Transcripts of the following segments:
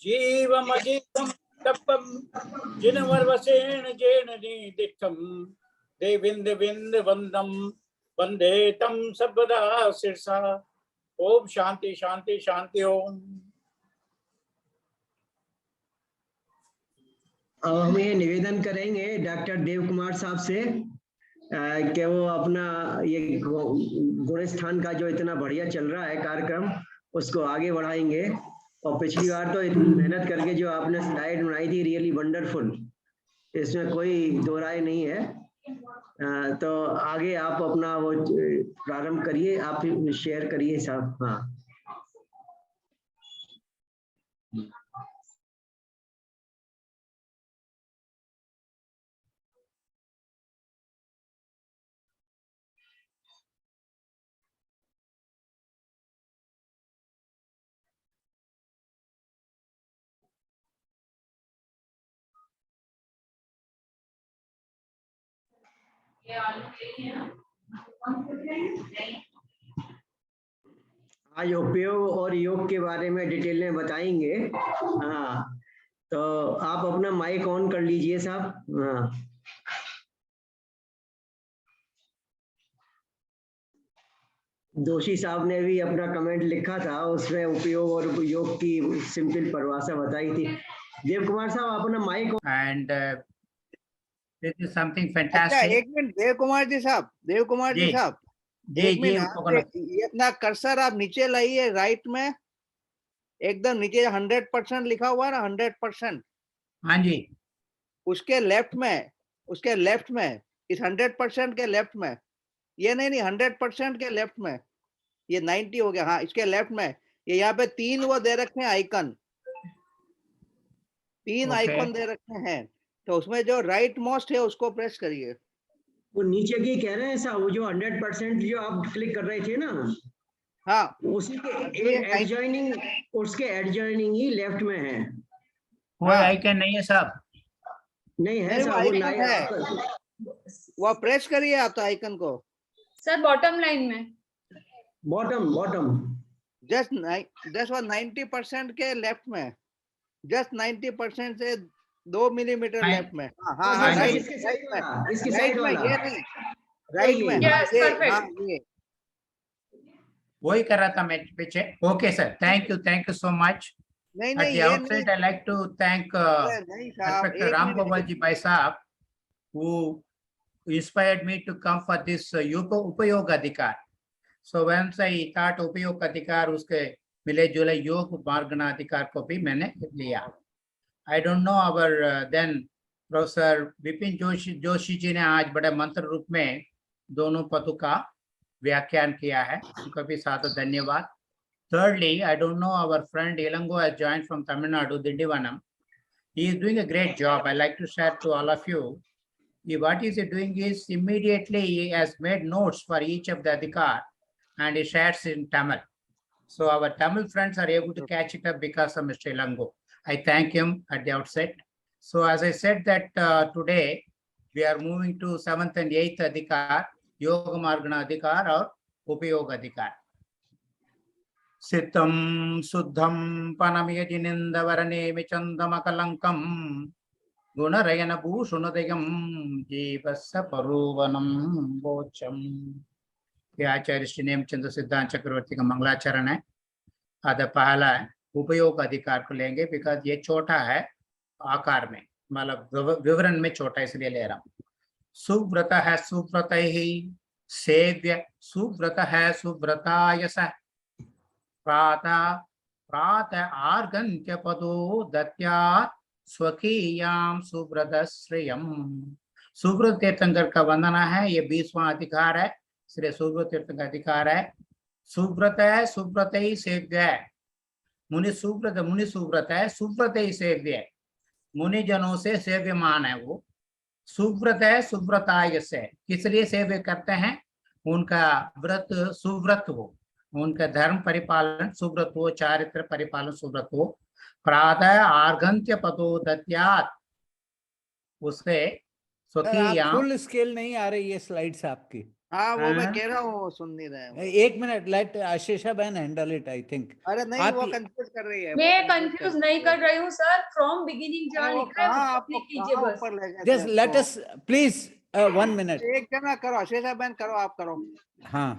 जीवमजीवं तपं जिनवर्वसेन जेन निदिष्टं देविंद विंद वंदम वंदे तम सर्वदा शिरसा। ओम शांति शांति शांति ओम। अब हम ये निवेदन करेंगे डॉक्टर देव कुमार साहब से कि वो अपना ये गुणस्थान का जो इतना बढ़िया चल रहा है कार्यक्रम उसको आगे बढ़ाएंगे। और पिछली बार तो इतनी मेहनत करके जो आपने स्लाइड बनाई थी रियली वंडरफुल, इसमें कोई दो राय नहीं है। तो आगे आप अपना वो प्रारंभ करिए, आप शेयर करिए साहब। हाँ आज उपयोग और योग के बारे में डिटेल में बताएंगे। हाँ तो आप अपना माइक ऑन कर लीजिए साहब। हाँ जोशी साहब ने भी अपना कमेंट लिखा था, उसमें उपयोग और योग की सिंपल परिभाषा बताई थी। देव कुमार साहब अपना mike. And this is something fantastic. अच्छा एक मिनट देव कुमार जी साहब, देव कुमार जी साहब एक मिनट, इतना कर्सर आप नीचे लाइए राइट में, एकदम नीचे 100% लिखा हुआ है ना, 100%। हाँ जी, उसके लेफ्ट में, उसके लेफ्ट में, इस 100% के लेफ्ट में, ये नहीं 100% के लेफ्ट में, ये 90 हो गया। हाँ इसके लेफ्ट में ये यहाँ पे 3 वो दे रखे हैं आइकन, 3 आइकन दे रखे हैं, तो उसमें जो राइट मोस्ट है उसको प्रेस करिए। वो नीचे की कह रहे हैं साहब, वो जो 100% जो आप क्लिक कर रहे थे ना, हाँ उसी के एडजॉइनिंग, उसके एडजॉइनिंग ही लेफ्ट में है। कोई आइकन नहीं है साहब? नहीं है साहब, वो है, वो प्रेस करिए आप तो आइकन को सर, बॉटम लाइन में, बॉटम बॉटम जस्ट 90% के लेफ्ट में, जस्ट 90% से 2 मिलीमीटर लेफ्ट में। हाँ हाँ हाँ राइट, इसके साइड वाला, इसके राइट साइड में, वाला, ये नहीं राइट में, ये वही कर रहा था मैं पीछे। Okay sir, thank you so much. नहीं At नहीं the ये outset, I'd like to thank नहीं साहब, Inspector Ram Gopal ji Bhai Sahab, who inspired me to come for this Upayog Adhikar. So once I thought Upayog Adhikar, उसके मिले जुले योग मार्गना अधिकार को भी मैंने लिया। I don't know our then Professor Vipin Joshi ji ने आज बड़े मंत्र रूप में दोनों पदों का व्याख्यान किया है, उनका भी साथ धन्यवाद। Thirdly, I don't know our friend Ilango has joined from Tamil Nadu, Dindivanam. He is doing a great job. I like to share to all of you. What he is doing is immediately he has made notes for each of the adhikar and he shares in Tamil. So our Tamil friends are able to catch it up because of Mr. Ilango. I thank him at the outset. So as I said that today we are moving to 7th and 8th adhikar, Yoga Margana adhikar or Upayog adhikar. Sitam Suddham Panamyajinindavarane Michandamakallankam Gunarayana Bhushunadayam Jivasa Paruvanam Bocham. ये आचार्य श्री नेमचंद्र सिद्धांत चक्रवर्ती का मंगलाचरण है। आधा पहला उपयोग अधिकार को लेंगे, बिकॉज ये छोटा है आकार में, मतलब विवरण में छोटा, इसलिए ले रहा हूँ। सुव्रत है सुव्रत ही सेव्य, सुव्रत है सुव्रतायस, प्रातः आर्गन्त्य पदो दत्यात् स्वकीयां सुव्रत श्रेयम। सुव्रत तीर्थंकर का वंदना है, ये 20वां अधिकार है, श्री सुव्रत तीर्थंकर का अधिकार है। सुव्रत है सुव्रत ही सेव्य, मुनि सुव्रत है, सुव्रत ही सेव्य, मुनि जनों से सेव्यमान है वो। सुव्रत है सुव्रताय से, किस लिए सेव्य करते हैं? उनका व्रत सुव्रत हो, उनका धर्म परिपालन सुव्रत हो, चारित्र परिपालन सुव्रत हो। प्रातः आर्घंत्य पदो दत्यात्, उससे फुल स्केल नहीं आ रही है स्लाइड्स आपकी। हाँ वो मैं हाँ। कह रहा हूँ, वो सुन नहीं रहे हैं। एक मिनट, लेट आशीषा बहन हैंडल इट, आई थिंक। अरे नहीं, आप वो ये- कंफ्यूज कर रही है। मैं कंफ्यूज नहीं कर रही हूँ सर, फ्रॉम बिगिनिंग जहाँ वो लिखा है कहाँ वो आपको क्लिक कीजिए कहाँ बस। ऊपर ले गए जस्ट थे लेट आपको? Us please 1 minute. एक जना करो, आशीषा बहन करो, आप करो, हाँ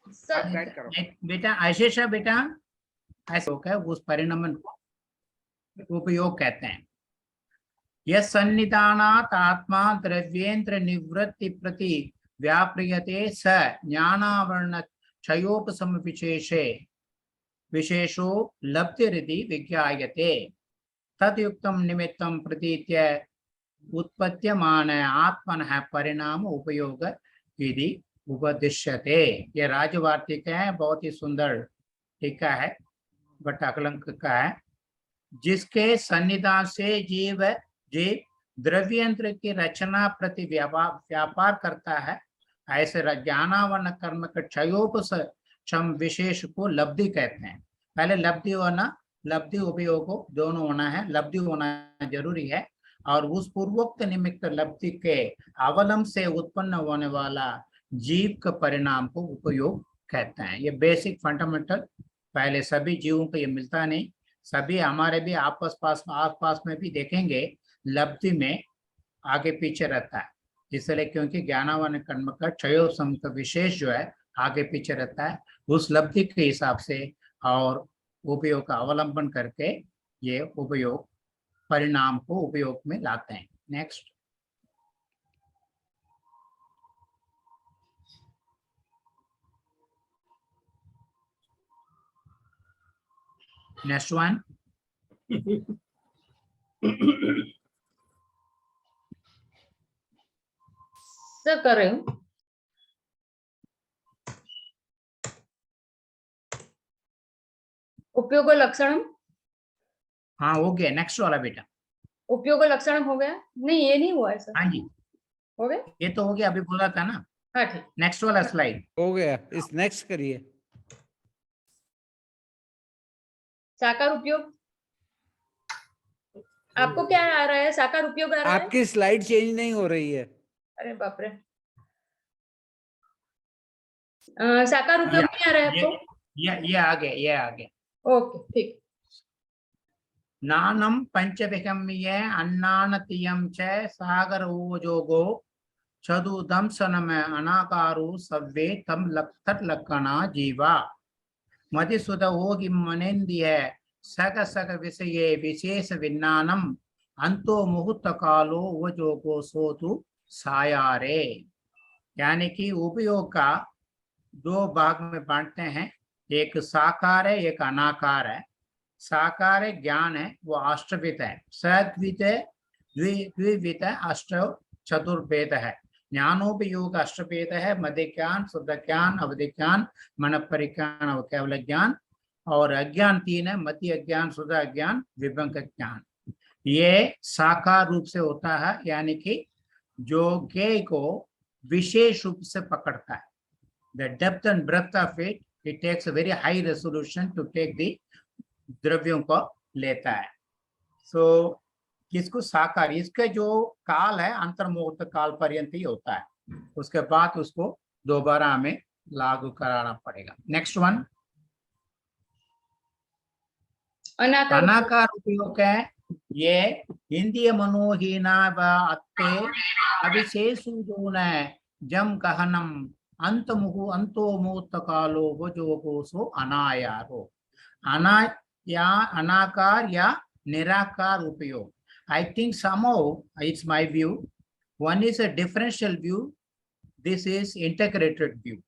सर गाइड करो। बेटा आशीषा बेटा, ऐसा होगा उस परिणाम को उपयोग कहते हैं। यह सन्निधानात् आत्मा द्रव्येन्द्र निवृत्ति प्रति व्याप्रियते स ज्ञानावरण क्षयोपशम विशेषे विशेषो लब्धिरिति विज्ञायते तद्युक्तं निमित्तं प्रतीत्य उत्पद्यमान आत्मनः परिणाम उपयोग इति उपदिश्यते। ये राजवार्तिक है, बहुत ही सुंदर टीका है, भट्टाकलंक का है। जिसके सन्निधान से जीव द्रव्यंत्र की रचना प्रति व्यापार करता है, ऐसे ज्ञानावरण कर्म के क्षयोपशम विशेष को लब्धि कहते हैं। पहले लब्धि होना, लब्धि उपयोग दोनों होना है, लब्धि होना जरूरी है। और उस पूर्वोक्त निमित्त लब्धि के अवलंब से उत्पन्न होने वाला जीव के परिणाम को उपयोग कहते हैं। ये बेसिक फंडामेंटल, पहले सभी जीवों को ये मिलता नहीं, सभी हमारे भी आस पास में भी देखेंगे लब्धि में आगे पीछे रहता है, इसलिए क्योंकि ज्ञानावन कर्म का क्षयोपशम का विशेष जो है आगे पीछे रहता है, उस लब्धि के हिसाब से और उपयोग का अवलंबन करके ये उपयोग परिणाम को उपयोग में लाते हैं। नेक्स्ट वन सर कर रही हूँ। उपयोग लक्षणम, हाँ हो गया, नेक्स्ट वाला बेटा। उपयोग लक्षणम हो गया? नहीं ये नहीं हुआ है सर। हाँ जी हो गया? ये तो हो गया, अभी बोला था ना। हाँ ठीक। नेक्स्ट वाला स्लाइड हो गया, इस नेक्स्ट करिए। साकार उपयोग, आपको क्या आ रहा है? साकार उपयोग आ रहा है? आपकी स्लाइड चेंज नहीं हो रही है। अरे बाप रे, साकार उपयोग नहीं आ रहा है आपको? ये आ गया, ये आ गया। ओके ठीक। नानम पंचविगम्य अन्नानतीयं च सागर ओजोगो चतुदंसनम अनाकारो सव्वे तम तट लक्षणा जीवा मदिसुद ओगि मनेन्द्रिय सग सग विषये विशेष विज्ञानम अंतो मुहूर्त कालो ओजोगो सोतु सायारे। यानी कि उपयोग का दो भाग में बांटते हैं, एक साकार है, एक अनाकार है। साकार है ज्ञान है, वो अष्टविध है, सद्वित द्विविध अष्ट चतुर्वेद है। ज्ञानोपयोग अष्टवेद है, मध्य ज्ञान, शुद्ध ज्ञान, अवधि ज्ञान, मन परिज्ञान और केवल ज्ञान। और अज्ञान तीन है, मध्य अज्ञान, शुद्ध अज्ञान, विभंग ज्ञान। ये साकार रूप से होता है, यानी कि जो ज्ञेय को विशेष रूप से पकड़ता है। The depth and breadth of it, it takes a very high resolution to take the द्रव्यों को लेता है। सो किसको साकार, इसके जो काल है अंतर्मुहूर्त काल पर्यंत ही होता है, उसके बाद उसको दोबारा हमें लागू कराना पड़ेगा। नेक्स्ट वन अनाकार उपयोग है। ये इंद्रिय मनोहीना व अत्ते अविशेषून जम गहनम अंतो मुहूर्त कालो वजोगोसो अनायारो। अनाकार या निराकार उपयोग। I think somehow it's my view. One is a differential view. This is integrated view.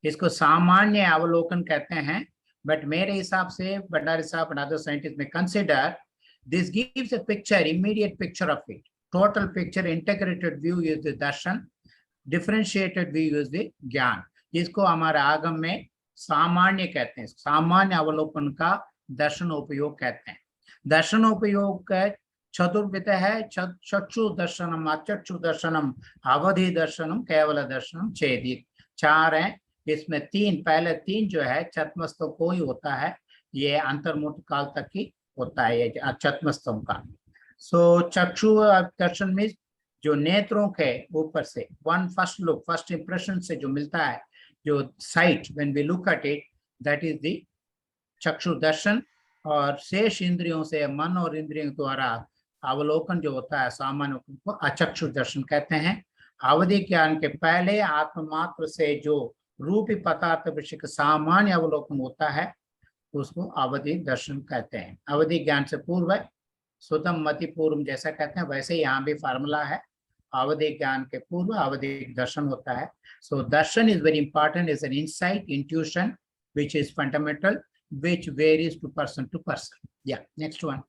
इसको सामान्य अवलोकन कहते हैं, but मेरे हिसाब से भंडारी साहब and other scientists may consider this gives a picture, immediate picture of it. Total picture, integrated view is the darshan, differentiated view is the ज्ञान। इसको हमारे आगम में सामान्य कहते हैं, सामान्य अवलोकन का दर्शनोपयोग कहते हैं। दर्शनोपयोग चतुर्विध है, चक्षु दर्शनम, अचक्षु दर्शनम, अवधि दर्शनम, केवल दर्शनम, छेदी। चार हैं, इसमें तीन, पहले तीन जो है चतमस्तों को ही होता है, ये अंतर्मुहूर्त काल तक ही होता है ये चतमस्तों का। सो चक्षु दर्शन में जो नेत्रों के ऊपर से फर्स्ट लुक, फर्स्ट इंप्रेशन से जो मिलता है, जो sight, when we look at it, that is the chakshu darshan. और शेष इंद्रियों से, मन और इंद्रियों द्वारा अवलोकन जो होता है सामान्य को अचक्षु दर्शन कहते हैं। अवधि ज्ञान के पहले आत्ममात्र से जो रूपी पदार्थ विषय का सामान्य अवलोकन होता है उसको अवधि दर्शन कहते हैं। अवधि ज्ञान से पूर्व सुतम मति पूर्व जैसा कहते हैं, वैसे यहाँ भी फार्मूला है, अवधि ज्ञान के पूर्व अवधि दर्शन होता है। So darshan is very important, is an insight, intuition which is fundamental, which varies to person to person. Yeah, next one.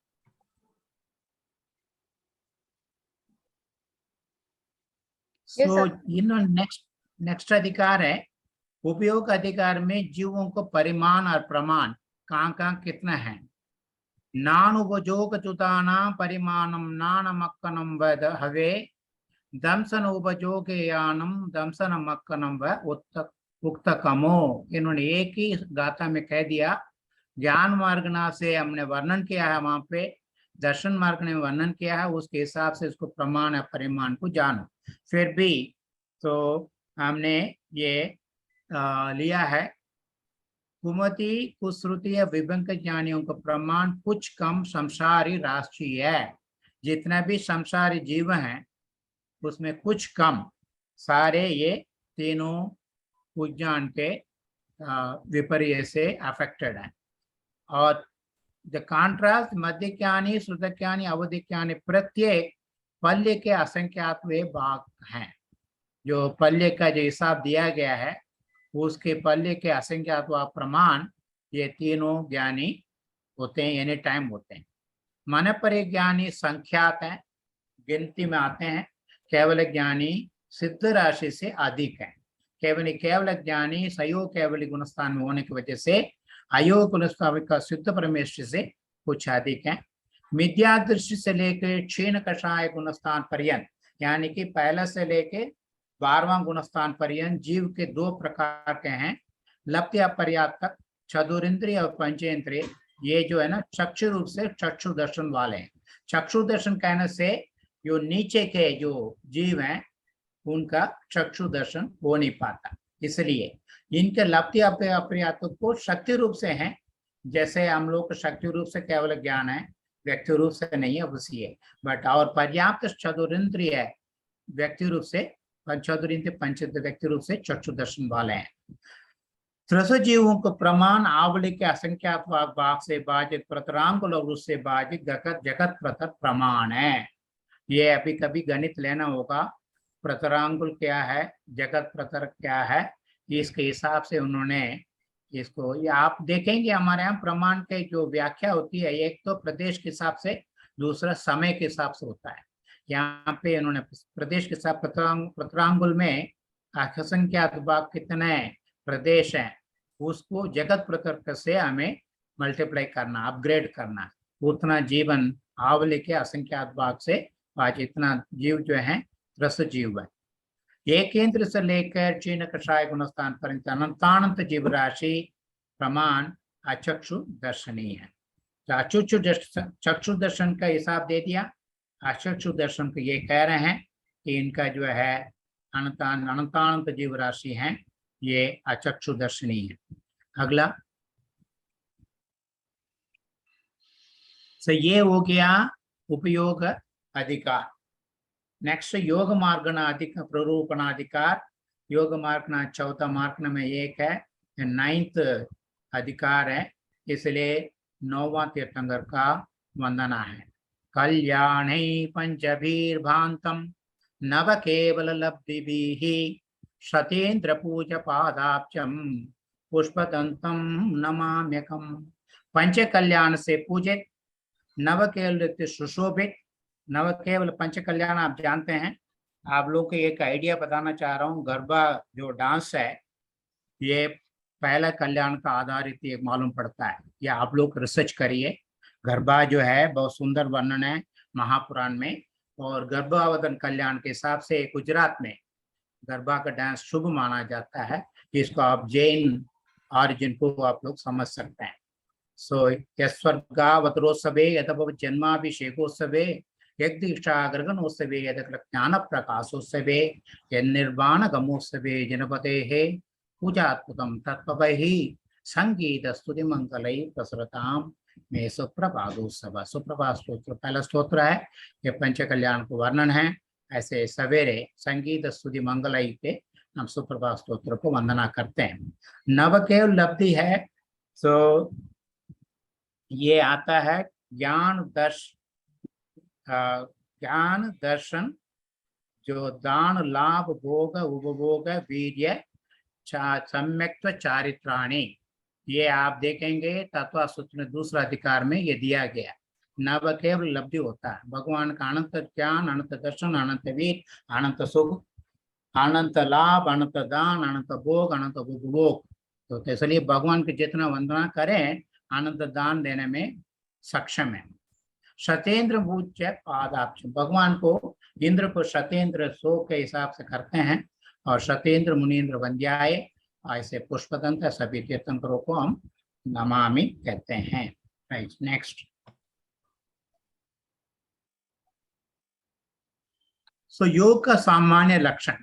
Yes, So sir. next अधिकार है उपयोग अधिकार में जीवों को परिमाण और प्रमाण कहाँ कितना है। नानुपजोग चुताना परिमाणम नानमक्कनम वद हवे दंसन उपजोगयानम दंसन मक्कनम व उक्तकमो। इन्होंने एक ही गाथा में कह दिया। ज्ञान मार्गना से हमने वर्णन किया है, वहां पे दर्शन मार्ग ने वर्णन किया है, उसके हिसाब से इसको प्रमाण या परिमाण को जानो। फिर भी तो हमने ये लिया है कुमति कुश्रुति या विभंग ज्ञानियों का प्रमाण कुछ कम संसारी राशि है। जितना भी संसारी जीव हैं उसमें कुछ कम सारे ये तीनों विज्ञान के विपर्य से अफेक्टेड है। और द कॉन्ट्रास्ट मध्य ज्ञानी, श्रुत ज्ञानी, अवधि ज्ञानी प्रत्येक पल्य के असंख्यात वे भाग हैं। जो पल्य का जो हिसाब दिया गया है उसके पल्य के असंख्यात व प्रमाण ये तीनों ज्ञानी होते हैं, एनी टाइम होते हैं। मन पर ज्ञानी संख्यात हैं, गिनती में आते हैं। केवल ज्ञानी सिद्ध राशि से अधिक है। केवल ज्ञानी सयोग केवल गुणस्थान में होने की वजह से अयोग गुणस्थान का सिद्ध परमेश्वर से कुछ अधिक है। मिथ्या दृष्टि से लेकर क्षीण कषाय गुणस्थान पर्यंत, यानी कि पहला से लेकर 12वां गुणस्थान पर्यंत जीव के दो प्रकार के हैं, लप्त्य पर्याप्तक, चतुरिंद्रिय और पंचेंद्रिय। ये जो है ना चक्षु रूप से चक्षु दर्शन वाले हैं। चक्षु दर्शन कहने से जो नीचे के जो जीव हैं उनका चक्षु दर्शन हो नहीं पाता, इसलिए इनके लप्त्य अपर्याप्तक को शक्ति रूप से हैं। जैसे हम लोग को शक्ति रूप से केवल ज्ञान है, व्यक्ति रूप से नहीं है, उसी है। बट और पर्याप्त चतुरिंद्रिय है, व्यक्ति रूप से चतुरिंद्रिय पंचेंद्रिय व्यक्ति रूप से चक्षु दर्शन वाले हैं। त्रस जीवों को प्रमाण आवली के असंख्यात भाग से बाधित प्रतरांगुल और उससे बाधित जगत प्रतर प्रमाण है। ये अभी कभी गणित लेना होगा, प्रतरांगुल क्या है, जगत प्रतर क्या है, इसके हिसाब से उन्होंने इसको, ये आप देखेंगे हमारे यहाँ प्रमाण के जो व्याख्या होती है, एक तो प्रदेश के हिसाब से, दूसरा समय के हिसाब से होता है। यहाँ पे उन्होंने प्रदेश के साथ प्रतरांगुल में असंख्यात भाग कितने प्रदेश हैं उसको जगत प्रतर से हमें मल्टीप्लाई करना, अपग्रेड करना। उतना जीवन आवली के असंख्यात भाग से आज इतना जीव जो है रस जीव है। एक केंद्र से लेकर चीन कषाय गुणस्थान पर्यंत अनंतानंत जीव राशि प्रमाण अचक्षु दर्शनीय है। तो चक्षु दर्शन का हिसाब दे दिया। अचक्षु दर्शन को ये कह रहे हैं कि इनका जो है अनंतानंत जीव राशि है, ये अचक्षु दर्शनीय है। अगला ये हो गया उपयोग अधिकार। नेक्स्ट योग मार्गणाधिक प्ररूपणाधिकार। योग मार्गना चौथा मार्गना में एक है, 9th अधिकार है, इसलिए 9वां तीर्थंकर का वंदना है। कल्याणे पंचभीर्भांतम नव केवल लब्धिभिः शतेन्द्र पूज पादाब्जम पुष्पदंतम नमाम्यकम। पंच कल्याण से पूजित, नव केवल सुशोभित। नव केवल पंच कल्याण आप जानते हैं। आप लोग को एक आइडिया बताना चाह रहा हूँ। गरबा जो डांस है ये पहला कल्याण का आधारित ये मालूम पड़ता है, या आप लोग रिसर्च करिए। गरबा जो है बहुत सुंदर वर्णन है महापुराण में। और गर्भावतन कल्याण के हिसाब से गुजरात में गरबा का डांस शुभ माना जाता है, जिसको आप जैन ऑरिजिन को आप लोग समझ सकते हैं। सो यस्वर्गावतरोत्सवे यथाभव जन्माभिषेकोत्सवे यज्ञदीक्षाग्रगणोत्सवे यदज्ञानप्रकाशोत्सवे यन्निर्वाणगमोत्सवे जनपतेः पूजात्मकं तत्त्वैः संगीतस्तुतिमंगलैः प्रसरतां में सुप्रभातोत्सव। सुप्रभात स्तोत्र पहला स्तोत्र है, ये पंच कल्याण को वर्णन है। ऐसे सवेरे संगीत स्तुति मंगलई पे हम सुप्रभात स्तोत्र को वंदना करते हैं। नवकेव लब्धि है, सो ये आता है ज्ञान दर्शन जो दान लाभ भोग उपभोग वीर्य सम्यक्त्व चारित्राणी, ये आप देखेंगे तत्व सूत्र में दूसरा अधिकार में ये दिया गया। नव केवल लब्धि होता है भगवान का अनंत ज्ञान, अनंत दर्शन, अनंत वीर, अनंत सुख, अनंत लाभ, अनंत दान, अनंत भोग, अनंत उपभोग। तो इसलिए भगवान की जितना वंदना करें अनंत दान देने में सक्षम है। शतेंद्र पूज्य पादाब्ज, भगवान को इंद्र को शतेंद्र सो के हिसाब से करते हैं और शतेंद्र मुनीन्द्र वंद्याय, ऐसे पुष्पदंत सभी तीर्थंकरों को हम नमामि कहते हैं। Right, next. सो योग का सामान्य लक्षण,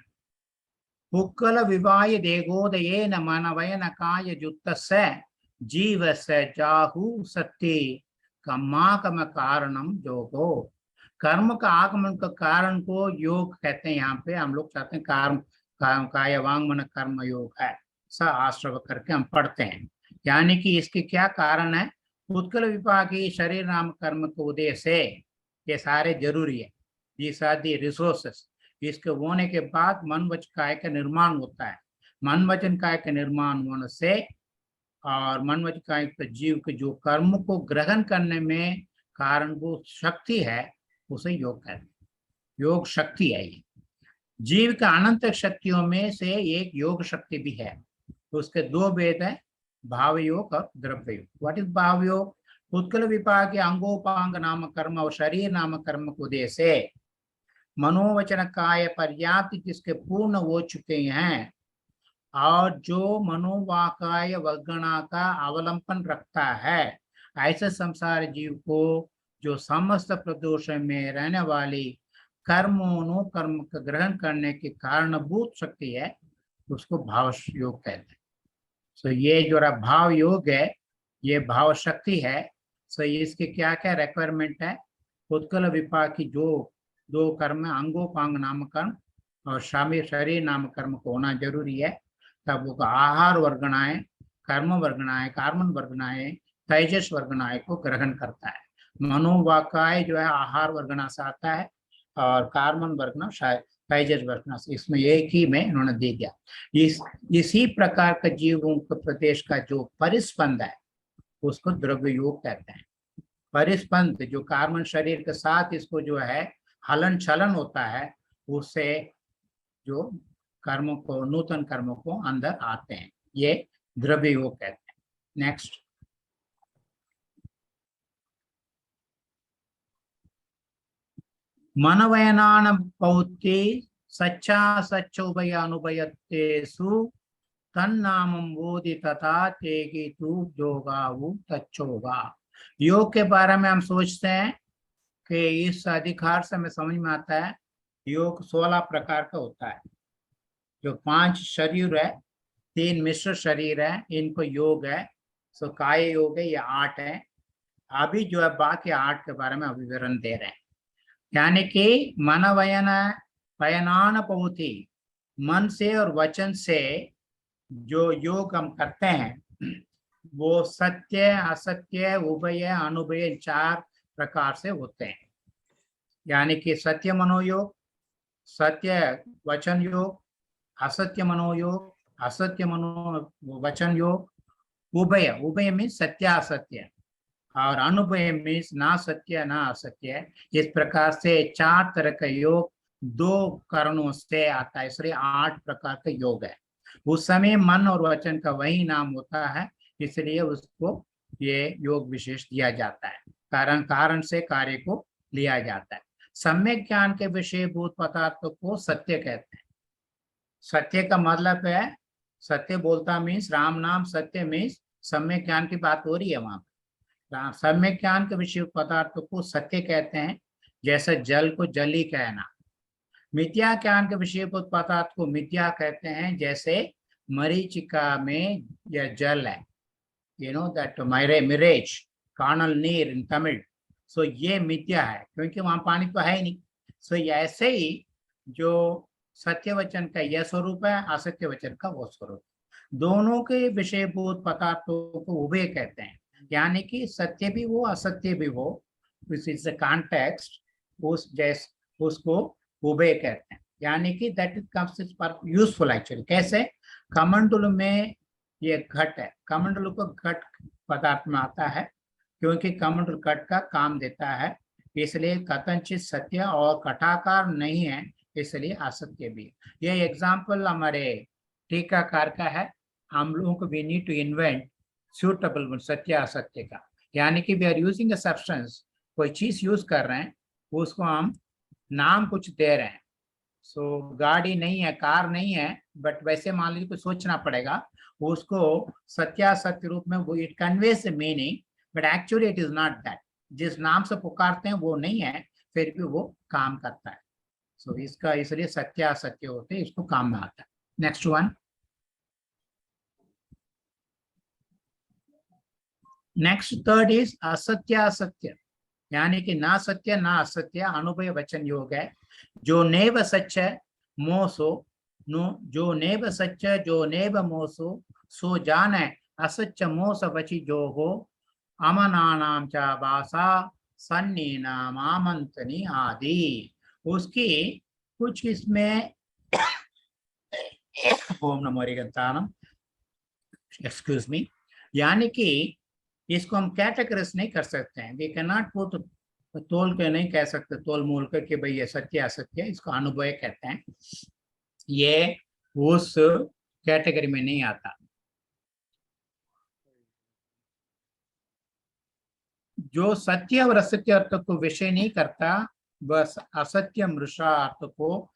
पुक्कल विवाय देगोदये न मनवयन काय जुत्तस्य जीवस्य जाहु सत्य कर्माकम कारणम योगो। कर्म का आगमन का कारण को योग कहते हैं। यहाँ पे हम लोग चाहते हैं कर्म काय वांग मन कर्म योग है, स आश्रव करके हम पढ़ते हैं। यानी कि इसके क्या कारण है? उत्कल विपाकी शरीर नाम कर्म को उदय से ये सारे जरूरी है, ये सारी रिसोर्सेस। इसके होने के बाद मन वचन काय का निर्माण होता है। मन वचन काय का निर्माण होने से और मन वचन काय के जीव के जो कर्म को ग्रहण करने में कारणभूत शक्ति है उसे योग कहते हैं। योग शक्ति है ये। जीव का अनंत शक्तियों में से एक योग शक्ति भी है। तो उसके दो भेद है, भाव योग और द्रव्य योग। व्हाट इज भाव योग? उत्कल विपाक अंगोपांग नाम कर्म और शरीर नाम कर्म को दे से मनोवचन काय पर्याप्त जिसके पूर्ण हो चुके हैं और जो मनोवाकाय वगणा का अवलंबन रखता है, ऐसे संसार जीव को जो समस्त प्रदोष में रहने वाली कर्मों कर्म का ग्रहण करने की कारणभूत शक्ति है, उसको भाव योग कहते हैं। सो ये जो भाव योग है ये भाव शक्ति है। सो इसके क्या क्या रिक्वायरमेंट है? उत्कल विपाकी जो दो कर्म अंगोपांग नाम कर्म और शामी शरीर नाम कर्म को होना जरूरी है। तब वो आहार वर्गणाएं, कर्म वर्गणाएं, कार्मन वर्गणाएं, तेजस वर्गणाएं को ग्रहण करता है। मनोवाकाय जो है आहार वर्गना से आता है और कार्मन वर्गना शायद तेजस वर्गना से, इसमें एक ही में इन्होंने दे दिया। इसी प्रकार का जीवों के प्रदेश का जो परिस्पंद है उसको द्रव्य योग कहते हैं। परिस्पंद जो कार्मन शरीर के साथ इसको जो है हलन चलन होता है, उससे जो कर्मों को नूतन कर्मों को अंदर आते हैं, ये द्रव्य योग कहते हैं। नेक्स्ट। मनवयनान पौत्ति सच्चा सच्च उभय अनुभयतेषु तन्नामं बोधि तथा तेगी तू जोगावु तच्चोगा। योग के बारे में हम सोचते हैं कि इस अधिकार से हमें समझ में आता है योग 16 प्रकार का होता है। जो 5 शरीर है, 3 मिश्र शरीर है, इनको योग है। सो काय योग है, ये 8 है। अभी जो है बाकी 8 के बारे में विवरण दे रहे हैं। यानी कि मन वयनान पहुति, मन से और वचन से जो योग हम करते हैं वो सत्य असत्य उभय अनुभय 4 प्रकार से होते हैं। यानी कि सत्य मनोयोग, सत्य वचन योग, असत्य मनोयोग, असत्य मनो वचन योग, उभय, उभय में सत्य असत्य और अनुभय में ना सत्य ना असत्य। इस प्रकार से 4 तरह का योग 2 कारणों से आता है, इसलिए 8 प्रकार का योग है। उस समय मन और वचन का वही नाम होता है, इसलिए उसको ये योग विशेष दिया जाता है। कारण से कार्य को लिया जाता है। सम्यक ज्ञान के विषयभूत पदार्थों को सत्य कहते हैं। सत्य का मतलब है, सत्य बोलता मीन्स राम नाम सत्य मीन्स सम्यक ज्ञान की बात हो रही है वहां पर। सम्यक ज्ञान के विषय पदार्थों को सत्य कहते हैं। जैसे जल को जल ही कहना। मिथ्या ज्ञान के विषयभूत पदार्थ को मिथ्या कहते हैं, जैसे मरीचिका में यह जल है, you know that mirage, carnal near in Tamil, so ये मिथ्या है क्योंकि वहां पानी तो है ही नहीं। सो ऐसे ही जो सत्य वचन का यह स्वरूप है, असत्य वचन का वो स्वरूप, दोनों के विषयभूत पदार्थों को उभय कहते हैं, यानी कि सत्य भी वो असत्य भी वो, इस कॉन्टेक्स्ट उस जैसे उसको उभय कहते हैं, यानी कि that it comes for useful actually. कैसे? कमंडल में ये घट है, कमंडल को घट पदार्थ में आता है क्योंकि कमंडल घट का काम देता है, इसलिए कथनचित सत्य और कटाकार नहीं है, इसलिए असत्य भी। ये एग्जाम्पल हमारे टीकाकार का है। हम लोगों को we need to invent suitable सत्य असत्य का, यानी कि we are using a substance, कोई चीज यूज कर रहे हैं, उसको हम नाम कुछ दे रहे हैं। सो गाड़ी नहीं है, कार नहीं है, बट वैसे मान लीजिए कुछ सोचना पड़ेगा, उसको सत्यासत्य रूप में वो it conveys the meaning, but actually it is not that. जिस नाम से पुकारते हैं वो नहीं है, फिर भी वो काम करता है। सो इसका इसलिए सत्यासत्य होते हैं, इसको काम में आता है। Next one, next third is asatyasatya, यानी कि ना सत्य ना असत्य, अनुभव वचन योग है। जो नेव सच मोसो नो, जो नेव सच जो नेव मोसो सो जाने, असत्य मोस वचि जो हो, अमनानाम च भाषा सन्नी नाम आमंतनी आदि। उसकी कुछ इसमें ओम नमो हरिगंतानम, एक्सक्यूज मी, यानी कि इसको हम कैटेगराइज नहीं कर सकते हैं, वी कैन नॉट पुट, तोल के नहीं कह सकते, तोल मोल के कि भाई ये सत्य असत्य, इसको अनुभव कहते हैं, ये उस कैटेगरी में नहीं आता। जो सत्य और असत्य अर्थ को विषय नहीं करता, बस असत्य मृषा अर्थ को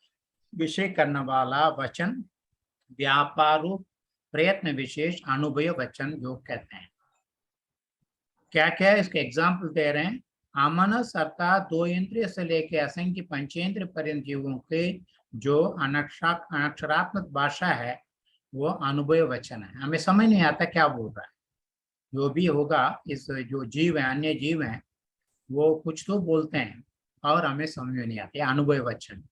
विषय करने वाला वचन व्यापारो प्रयत्न विशेष अनुभव वचन योग कहते हैं। क्या क्या है इसके एग्जाम्पल दे रहे हैं। आमनस अर्थात दो इंद्रिय से लेकर असंख्य पंचेंद्र पर्यंत जीवों के जो अनक्षरात्मक भाषा है वो अनुभव वचन है। हमें समझ नहीं आता क्या बोल रहा है, जो भी होगा, इस जो जीव है, अन्य जीव हैं, वो कुछ तो बोलते हैं और हमें समझ में नहीं आते, अनुभव वचन।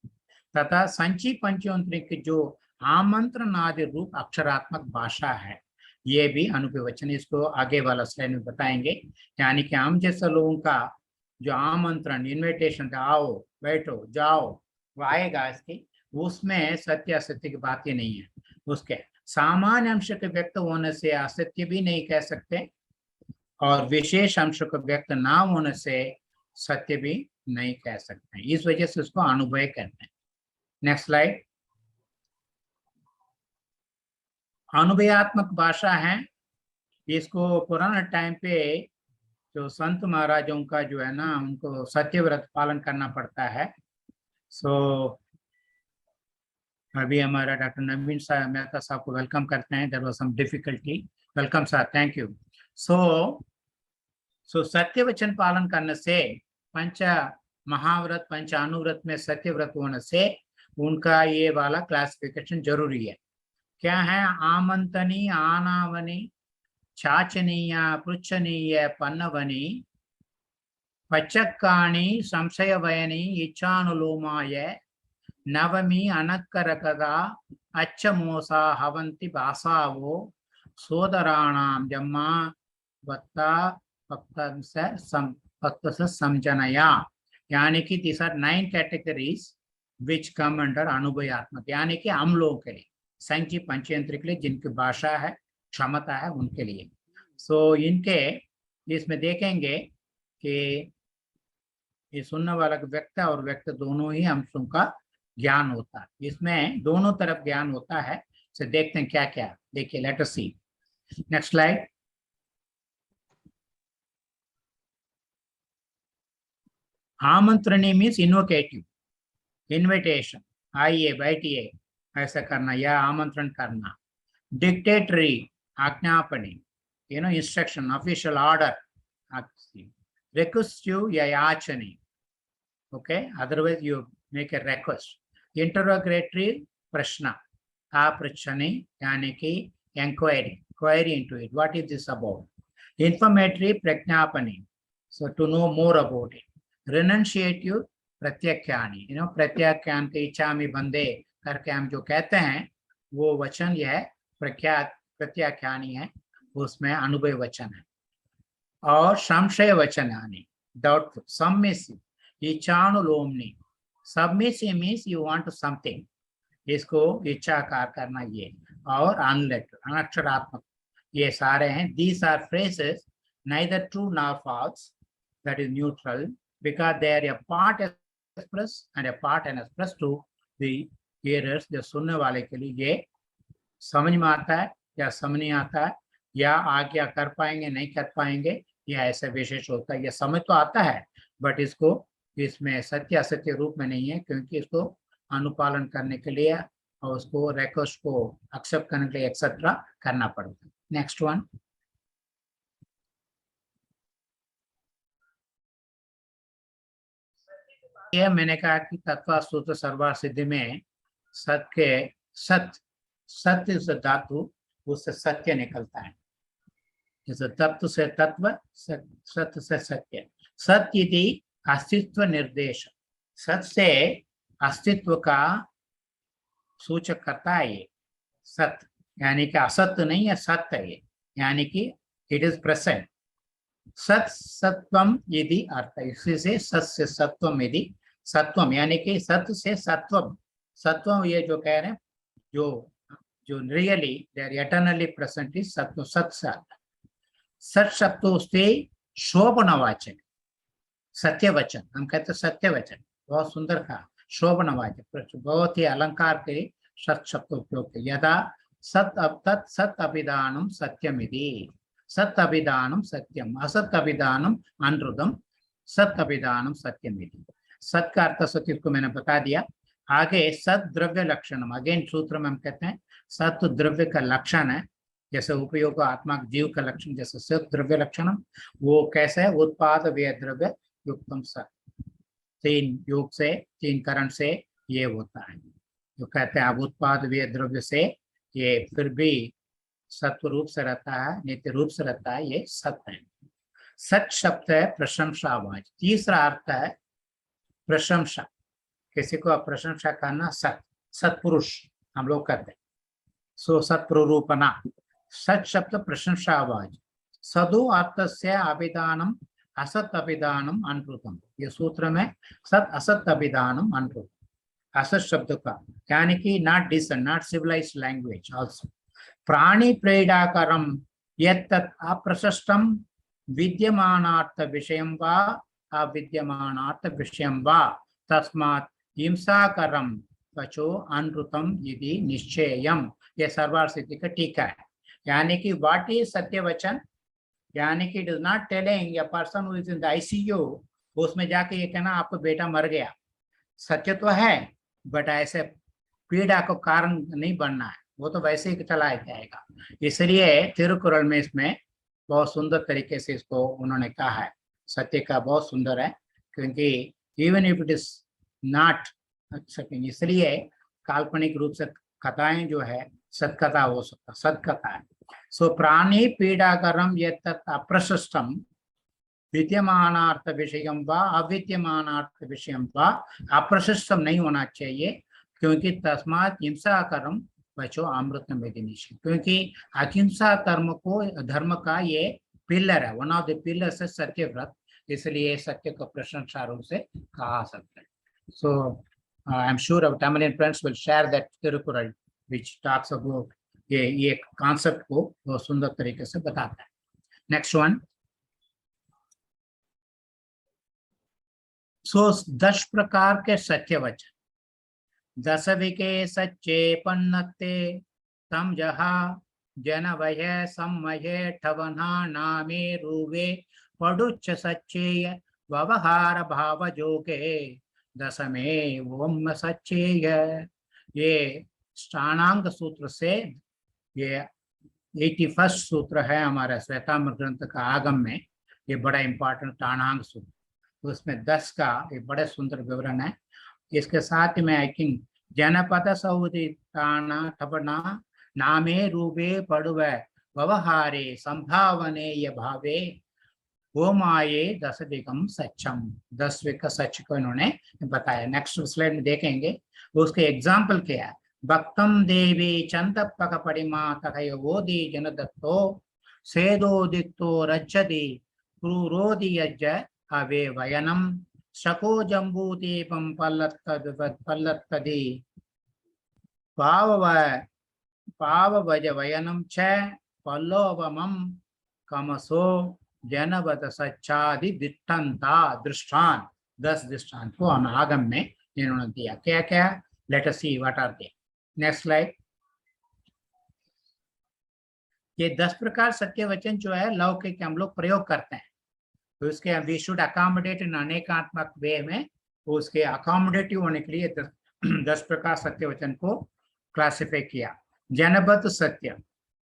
तथा संची पंचेंद्र की जो आमंत्रण आदि रूप अक्षरात्मक भाषा है, ये भी अनुभव वचन, इसको आगे वाला स्लाइड में बताएंगे। यानी कि हम जैसे लोगों का जो आमंत्रण, इन्विटेशन, आओ बैठो जाओ, वो आएगा इसकी, उसमें सत्य असत्य की बात ही नहीं है। उसके सामान्य अंश के व्यक्त होने से असत्य भी नहीं कह सकते, और विशेष अंश को व्यक्त ना होने से सत्य भी नहीं कह सकते, इस वजह से उसको अनुभव कहते हैं। Next slide. अनुभवात्मक भाषा है, इसको पुराने टाइम पे जो संत महाराजों का जो है ना, उनको सत्यव्रत पालन करना पड़ता है। सो अभी हमारा डॉक्टर नवीन साहब मेहता साहब को वेलकम करते हैं। There was some difficulty, welcome sir, thank you. So सत्य वचन पालन करने से, पंच महाव्रत पंच अनुव्रत में सत्यव्रत होने से उनका ये वाला क्लासिफिकेशन जरूरी है। क्या है? आमंतनी, आनावनी, चाचनीय, पृच्छनीय, पन्नवनी, पचक्काणी, संशयवयनी, इच्छानुलोमाय, नवमी, अनक्करकदा, अच्छमोसा, हवंति भाषावो, सोदराणाम जम्मा वत्ता पक्तस समझनया। यानी कि this are 9 categories which come under अनुभवात्मक, यानी कि हम लोगों के लिए, संख्य पंचेंद्र के लिए, जिनकी भाषा है, क्षमता है, उनके लिए। सो इनके इसमें देखेंगे कि ये सुनने वाला व्यक्त और व्यक्त दोनों ही अंशों का ज्ञान होता है, इसमें दोनों तरफ ज्ञान होता है। से देखते हैं क्या क्या, देखिए, लेट अस सी नेक्स्ट स्लाइड। आमंत्रणी मीन्स इन्वोकेटिव, इन्विटेशन, आइए बैठिए, ऐसा करना या आमंत्रण करना। डिक्टेटरी, आज्ञापनी, इंस्ट्रक्शन, ऑफिशियल ऑर्डर। रिक्वेस्टिव या याचनी, Okay, otherwise you make a request. Interrogatory prashna, aprachani, yani ki inquiry, query into it. What is this about? Informatory prajnapani, so to know more about it. Renunciative प्रत्याख्यानी, प्रत्याख्यान के इच्छामि बंदे करके हम जो कहते हैं वो वचन यह प्रत्याख्यानी है, उसमें अनुभव वचन है। और संशय वचनानि, डाउटफुल, सबमिसिव, इच्छानुलोमनी, submissive means you want something, इसको इच्छाकार करना ये, और अनलेटर, अनक्षरात्मक, ये सारे हैं। These are phrases neither true nor false, that is neutral, because they are a part express and a part unexpressed to the hearers, जो सुनने वाले के लिए ये समझ में आता है या समझ नहीं आता है, या आज्ञा कर पाएंगे नहीं कर पाएंगे, यह ऐसा विशेष होता है। यह समझ तो आता है बट इसको इसमें सत्य असत्य रूप में नहीं है, क्योंकि इसको अनुपालन करने के लिए और उसको रिक्वेस्ट को एक्सेप्ट करने के लिए एक्सेट्रा करना पड़ता है। नेक्स्ट वन, यह मैंने कहा कि तत्व सूत्र सर्वार्थ सिद्धि में सत्य से धातु, उससे सत्य निकलता है। जैसे तत्व से तत्व, सत्य से सत्य। सत्य यदि अस्तित्व निर्देश, सत्य से अस्तित्व का सूचक करता है ये सत्य, यानी कि असत्य नहीं है, सत्य है ये, यानी कि इट इज प्रेजेंट। सत सत्वम यदि अर्थ, इसी से सत्य सत्वम यदि सत्वम, यानी कि सत्य से सत्वम, सत्वम ये जो कह रहे हैं, जो really they are eternally present is सत्व, सत्य। सत शब्द से शोभनवाचक, सत्य वचन, हम कहते सत्य वचन, बहुत सुंदर कहा, शोभनवाचक, बहुत ही अलंकार के सत शब्द उपयोग किया। यदा सत तत् सत अभिधानम सत्यमिति, सत अभिधानम सत्यम, असत अभिधानम अनृतम, सत अभिधानम सत्यमिति। सत का अर्थ सत्य को मैंने बता दिया। आगे सत द्रव्य लक्षणम, अगेन सूत्र में हम कहते हैं सत द्रव्य का लक्षण है, जैसे उपयोग आत्मा जीव का लक्षण, जैसे सत द्रव्य लक्षणम, वो कैसे है, उत्पाद व्यय द्रव्य युक्तम सत, तीन योग से, तीन करण से ये होता है। जो कहते हैं अब उत्पाद व्यय द्रव्य से ये फिर भी सत्व रूप से रहता है, नित्य रूप से रहता है, ये सत्य है। सत शब्द है प्रशंसावाच। तीसरा अर्थ है प्रशंसा, किसी को प्रशंसा करना, सत, सत्पुरुष हम लोग कहते हैं, सो सत्प्रूपना। सत शब्द प्रशंसावाच। सदो अर्थ से अभिधानम असत अभिधानम अनृतम, ये सूत्र में सत असत अभिधानम अनृतम, असत शब्द का, यानी कि not decent, not civilised language also. प्राणी प्रेडाकरम यत्तत् अप्रशस्तम विद्यमानार्थ विषयं वा अविद्यमानार्थ विषयं वा तस्मात् हिंसाकरम पचो अनृतम यदि निश्चयम, यह सर्वार्थ सिद्धि का टीका है। यानी कि व्हाट इज सत्य वचन, यानी कि it is not telling a person who is in the ICU, उसमें जाके ये कहना आपका बेटा मर गया, सत्य तो है बट ऐसे पीड़ा को कारण नहीं बनना है, वो तो वैसे ही चलाया जाएगा। इसलिए तिरुकुरल में इसमें बहुत सुंदर तरीके से इसको उन्होंने कहा है, सत्य का बहुत सुंदर है, क्योंकि even if it is not, इसलिए काल्पनिक रूप से कथाएं जो है सत्कथा हो सकता, सत्कथा है। सो प्राणी पीड़ाकरम यत्तत् अप्रशस्तम विद्यमानार्थ विषयम वा अविद्यमानार्थ विषयम वा, अप्रशस्तम नहीं होना चाहिए, क्योंकि तस्मात् हिंसाकरम बचो अमृतम वेदिनिशि, क्योंकि अहिंसा धर्म का ये पिलर है, वन ऑफ द पिलर्स है सत्यव्रत, इसलिए सत्य को प्रशंसा रूप से कहा सकता है। So I am sure our Tamilian friends will share that Tirukkural which talks about ये कॉन्सेप्ट को बहुत सुंदर तरीके से बताता है। नेक्स्ट वन, सो 10 प्रकार के सत्य वचन। 10 विके सच्चे पन्नते तम जहा जन वह सम्मय ठवना नामे रूवे पडुच्च सच्चेय व्यवहार भाव जोगे 10 में ओम सच्चेय। ये ष्टाणांग सूत्र से, ये 81 सूत्र है हमारा श्वेताम्बर ग्रंथ का आगम में, ये बड़ा इंपॉर्टेंट ष्टाणांग सूत्र। उसमें 10 का एक बड़े सुंदर विवरण है। इसके साथ में आई थिंक जनपद सौदिताना ठपना नामे रूपे पड़ुवे व्यवहारे संभावने ये भावे गोमाये 10 दिगम सच्चम, 10 का सच को इन्होंने बताया। नेक्स्ट स्लाइड में देखेंगे उसके एग्जाम्पल क्या है। भक्तम देवी चंदपक परिमा तथयोदी जनदत्तो सेदोदिक्तो रज्जति क्रूरोदि यज्ज अवे वयनम शको जम्बूदीपम पल्लत्तदि पाववज वयनम च पल्लोवमम कमसो जनवत सच्चादि दिट्टंता दृष्टान। 10 दृष्टांत को हम आगम में इन्होंने दिया। क्या क्या? Let us see what are they. Next slide. ये 10 प्रकार सत्य वचन जो है लौकिक हम लोग प्रयोग करते हैं, तो इसके वी शुड अकोमोडेट इन अनेकात्मक वे में। तो उसके अकोमोडेटिव होने के लिए 10 प्रकार सत्य वचन को क्लासिफाई किया। जनबद्ध सत्य,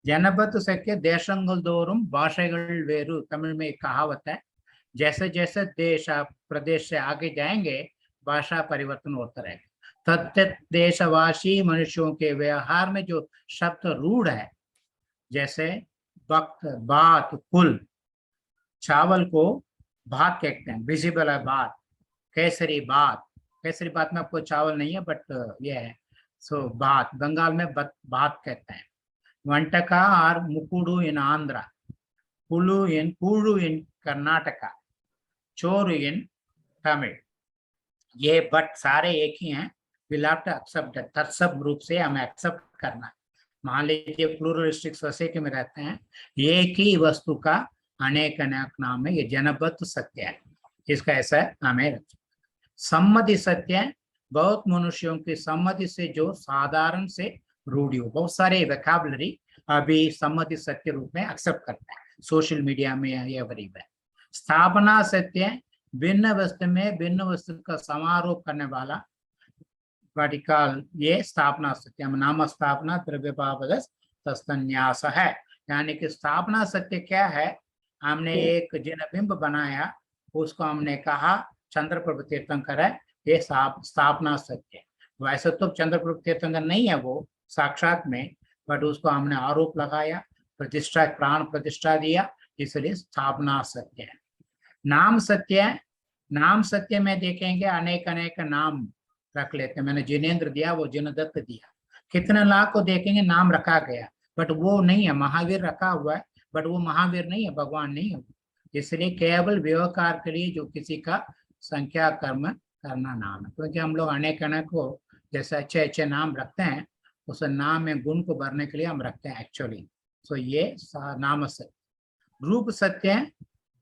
जनबद्ध सत्य देशंगल दोरुम भाषागल वेरु, तमिल में एक कहावत है, जैसे जैसे देश प्रदेश से आगे जाएंगे भाषा परिवर्तन होता रहेगा। तत्त देशवासी मनुष्यों के व्यवहार में जो शब्द रूढ़ है, जैसे वक्त, बात, कुल, चावल को भात कहते हैं, विजिबल है बात, केसरी बात, केसरी बात में आपको चावल नहीं है बट ये है, सो बात बंगाल में बात कहते हैं। वंटका और मुकुडू इन आंध्रा, कुलू इन कर्नाटका, चोरू इन तमिल। ये बट सारे एक ही हैं, विल हैव टू एक्सेप्ट तत्सब रूप से हमें एक्सेप्ट करना। मान लीजिए प्लूरलिस्टिक सोसाइटी में रहते हैं, एक ही वस्तु का अनेक अनेक नाम है, ये जनबद्ध सत्य है, इसका ऐसा हमें। सम्मति सत्य, बहुत मनुष्यों की सम्मति से जो साधारण से रूढ़ी हो, बहुत सारे वोकैबुलरी अभी सम्मति सत्य रूप में एक्सेप्ट करते हैं, सोशल मीडिया में यह गरीब है। स्थापना सत्य, भिन्न वस्तु में भिन्न वस्तु का समारोह करने वाला वर्टिकल, ये स्थापना सत्य। नाम स्थापना द्रव्य भावगस तस्तन्यास है, यानी कि स्थापना सत्य क्या है? हमने एक जिन बिंब बनाया, उसको हमने कहा चंद्रप्रभु तीर्थंकर है, ये स्थापना सत्य। वैसे तो चंद्रप्रभु तीर्थंकर नहीं है वो साक्षात में, बट उसको हमने आरोप लगाया, प्रतिष्ठा, प्राण प्रतिष्ठा दिया, इसलिए स्थापना सत्य है। नाम सत्य है, नाम सत्य में देखेंगे अनेक अनेक नाम रख लेते हैं। मैंने जिनेंद्र दिया, वो जिनदत्त दिया, कितने लाख को देखेंगे नाम रखा गया, बट वो नहीं है। महावीर रखा हुआ है, बट वो महावीर नहीं है, भगवान नहीं है। इसलिए केवल व्यवहार के लिए जो किसी का संख्या कर्म करना नाम है, क्योंकि हम लोग अनेक अनेक को जैसे अच्छे अच्छे नाम रखते हैं, उस नाम में गुण को भरने के लिए हम रखते हैं एक्चुअली। सो ये नाम सत्य। रूप सत्य है,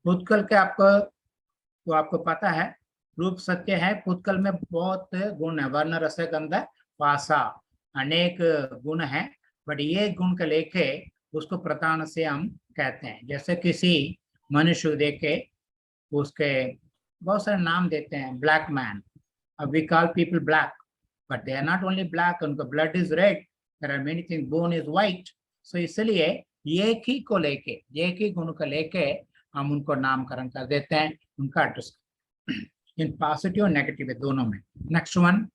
उत्कल के आपको पता है, रूप सत्य है। पुत्कल में बहुत गुण है, वर्ण रस गंध पासा, अनेक गुण है, बट ये गुण के लेके उसको प्रधान से हम कहते हैं। जैसे किसी मनुष्य देखे उसके बहुत सारे नाम देते हैं, ब्लैक मैन, अब we call people black, but they are not only black, उनका blood is red, there are many things, bone is white. So इसलिए एक ही को लेके, एक ही गुण को लेके हम उनको नामकरण कर देते हैं, उनका एड्रेस इन पॉजिटिव और नेगेटिव दोनों में। नेक्स्ट वन,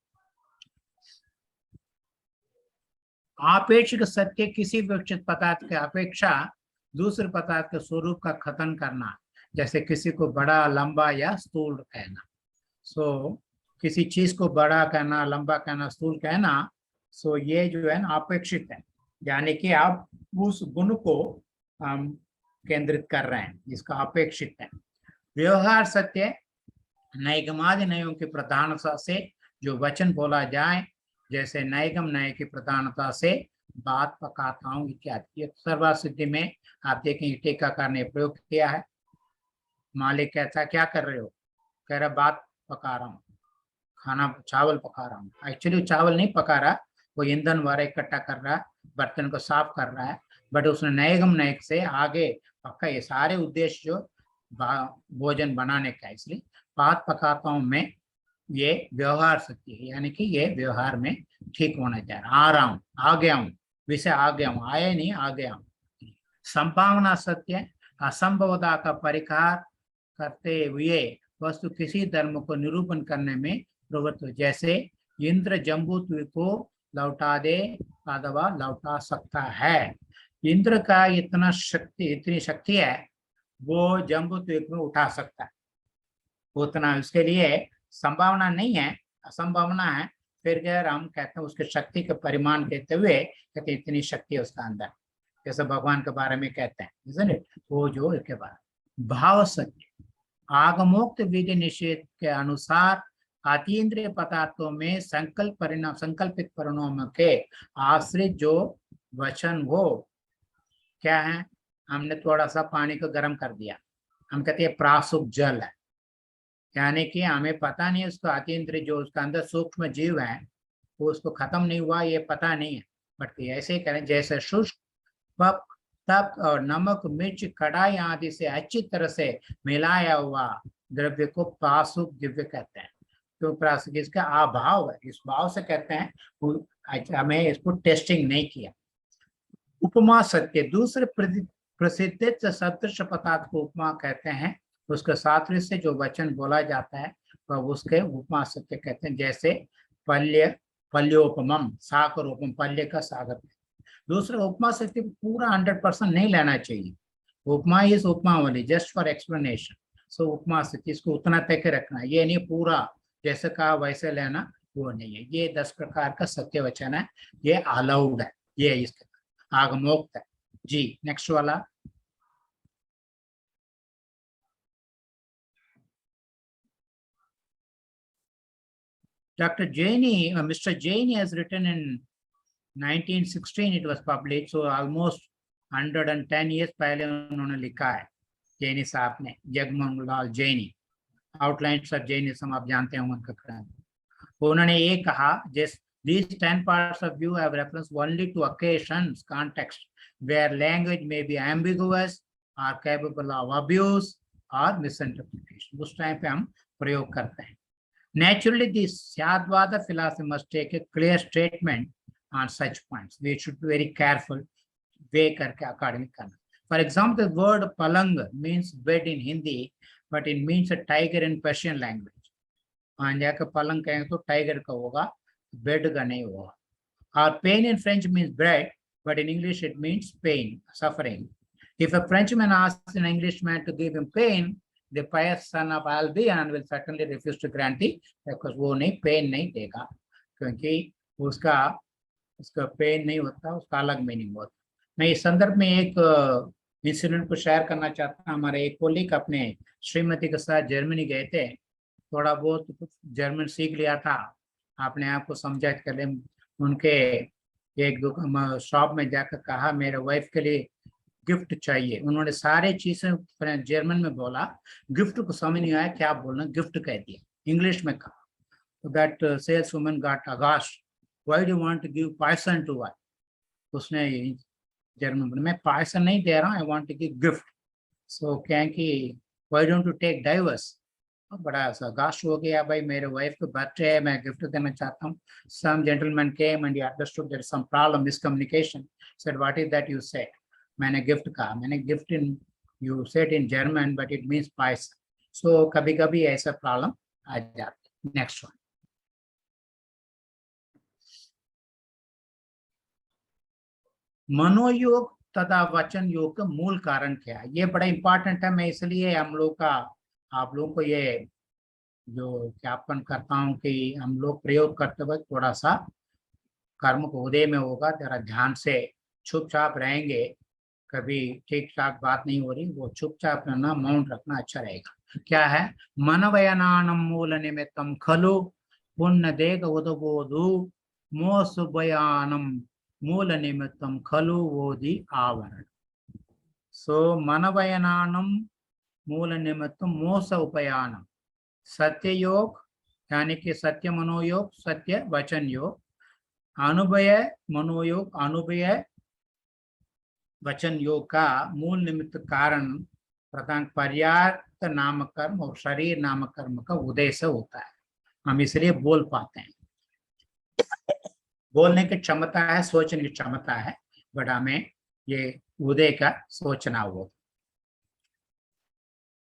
आपेक्षिक सत्य, किसी विकसित पदार्थ के अपेक्षा दूसरे पदार्थ के स्वरूप का कथन करना, जैसे किसी को बड़ा, लंबा या स्थूल कहना। सो किसी चीज को बड़ा कहना, लंबा कहना, स्थूल कहना, सो ये जो है ना अपेक्षित है, यानी कि आप उस गुण को केंद्रित कर रहे हैं, जिसका अपेक्षित है। व्यवहार सत्य, नैगमादि नयों की प्रधानता से जो वचन बोला जाए, जैसे नैगम नय की प्रधानता से बात पकाता हूँ इत्यादि। सर्वा सिद्धि में आप देखेंगे टीकाकार ने प्रयोग किया है। मालिक कहता क्या कर रहे हो? कह रहा बात पका रहा हूँ, खाना चावल पका रहा हूँ। एक्चुअली चावल नहीं पका रहा, वो ईंधन वारा इकट्ठा कर रहा है, बर्तन को साफ कर रहा है, बट उसने नैगम नय से आगे पक्का, ये सारे उद्देश्य जो भोजन बनाने का, इसलिए बात पकाता हूँ मैं, ये व्यवहार सत्य है, यानी कि ये व्यवहार में ठीक होना चाहिए। आ रहा हूँ, आ गया हूँ, विषय आ गया हूँ, आया नहीं आ गया हूँ। संभावना सत्य, असंभवता का परिकार करते हुए वस्तु किसी धर्म को निरूपण करने में प्रवृत्त हो, जैसे इंद्र जम्बूद्वीप को लौटा दे अथवा लौटा सकता है। इंद्र का इतनी शक्ति है, वो जम्बूद्वीप में उठा सकता है, उतना उसके लिए संभावना नहीं है, असंभावना है। फिर अगर हम कहते हैं उसके शक्ति के परिमाण कहते हुए कहते इतनी शक्ति है उसका अंदर, जैसे भगवान के बारे में कहते हैं, isn't it? वो जो इसके बारे भाव सत्य आगमोक्त विधि निषेध के अनुसार अतीन्द्रिय पदार्थों में संकल्पित परिणामों के आश्रित जो वचन हो, क्या है, हमने थोड़ा सा पानी को गर्म कर दिया, हम कहते हैं प्रासुप जल है, यानी कि हमें पता नहीं उसका अतीन्द्रिय जो उसका अंदर सूक्ष्म जीव है वो उसको खत्म नहीं हुआ, ये पता नहीं है। बट ऐसे करें जैसे शुष्क तप और नमक मिर्च कढ़ाई आदि से अच्छी तरह से मिलाया हुआ द्रव्य को प्रासुप दिव्य कहते हैं। तो प्रासुप इसका अभाव है, इस भाव से कहते हैं, हमें इसको टेस्टिंग नहीं किया। उपमा सत्य दूसरे प्रसिद्ध सदृश पदार्थ को उपमा कहते हैं, उसके सादृश्य से जो वचन बोला जाता है वह उसके उपमा सत्य कहते हैं, जैसे पल्योपमम साकर उपम, पल्य का सागर। दूसरा उपमा सत्य पूरा 100% नहीं लेना चाहिए, उपमा इज उपमा वाली जस्ट फॉर एक्सप्लेनेशन। सो उपमा सत्य इसको उतना तय के रखना, ये नहीं पूरा जैसे कहा वैसे लेना, वो नहीं है। ये 10 प्रकार का सत्य वचन है, ये अलाउड है, ये इसके आगमोक्त है जी। नेक्स्ट वाला Dr. Jaini, Mr. Jaini has written in 1916 it was published, so almost 110 years पहले उन्होंने लिखा है जैनी साहब ने, जगमोहन लाल जैनी, आउटलाइन्स ऑफ जैनिज्म आप जानते हैं उनका ग्रंथ। उन्होंने ये कहा जिस these 10 parts of view have reference only to occasions, context where language may be ambiguous or capable of abuse or misinterpretation, उस टाइम पे हम प्रयोग करते हैं। Naturally, the Syadvada philosophy must take a clear statement on such points. We should be very careful, वे करके accordingly करना। For example, the word palang means bed in Hindi, but it means a tiger in Persian language. वहाँ जाकर पलंग कहेंगे तो tiger का होगा, bed का नहीं होगा। और pain in French means bread, but in English it means pain, suffering. If a Frenchman asks an Englishman to give him pain, the pious son of Albion will certainly refuse to grant it, because वो नहीं pen नहीं देगा, क्योंकि उसका pen नहीं होता, उसका अलग मीनिंग होता। मैं इस संदर्भ में एक इंसिडेंट को शेयर करना चाहता हूँ। हमारे एक कोलीग अपने श्रीमती के साथ जर्मनी गए थे, थोड़ा बहुत जर्मन सीख लिया था, अपने आप को समझा कर ले। उनके एक दुकान शॉप में जाकर कहा मेरे वाइफ के लिए गिफ्ट चाहिए, उन्होंने सारे चीजें जर्मन में बोला, गिफ्ट को समझ नहीं आया क्या बोलना, गिफ्ट कह दिया, इंग्लिश में कहा। तो that sales woman got aghast, why do want to give poison to wife, उसने जर्मन में, मैं पायसन नहीं दे रहा हूँ, I want to give gift. So क्या कि why don't you take divorce, बड़ा सा गाश हो गया, भाई मेरे वाइफ को बर्थडे है, मैं गिफ्ट देना चाहता हूँ। Some gentleman came and he understood there is some problem, miscommunication, said what is that you said, मैंने गिफ्ट कहा, मैंने gift in you said in German but it means poison. So कभी कभी ऐसा प्रॉब्लम आ जाता है। नेक्स्ट वन, मनोयोग तथा वचन योग का मूल कारण क्या है, ये बड़ा इंपॉर्टेंट है। मैं इसलिए हम लोग का आप लोगों को ये जो ज्ञापन करता हूँ कि हम लोग प्रयोग करते वक्त थोड़ा सा कर्म को उदय में होगा, जरा ध्यान से चुपचाप रहेंगे, कभी ठीक ठाक बात नहीं हो रही, वो चुपचाप रहना, मौन रखना अच्छा रहेगा। क्या है, मनवयनानम मूल निमित्तम खलु पुण्य देग उदबोधु मोसुबयानम मूल निमित्तम खलु वोधि आवरण। सो मनवयनानम मूल निमित्तम मोस उपयानम, सत्य योग यानी कि सत्य मनोयोग, सत्य वचन योग, अनुभय मनोयोग, अनुभय वचन योग का मूल निमित्त कारण प्रधान पर्याप्त नामक कर्म और शरीर नामक कर्म का उदय से होता है। हम इसलिए बोल पाते हैं, बोलने की क्षमता है, सोचने की क्षमता है, बट हमें ये उदय का सोचना होगा।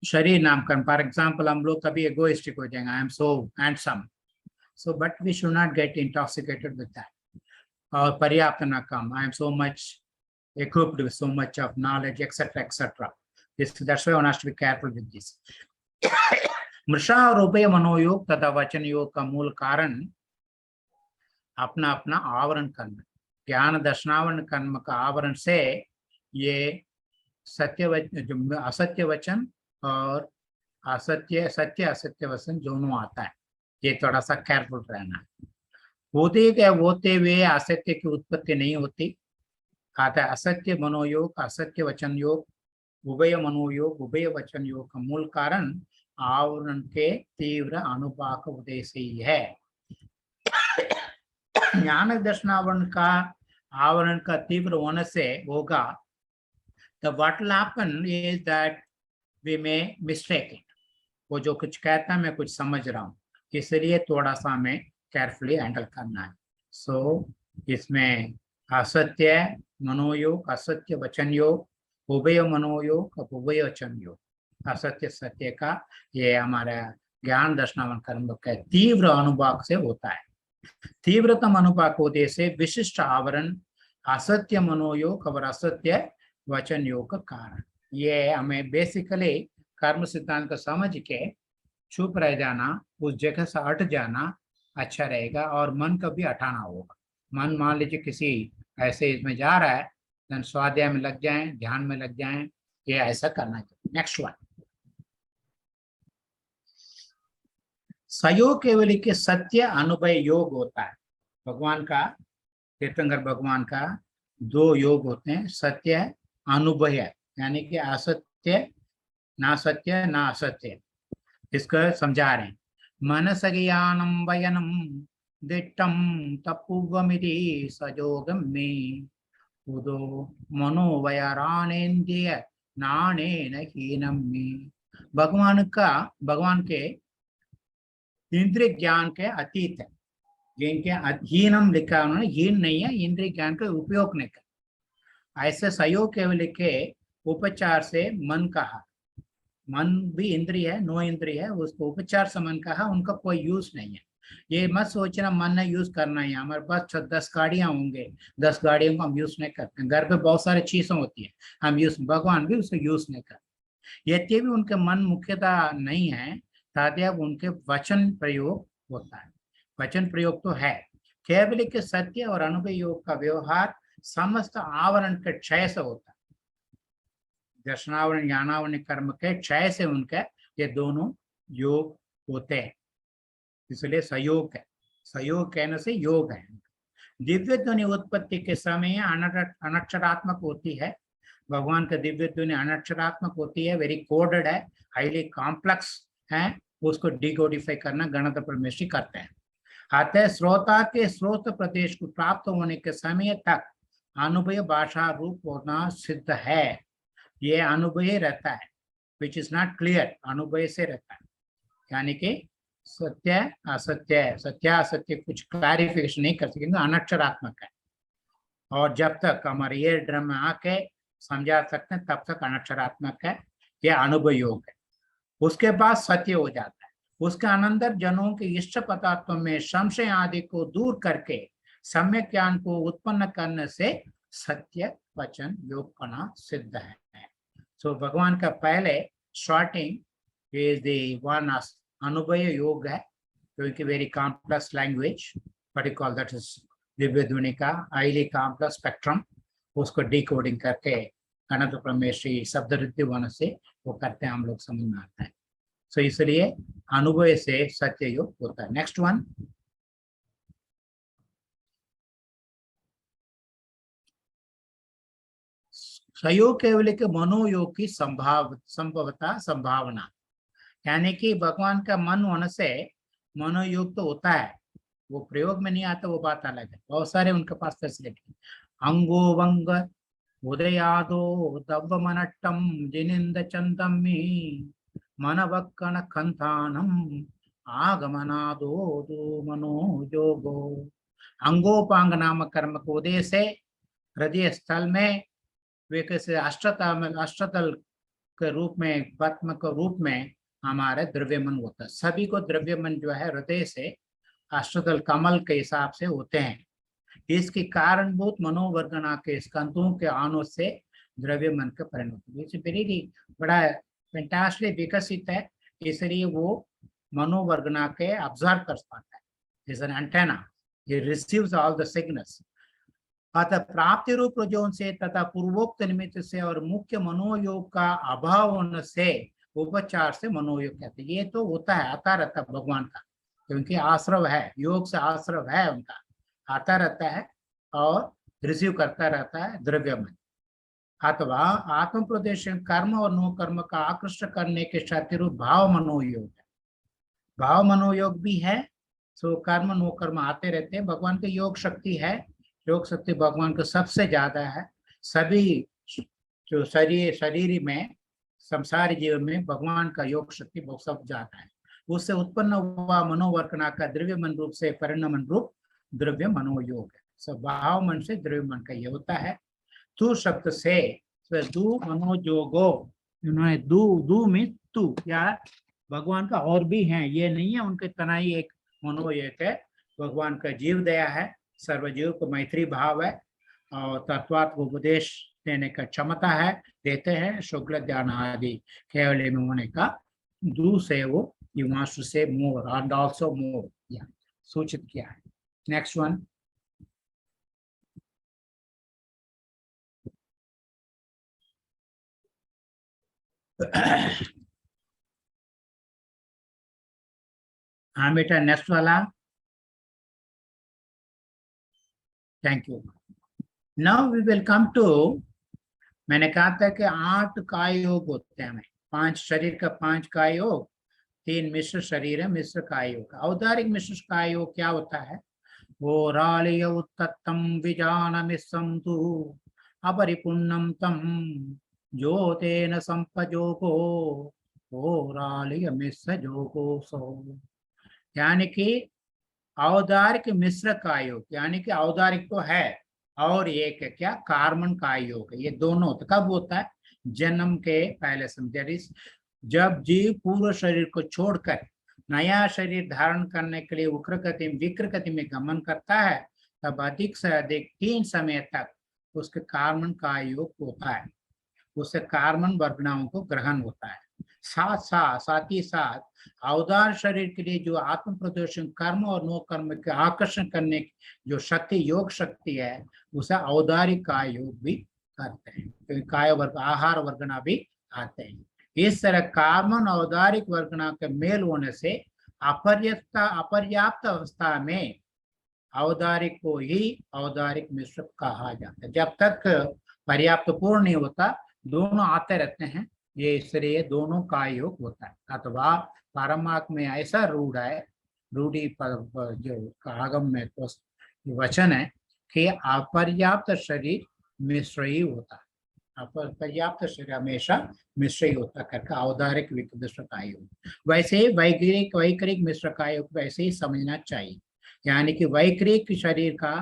शरीर नामकरण, फॉर एग्जाम्पल हम लोग कभी एगोइस्टिक हो जाएंगे, I am so handsome, so but we should not get intoxicated with that. और पर्याप्त न कम, I am so much equipped with so much of knowledge, etc., etc. That's why one has to be careful with this. मृषा और उभय मनोयोग तथा वचन योग का मूल कारण अपना अपना आवरण कर्म, ज्ञान दर्शनावरण कर्म का आवरण से ये असत्य वचन और सत्य असत्य वचन दोनों आता है। ये थोड़ा सा केयरफुल रहना है। होते हुए असत्य की उत्पत्ति नहीं होती। आता है असत्य मनोयोग, असत्य वचन योग, उभय मनोयोग, उभय वचन योग का मूल कारण आवरण के तीव्र अनुपाक उद्देश्य ही है। ज्ञान आवरण का तीव्र होने से होगा, तो what will happen is that we may mistake it. वो जो कुछ कहता है मैं कुछ समझ रहा हूँ, इसलिए थोड़ा सा हमें केयरफुली हैंडल करना है। सो इसमें असत्य मनोयोग, असत्य वचन योग, उभय मनोयोग, उभय वचन योग, असत्य सत्य का ये हमारा ज्ञान दर्शनावन कर्म का तीव्र अनुभाग से होता है। तीव्रतम अनुभाग होने से विशिष्ट आवरण असत्य मनोयोग और असत्य वचन योग का कारण। ये हमें बेसिकली कर्म सिद्धांत को समझ के चुप रह जाना, उस जगह से हट जाना अच्छा रहेगा, और मन को भी हटाना होगा। मन मान लीजिए किसी ऐसे इसमें जा रहा है, then स्वाध्याय में लग जाएं, ध्यान में लग जाएं, ये ऐसा करना चाहिए। नेक्स्ट वन, सयोग केवल के सत्य अनुभव योग होता है। भगवान का, तीर्थंकर भगवान का दो योग होते हैं, सत्य अनुभव, यानी कि असत्य ना सत्य ना असत्य। इसको समझा रहे हैं। मनस ज्ञानम वयनम दिट्टम तपुवमिति सजोगम में उदो मनोवयरानेन्द्रिय नानेन हीनम में। भगवान के इंद्रिय ज्ञान के अतीत है, जिनके हीनम लिखा उन्होंने, हीन नहीं है, इंद्रिय ज्ञान का उपयोग नहीं कर। ऐसे सयोग केवल के उपचार से मन कहा, मन भी इंद्रिय है, नो इंद्रिय है, उसको उपचार से मन कहा, उनका कोई यूज नहीं है। ये मत सोचना मन ने यूज करना है, हमारे पास 10 गाड़ियां होंगे, 10 गाड़ियों को हम यूज नहीं करते। घर पे बहुत सारी चीजें होती है, हम यूज, भगवान भी उसको यूज नहीं करते। यद्यपि भी उनके मन मुख्यतः नहीं है, तात्या उनके वचन प्रयोग होता है। वचन प्रयोग तो है, केवल के सत्य और अनुभव योग का व्यवहार समस्त आवरण के क्षय से होता है। दर्शनावरण ज्ञानावरण कर्म के क्षय से उनके ये दोनों योग होते हैं, इसलिए सयोग है। सयोग कहने से योग है। दिव्य ध्वनि उत्पत्ति के समय अनक्षरात्मक होती है। भगवान का दिव्य ध्वनि अनक्षरात्मक होती है, वेरी कोडेड है, हाईली कॉम्प्लेक्स है, उसको डिकोडिफाई करना गणतंत्र परमेश्वरी करते हैं। अतः श्रोता के स्रोत प्रदेश को प्राप्त होने के समय तक अनुभव भाषा रूप होना सिद्ध है। ये अनुभव रहता है, विच इज नॉट क्लियर, अनुभव से रहता है, यानी कि सत्य असत्य, सत्य असत्य कुछ क्लैरिफिकेशन नहीं कर सकेंगे, अनक्षरात्मक है। और जब तक हमारे ये ड्रम में आके समझा सकते हैं तब तक अनक्षरात्मक है, यह अनुभव योग है। उसके बाद सत्य हो जाता है। उसके अनंतर जनों के इष्ट पदार्थों में संशय आदि को दूर करके सम्यक ज्ञान को उत्पन्न करने से सत्य वचन योग होना सिद्ध है। सो भगवान का पहले स्टार्टिंग इज द वन अनुभव योग है, क्योंकि very complex language, but call that is Divya ध्वनि का हाईली कॉम्प्लेक्स स्पेक्ट्रम, उसको डिकोडिंग करके अनंत परमेश्वरी शब्द रिद्धि होने से वो करते हैं, हम लोग समझ में आता है। सो इसलिए अनुभव से सत्य योग होता है। नेक्स्ट वन, सयोग केवल के मनोयोग की संभावना, यानी कि भगवान का मन होने से मनोयोग तो होता है, वो प्रयोग में नहीं आता, वो बात अलग है। बहुत सारे उनके पास फैसिलिटी, अंगो वंग उदयादो दव्वमनट्टम जिनिंद चंदम्मी मनवक्कन कंथानम आगमनादो दो मनोयोगो। अंगोपांग नाम कर्म को उदय से हृदय स्थल में वे कैसे अष्टतल के रूप में, पद्म के रूप में हमारे द्रव्यमन होता है। सभी को द्रव्यमन जो है हृदय से अष्टदल कमल के हिसाब से होते हैं। इसके कारणभूत मनोवर्गना के स्कंदों के आनों से द्रव्यमन का परिणत वेरी बड़ा फैंटास्टिक विकसित है, इसलिए वो मनोवर्गना के ऑब्जर्व कर पाता है। Is an antenna, he receives all the signals। अतः प्राप्ति रूप प्रजोन से तथा पूर्वोक्त निमित्त से और मुख्य मनोयोग का अभाव होने से उपचार से मनोयोग कहते हैं। ये तो होता है, आता रहता भगवान का, क्योंकि आश्रव है, योग से आश्रव है उनका, आता रहता है और रिसीव करता रहता है द्रव्यमय। अथवा आत्म प्रदेश कर्म और नो कर्म का आकृष्ट करने के शक्ति रूप भाव मनोयोग है। भाव मनोयोग भी है, सो कर्म नो कर्म आते रहते हैं। भगवान की योग शक्ति है, योग शक्ति भगवान को सबसे ज्यादा है। सभी जो शरीर में संसारी जीवन में भगवान का योग शक्ति बहुत सब ज्यादा है। उससे उत्पन्न हुआ मनोवर्कना का द्रव्य मन रूप से परिणमन रूप द्रव्य मनोयोग है। सब भाव मन से द्रव्य मन का ये होता है। तू शब्द से दू मनोयोगो, उन्होंने दू में तू, या भगवान का और भी है, ये नहीं है उनके तनाई एक मनोयोग है। भगवान का जीव दया है, सर्वजीव को मैत्री भाव है और तत्वात्म को उपदेश देने का क्षमता है, देते हैं। शुक्ल ध्यान आदि केवल में होने का दू से वो यू वांट्स टू से मोर एंड आल्सो मोर या सूचित किया है। नेक्स्ट वन, हाँ बेटा नेक्स्ट वाला, thank you. Now we will come to, मैंने कहा था कि 8 काय योग होते हैं हमें, 5 शरीर का 5 काय योग, 3 मिश्र शरीर है, मिश्र काय योग। औदारिक मिश्र काय योग क्या होता है? वो रालिय उत्तम विजानमिस्सं तु अपरिपुन्नम तम ज्योतेन संपजोगो वो रालिय मिश्र जोगो सो। यानी कि औदारिक मिश्र काय योग, यानी कि औदारिक तो है और एक है क्या, कार्बन काय योग है। ये दोनों तो कब होता है? जन्म के पहले समय, जब जीव पूर्व शरीर को छोड़कर नया शरीर धारण करने के लिए विक्र गति में गमन करता है, तब अधिक से अधिक 3 समय तक उसके कार्बन काय योग होता है, उससे कार्बन वर्गनाओं को ग्रहण होता है। साथ ही साथ औदार शरीर के लिए जो आत्म प्रदर्शन कर्म और नो कर्म के आकर्षण करने की जो शक्ति, योग शक्ति है, उसे औदारिक काय योग भी करते हैं, क्योंकि काय वर्ग आहार वर्गना भी आते हैं। इस तरह कार्बन औदारिक वर्गना के मेल होने से अपर्याप्त अवस्था में औदारिक को ही औदारिक मिश्र कहा जाता है। जब तक पर्याप्त पूर्ण नहीं होता, दोनों आते रहते हैं, ये इसलिए दोनों काय योग होता है। अथवा परमात्मा में ऐसा रूढ़ है, रूढ़ी जो आगम में तो वचन है कि अपर्याप्त शरीर मिश्र ही होता है, पर्याप्त शरीर हमेशा मिश्र ही होता करके औदारिक मिश्र काय योग। वैसे वैकृक मिश्र काय योग वैसे ही समझना चाहिए, यानी कि वैकृक शरीर का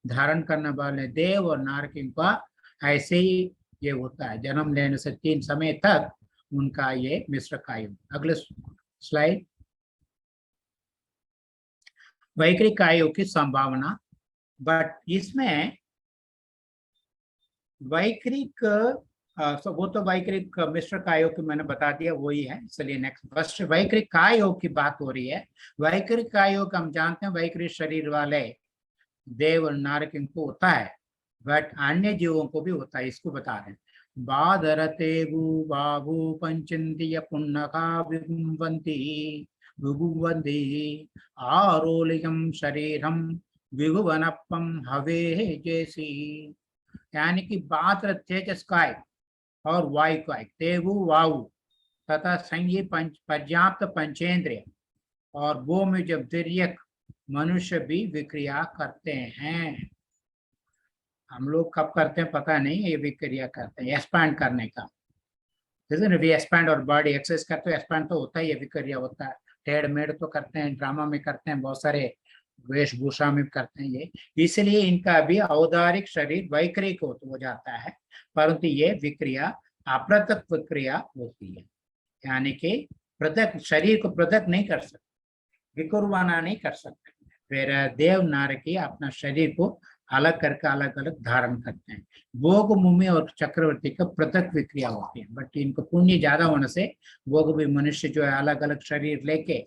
धारण करने वाले देव और नारकिन का ऐसे ही ये होता है, जन्म लेने से 3 समय तक उनका ये मिश्र काय योग। अगले स्लाइड, वैकृक काय योग की संभावना। बट इसमें वैकृक वो तो वैकृक मिश्र काय योग की मैंने बता दिया, वही है, इसलिए नेक्स्ट फर्स्ट वैकृक काय योग की बात हो रही है। वैकृक काय योग हम जानते हैं वैकृक शरीर वाले देव और नारकिन को होता है, बट अन्य जीवों को भी होता है, इसको बता रहे हैं। बाधरते बाबू पंचंती पुण्यका विगुवंती आरोलियम शरीरम विगुवनपम हवे जैसी। यानी कि बात्र तेजस काय और वायु काय, तेगु वायु तथा संगी पर्याप्त पंचेंद्रिय और वो में जब तिर्यक मनुष्य भी विक्रिया करते हैं। हम लोग कब करते हैं पता नहीं, ये विक्रिया करते हैं एक्सपैंड करने का, जैसे वी एक्सपैंड और बॉडी एक्सरसाइज करते हैं, एक्सपैंड तो होता है, ये विक्रिया होता है। टेढ़ मेढ़ तो करते हैं, ड्रामा में करते हैं, बहुत सारे वेशभूषा में करते हैं ये, इसलिए इनका भी औदारिक शरीर वैकृक हो जाता है, परंतु ये विक्रिया अपृथक प्रक्रिया होती है, यानी कि पृथक शरीर को पृथक नहीं कर सकते, विकुर्वाना नहीं कर सकते। फिर देव नारकी अपना शरीर को अलग करके अलग अलग धारण करते हैं। भोग मुमि और चक्रवर्ती का पृथक विक्रिया होती है, बट इनको पुण्य ज्यादा होने से भोग भी मनुष्य जो है अलग अलग शरीर लेके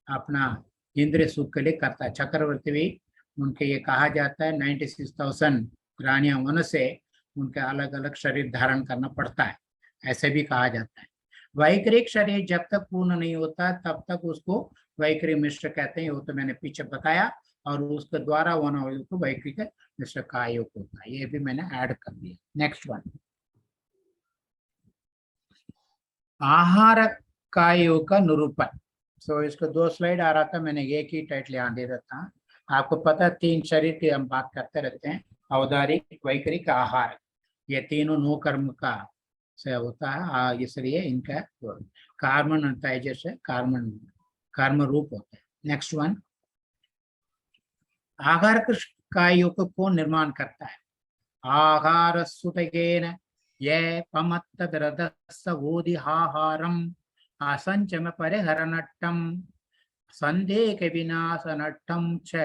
अपना इंद्रिय सुख के लिए करता है। चक्रवर्ती भी उनके ये कहा जाता है 96,000 रानियां होने से उनके अलग अलग शरीर धारण करना पड़ता है, ऐसे भी कहा जाता है। वैकृक शरीर जब तक पूर्ण नहीं होता तब तक उसको वैकृक मिश्र कहते हैं, वो तो मैंने पीछे बताया, और उसके द्वारा होना हो तो वैकृक मिश्र का योग होता है, ये भी मैंने ऐड कर दिया। नेक्स्ट वन, आहार का योग का निरूपण। सो इसको 2 स्लाइड आ रहा था, मैंने एक ही टाइटल यहाँ दे देता हूँ। आपको पता है 3 शरीर की हम बात करते रहते हैं, औदारिक, वैकृक, आहार, ये तीनों 9 कर्म का से होता है, इसलिए इनका कार्मन और तेजस है, कर्म रूप होता है। नेक्स्ट वन, आहार का योग को निर्माण करता है। आहार सुतगेन ये पमत्त विरदस्स वोदिहाहारम असंचम परिहरनट्टम संदेह विनाशनट्टम च।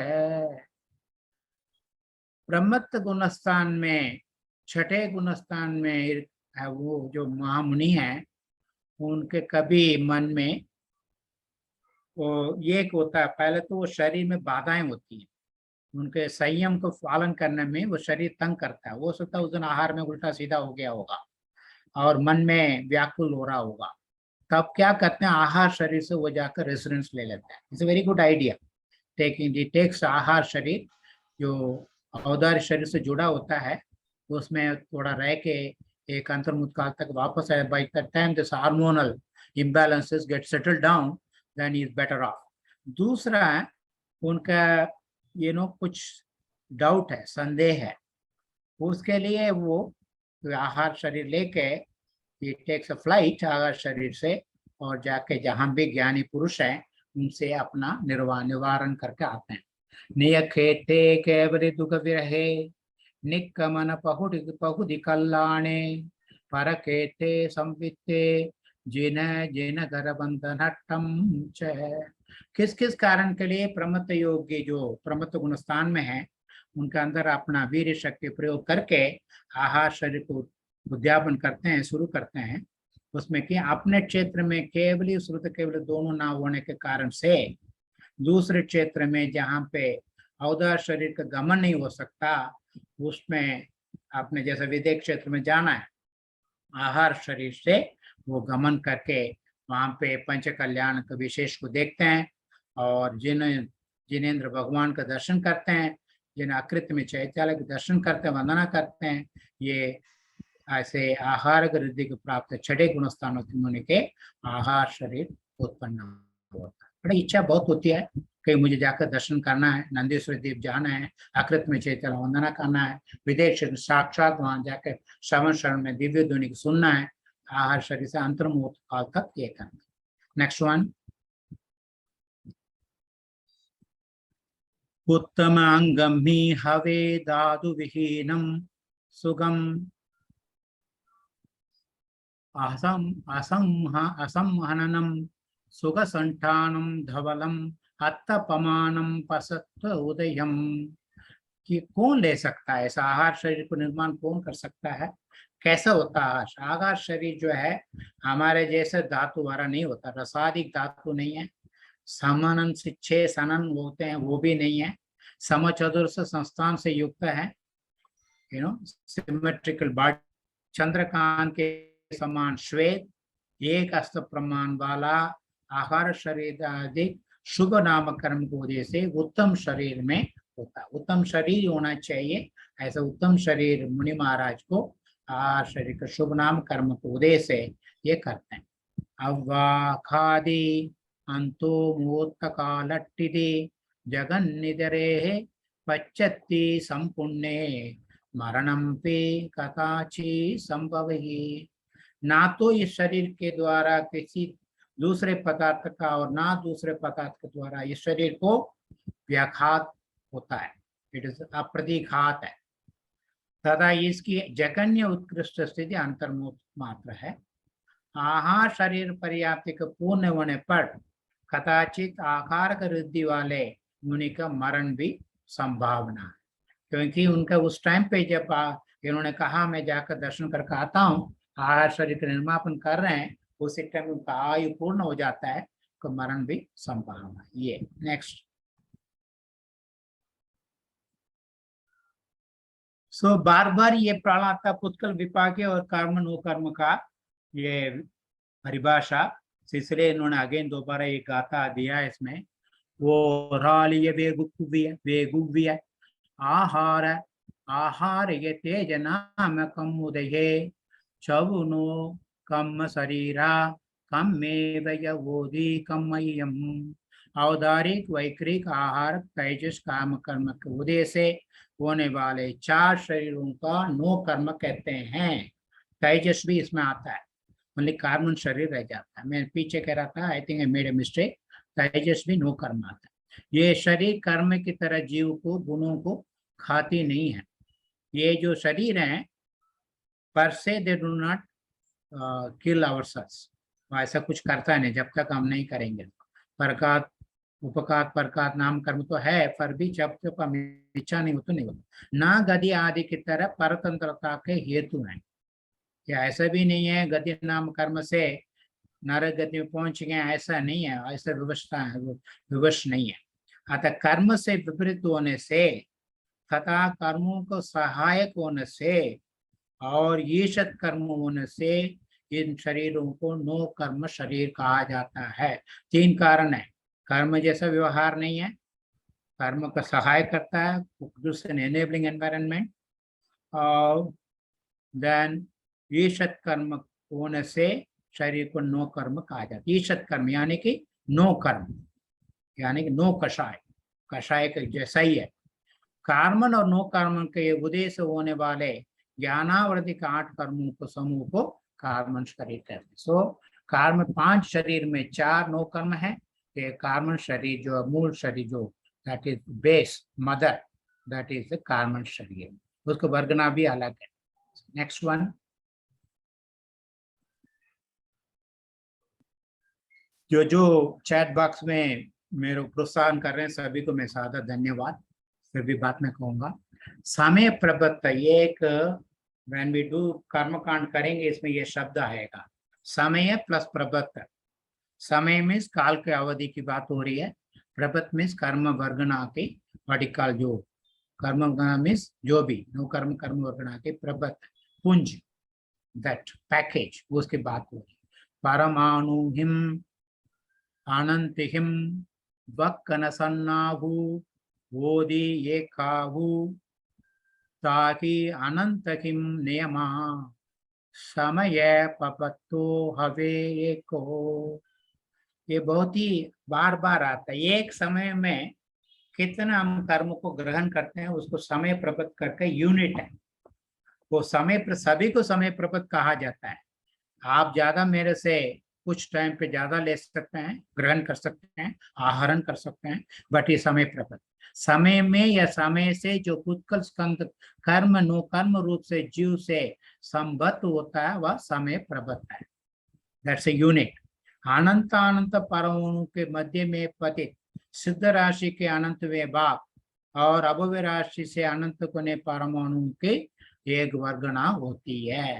ब्रह्मत्व गुणस्थान में, छठे गुणस्थान में वो जो महामुनि है, उनके कभी मन में वो ये होता है, पहले तो वो शरीर में बाधाएं होती हैं, उनके संयम को पालन करने में वो शरीर तंग करता है। वो सोचता है उस दिन आहार में उल्टा सीधा हो गया होगा और मन में व्याकुल हो रहा होगा, तब क्या करते हैं, आहार शरीर से वो जाकर रेसिडेंस ले लेते हैं। It's a very good idea, takes आहार शरीर जो औदार्य शरीर से जुड़ा होता है, उसमें थोड़ा रह के एक अंतर्मुख काल तक वापस आए। By the time this hormonal imbalances get settled down, then he is better off. दूसरा है उनका कुछ डाउट है, संदेह है, उसके लिए वो आहार शरीर लेके he takes a flight आहार शरीर से, और जाके जहां भी ज्ञानी पुरुष हैं उनसे अपना निवारण करके आते हैं। नियखेते केवल दुख विरहे निक्कमन पहुदि कल्याणे परकेते संवित्ते जिन जिन घर बंधनट्टम च। किस किस कारण के लिए प्रमत्त योगी जो प्रमत्त गुणस्थान में है, उनके अंदर अपना वीर शक्ति प्रयोग करके आहार शरीर को उद्यापन करते हैं, शुरू करते हैं। उसमें कि अपने क्षेत्र में केवली श्रुत केवल दोनों ना होने के कारण से दूसरे क्षेत्र में जहाँ पे औदार शरीर का गमन नहीं हो सकता, उसमें आपने जैसे विदेश क्षेत्र में जाना है, आहार शरीर से वो गमन करके वहाँ पे पंच कल्याण के विशेष को देखते हैं, और जिनेंद्र भगवान का दर्शन करते हैं, जिन आकृति में चैत्यालय के दर्शन करते हैं, वंदना करते हैं। ये ऐसे आहार रिद्धि को प्राप्त छठे गुणस्थानों के आहार शरीर उत्पन्न होता है। बड़ी इच्छा बहुत होती है कहीं मुझे जाकर दर्शन करना है, नंदीश्वर द्वीप जाना है, आकृत में चैतन्य वंदना करना है, विदेश साक्षात वहां जाकर श्रवण शरण में दिव्य ध्वनि को सुनना है, आहार शरीर से अंतर्मुक्त काल तक ये करना। नेक्स्ट वन, उत्तम अंगम ही हवे दादु विहीनम सुगम असंहननम सुगसंठानम धवलम अत्तपमानम पसत्व उदयम। कि कौन ले सकता है ऐसा आहार शरीर को निर्माण कौन कर सकता है, कैसा होता है आहार शरीर? जो है हमारे जैसे धातु वाला नहीं होता, रसादिक धातु नहीं है, समनन शिक्षे सनन होते हैं वो भी नहीं है, समचतुर्थ संस्थान से युक्त है, सिमेट्रिकल बॉडी, चंद्रकांत के समान श्वेत, एक अस्त प्रमाण वाला आहार शरीर आदि शुभ नाम कर्म को वजह से उत्तम शरीर में होता है। उत्तम शरीर होना चाहिए, ऐसा उत्तम शरीर मुनि महाराज को आहार शरीर का शुभ नाम कर्म को उदय से ये करते हैं। अव्वा खादी अंतो मोत्तकालट्टिदि जगन निदरे पच्चत्ति संपुण्ये मरणम पे कदाचि संभव ही। ना तो इस शरीर के द्वारा किसी दूसरे पदार्थ का और ना दूसरे पदार्थ के द्वारा इस शरीर को व्याघात होता है, इट इज अप्रतिघात है। तथा इसकी जगन्य उत्कृष्ट स्थिति अंतर्मुख मात्र है। आहार शरीर पर्याप्ति के पूर्ण होने पर कदाचित आकार का वृद्धि वाले मुनि का मरण भी संभावना है, क्योंकि उनका उस टाइम पे जब इन्होंने कहा मैं जाकर दर्शन करके आता हूँ, आहार शरीर का निर्मापन कर रहे हैं, उसी टाइम उनका आयु पूर्ण हो जाता है तो मरण भी संभावना है। ये नेक्स्ट। सो बार बार ये प्राणाता पुष्कल विपाके और कर्म नो कर्म का ये परिभाषा, इसलिए इन्होंने अगेन दोबारा ये गाथा दिया है इसमें। वो रालिय वेगुव्य आहार आहार ये तेज नाम कम उदये चवुनो कम शरीरा कम में वोदी कमयम। औदारिक वैक्रिक आहार तेजस काम कर्म के उदय से होने वाले 4 शरीरों का नो कर्म कहते हैं। तेजस भी इसमें आता है, मतलब कार्बन शरीर रह जाता है। मैं पीछे कह रहा था, I think I made a mistake, Tejas भी नो कर्म आता है। ये शरीर कर्म की तरह जीव को गुणों को खाती नहीं है। ये जो शरीर है per se they do not kill ourselves, ऐसा कुछ करता नहीं जब तक हम नहीं करेंगे। परकात उपकात परकात नाम कर्म तो है, पर भी जब तक हम इच्छा नहीं हो तो नहीं होता। ना गति आदि की तरह परतंत्रता के हेतु हैं। या ऐसा भी नहीं है गति नाम कर्म से नरक गति में पहुंच गए, ऐसा नहीं है, ऐसा व्यवस्था है, विवश नहीं है। अतः कर्म से विपरीत होने से तथा कर्मों को सहायक होने से और ईशत कर्म होने से इन शरीरों को नो कर्म शरीर कहा जाता है। 3 कारण है। कर्म जैसा व्यवहार नहीं है, कर्म का सहाय करता है, एनेबलिंग एनवायरनमेंट, और देन ईशत कर्म होने से शरीर को नो कर्म कहा जाता है। ईशत कर्म यानी कि नो कर्म, यानी कि नो कषाय, कषाय का जैसा ही है। कार्मन और नो कर्म के उदय से होने वाले ज्ञानावृत्ति के 8 कर्मों को समूह को कार्मन शरीर कहते हैं। सो कार्म 5 शरीर में 4 नो कर्म है। कार्मन शरीर जो मूल शरीर जो that is base mother, that is the Karman शरीर, उसको वर्गना भी अलग है। Next one. जो चैट बॉक्स में मेरे प्रोत्साहन कर रहे हैं सभी को मैं सादा धन्यवाद। फिर भी बात मैं कहूंगा, समय प्रबत्त, ये एक व्हेन वी डू कर्मकांड करेंगे इसमें ये शब्द आएगा, समय प्लस प्रबत्त। समय मीन्स काल के अवधि की बात हो रही है, प्रबत्त मीन्स कर्म वर्गना के वर्टिकल, जो कर्म मीन्स जो भी नो कर्म कर्म वर्गना के प्रबत्त पुंज, दैट पैकेज, उसकी बात हो रही है। परमाणु हिम अनंतिहिम वक्कन सन्नाहु वोदी ये काहु ताकि अनंतकिम नियमा समय पपत्तो हवे एको। ये बहुत ही बार बार आता है। एक समय में कितना हम कर्म को ग्रहण करते हैं उसको समय प्रबत करके यूनिट है। वो समय पर सभी को समय प्रबत कहा जाता है। आप ज्यादा मेरे से कुछ टाइम पे ज्यादा ले सकते हैं, ग्रहण कर सकते हैं, आहरण कर सकते हैं, बट ये समय प्रबत, समय में या समय से जो उत्कल स्कंद कर्म नो कर्म रूप से जीव से संबद्ध होता है वह समय प्रबत है। That's a unit. अनंत अनंत परमाणु के मध्य में पतित सिद्ध राशि के अनंत भाग और अभव्य राशि से अनंत कोने परमाणु के एक वर्गना होती है।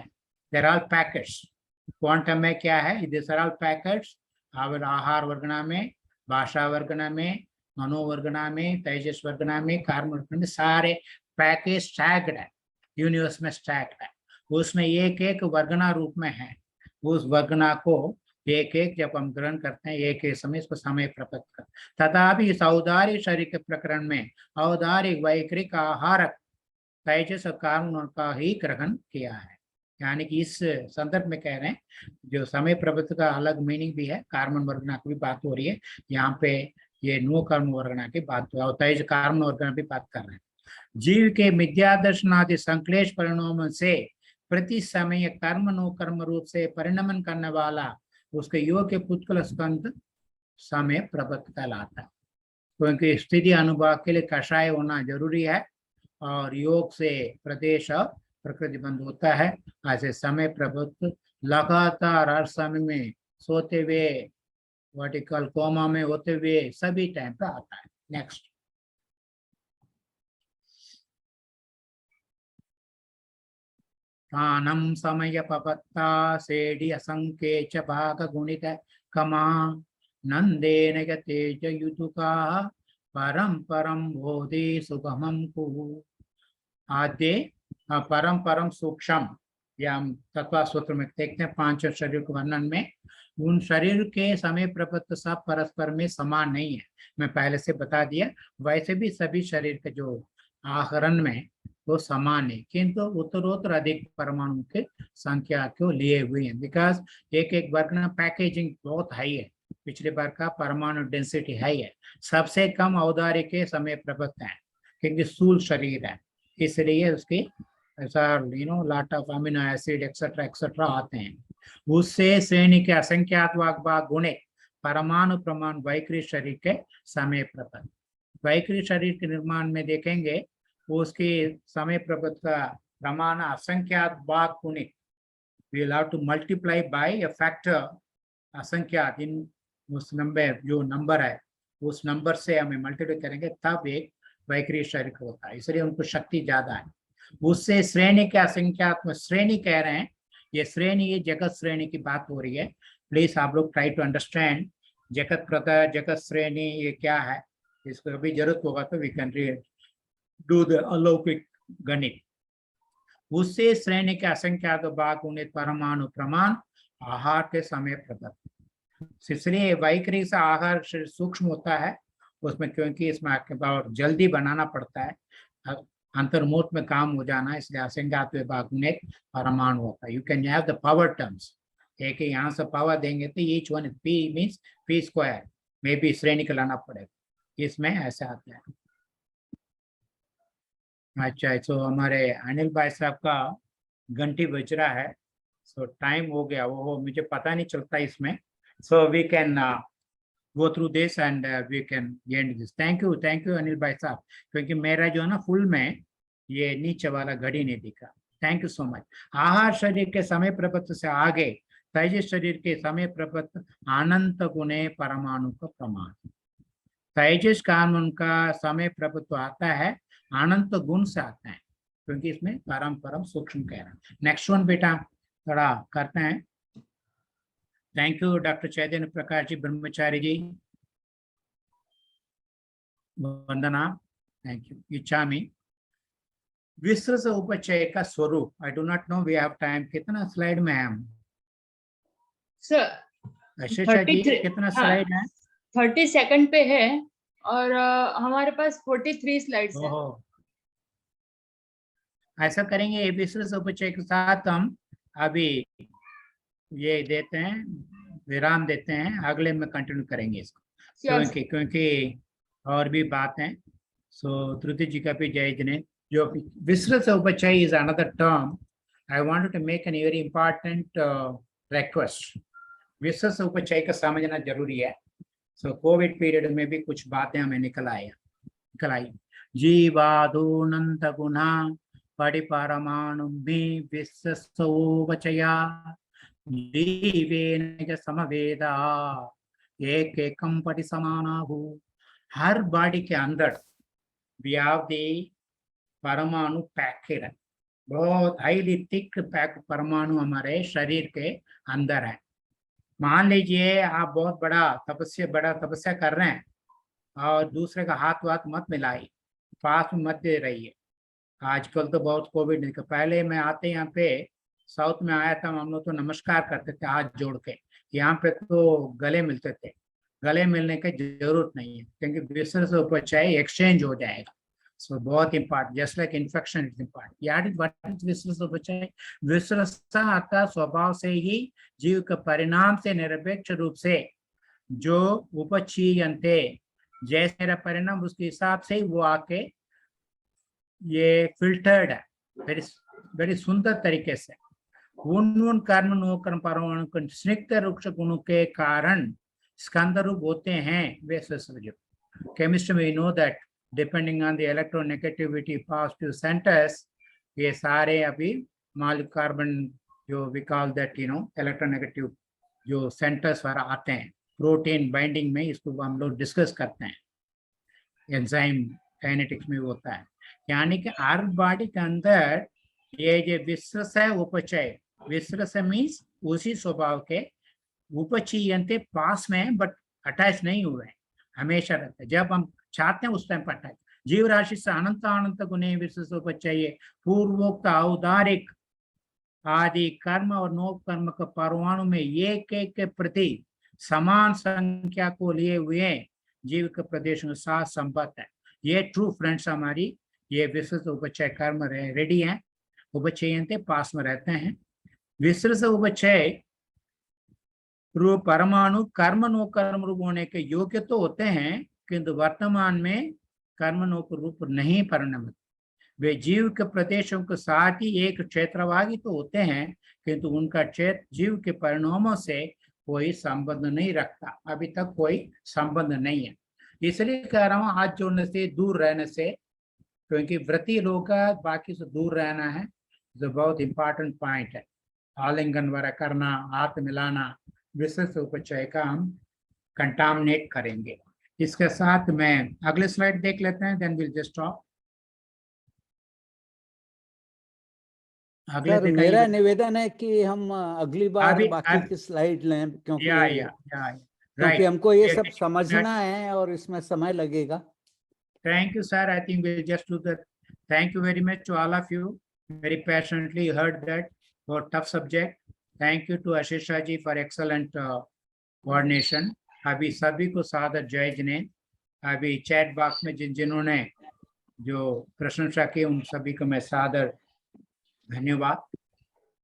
There are packets. क्वांटम में क्या है, दिस आर ऑल पैकेट्स। आहार वर्गना में, भाषा वर्गना में, मनोवर्गना में, तेजस वर्गना में, कर्म वर्गना में, सारे पैकेज स्टैग्ड है, यूनिवर्स में स्टैग्ड है। उसमें एक एक वर्गना रूप में है। उस वर्गना को एक एक जब हम ग्रहण करते हैं एक एक समय इसको समय प्रकट कर। तथापि इस औदार्य शरीर के प्रकरण में औदारिक वैक्रिक आहारक तेजस और कर्म का ही ग्रहण किया है। यानी कि इस संदर्भ में कह रहे हैं जो समय प्रबंध का अलग मीनिंग भी है, कार्बन वर्गना की भी बात हो रही है यहाँ पे, ये नो कर्म वर्गना की बात हो, और तेज कार्बन वर्गना भी बात कर रहे हैं। जीव के मिथ्या दर्शन आदि संक्लेश परिणामों से प्रति समय कर्म नो कर्म रूप से परिणमन करने वाला उसके योग के पुत्कल स्कंद समय प्रबत कहलाता है। क्योंकि स्थिति अनुभव के लिए कषाय होना जरूरी है और योग से प्रदेश और प्रकृति बंद होता है। ऐसे समय प्रभुत्व लगातार हर समय में सोते हुए वर्टिकल कोमा में होते हुए सभी टाइम पे आता है। नेक्स्ट, कानम समय पपत्ता सेडी असंख्ये च भाग गुणित कमा नंदेन तेज युतुका परम परम बोधि सुगमम कुरु। आद्य परम परम सूक्ष्म, या हम तत्व सूत्र में देखते हैं 5 शरीर के वर्णन में, उन शरीर के समय प्रपत्त सब परस्पर में समान नहीं है। मैं पहले से बता दिया, वैसे भी सभी शरीर के जो आहरण में वो समान है, किंतु उत्तरोत्तर अधिक परमाणु के संख्या को लिए हुए हैं। बिकॉज एक एक वर्ग ना पैकेजिंग बहुत हाई है, पिछले बार का परमाणु डेंसिटी हाई है। सबसे कम औदार्य के समय प्रपत्त है क्योंकि स्थूल शरीर है, इसलिए उसकी ऐसा lot of amino acid etcetera आते हैं। उससे श्रेणी के असंख्यात वाक गुणे परमाणु प्रमाण वैकृत शरीर के समय प्रपत्त। वैकृत शरीर के निर्माण में देखेंगे उसके समय प्रपत्त का प्रमाण असंख्यात वाक गुणे, we will have to multiply by a factor असंख्यात, इन उस नंबर जो नंबर है उस नंबर से हमें मल्टीप्लाई करेंगे तब एक वैकृत शरीर होता है, इसलिए उनको शक्ति ज्यादा है। उससे श्रेणी के असंख्यात में श्रेणी कह रहे हैं, ये श्रेणी ये जगत श्रेणी की बात हो रही है। प्लीज आप लोग ट्राई टू अंडरस्टैंड जगत प्रकार जगत श्रेणी ये क्या है, इसको अभी जरूरत होगा तो वी कैन डू द अलौकिक गणित। उससे श्रेणी के असंख्यात भाग गुणित परमाणु प्रमाण आहार के समय प्रदत्त। इसलिए वैकृत से आहार सूक्ष्म होता है उसमें, क्योंकि इसमें बहुत जल्दी बनाना पड़ता है, अंतर्मुख में काम हो जाना, इसलिए असंख्यात भाग गुणित परमाणु होता है। You can have the power terms, एक यहाँ से पावर देंगे तो each one P means P square में भी श्रेणी का लाना पड़ेगा, इसमें ऐसा आता है। अच्छा, तो हमारे अनिल भाई साहब का घंटी बज रहा है, सो टाइम हो गया, वो मुझे पता नहीं चलता इसमें, so we can go through this and we can end this. Thank you Anil भाई साहब, क्योंकि मेरा जो है ना फुल में ये नीचे वाला घड़ी नहीं दिखा। Thank you so much. आहार शरीर के समय प्रपत्त से आगे तेजस शरीर के समय प्रपत्त अनंत गुणे परमाणु का प्रमाण। तेजस का उनका समय प्रपत्व आता है अनंत गुण से आता है, क्योंकि इसमें परम सूक्ष्म कह रहा है। नेक्स्ट वन बेटा थोड़ा करते हैं। Thank you doctor Chaitanya Prakash ji Brahmachari ji, Vandana, thank you. इच्छामी विस्तृत उपचय का स्वरूप, I do not know we have time, कितना स्लाइड में है हम सर? आशीषा जी कितना स्लाइड है? 30 सेकंड पे है और हमारे पास 43 स्लाइड्स है। ऐसा करेंगे विस्तृत उपचय के साथ हम अभी ये देते हैं, विराम देते हैं, अगले में कंटिन्यू करेंगे इसको, क्योंकि और भी बात है। सो त्रुति जी का भी जय जने। जो विस्तृत उपचय is another term, I want to make an very important request. विस्तृत उपचय का समझना जरूरी है। सो कोविड पीरियड में भी कुछ बातें हमें निकल आई। जीवादुनंत गुणा परिपरमाणु भी विस्तृत उपचया जीवेन समवेदा एक एकम परिसमानाहु। हर बॉडी के अंदर we have the परमाणु पैकेट है, बहुत हाईली थिक पैक परमाणु हमारे शरीर के अंदर है। मान लीजिए आप बहुत बड़ा तपस्या कर रहे हैं और दूसरे का हाथ मत मिलाइए, पास में मत दे रहिए। आजकल तो बहुत कोविड नहीं, पहले मैं आते यहाँ पे साउथ में आया था, हम लोग तो नमस्कार करते थे हाथ जोड़ के, यहाँ पे तो गले मिलते थे। गले मिलने की जरूरत नहीं है, क्योंकि विस्तृत से उपचय एक्सचेंज हो जाएगा। सो बहुत important, just like infection is important. विस्तृत से उपचय, विस्तृत अर्थात स्वभाव से ही जीव के परिणाम से निरपेक्ष रूप से जो उपचीयन्ते, जैसे मेरा परिणाम उसके हिसाब से वो आके ये फिल्टर्ड है वेरी सुंदर तरीके से। उन कर्म परमाणु स्निग्ध वृक्ष गुणों के कारण स्कंद रूप होते हैं वे। केमिस्ट्री में we know that depending on the electronegativity positive centers, ये सारे अभी मॉलिक्यूलर कार्बन जो we call that electronegative जो centers पर आते हैं प्रोटीन बाइंडिंग में, इसको हम लोग डिस्कस करते हैं, एंजाइम काइनेटिक्स में होता है। यानी कि हर बॉडी के अंदर ये जो विसृसय उपचय, विसृसय मीन्स उसी स्वभाव के, उपचयन्ते पास में बट अटैच नहीं हुए, हमेशा रहते हैं। जब हम चाहते हैं उस टाइम पर अटैच। जीव राशि से अनंत अनंत गुणे विसृसय उपचय पूर्वोक्त औदारिक आदि कर्म और नौ कर्म के परमाणु में एक एक के प्रति समान संख्या को लिए हुए जीव के प्रदेशों के साथ संबद्ध है। ये ट्रू फ्रेंड्स हमारी ये विस्तृत उपचय कर्म रेडी है, उपचयन्ते पास में रहते हैं। विस्तृत उपचय रूप परमाणु कर्म नो कर्म रूप होने के योग्य तो होते हैं, किंतु वर्तमान में कर्म नो रूप नहीं परिणमित। वे जीव के प्रदेशों के साथ ही एक क्षेत्रवादी तो होते हैं, किंतु उनका क्षेत्र जीव के परिणामों से कोई संबंध नहीं रखता, अभी तक कोई संबंध नहीं है। इसलिए कह रहा हूँ हाथ जोड़ने से, दूर रहने से, क्योंकि व्रती लोग का बाकी से दूर रहना है, जो बहुत इंपॉर्टेंट पॉइंट है। आलिंगन वगैरह करना, हाथ मिलाना, विशेष उपचय का हम कंटामिनेट करेंगे। इसके साथ मैं अगले स्लाइड देख लेते हैं, then will just stop. Sir मेरा निवेदन है कि हम अगली बार बाकी की स्लाइड लें, क्योंकि क्योंकि हमको ये सब समझना है और इसमें समय लगेगा। Thank you, sir. I think we'll just do that. Thank you very much to all of you. Very passionately heard that for tough subject. Thank you to Ashisha ji for excellent coordination. अभी सभी को सादर जय जिनेन्द्र। अभी chat box में जिन्होंने जो प्रशंसा की उन सभी को मैं सादर धन्यवाद,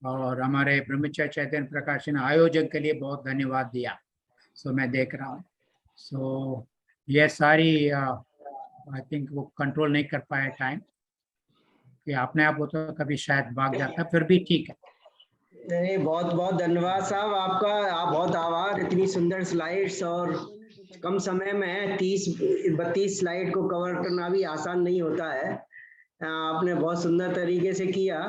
और हमारे ब्रह्मचर्य चैतन्य प्रकाशन आयोजन के लिए बहुत धन्यवाद दिया। सो मैं देख रहा हूँ, सो ये सारी आई थिंक वो कंट्रोल नहीं कर पाया टाइम, कि अपने आप वो तो कभी शायद भाग जाता, फिर भी ठीक है। नहीं, बहुत बहुत धन्यवाद साहब आपका, आप बहुत आभार। इतनी सुंदर स्लाइड्स और कम समय में 30-32 स्लाइड को कवर करना भी आसान नहीं होता है। आपने बहुत सुंदर तरीके से किया,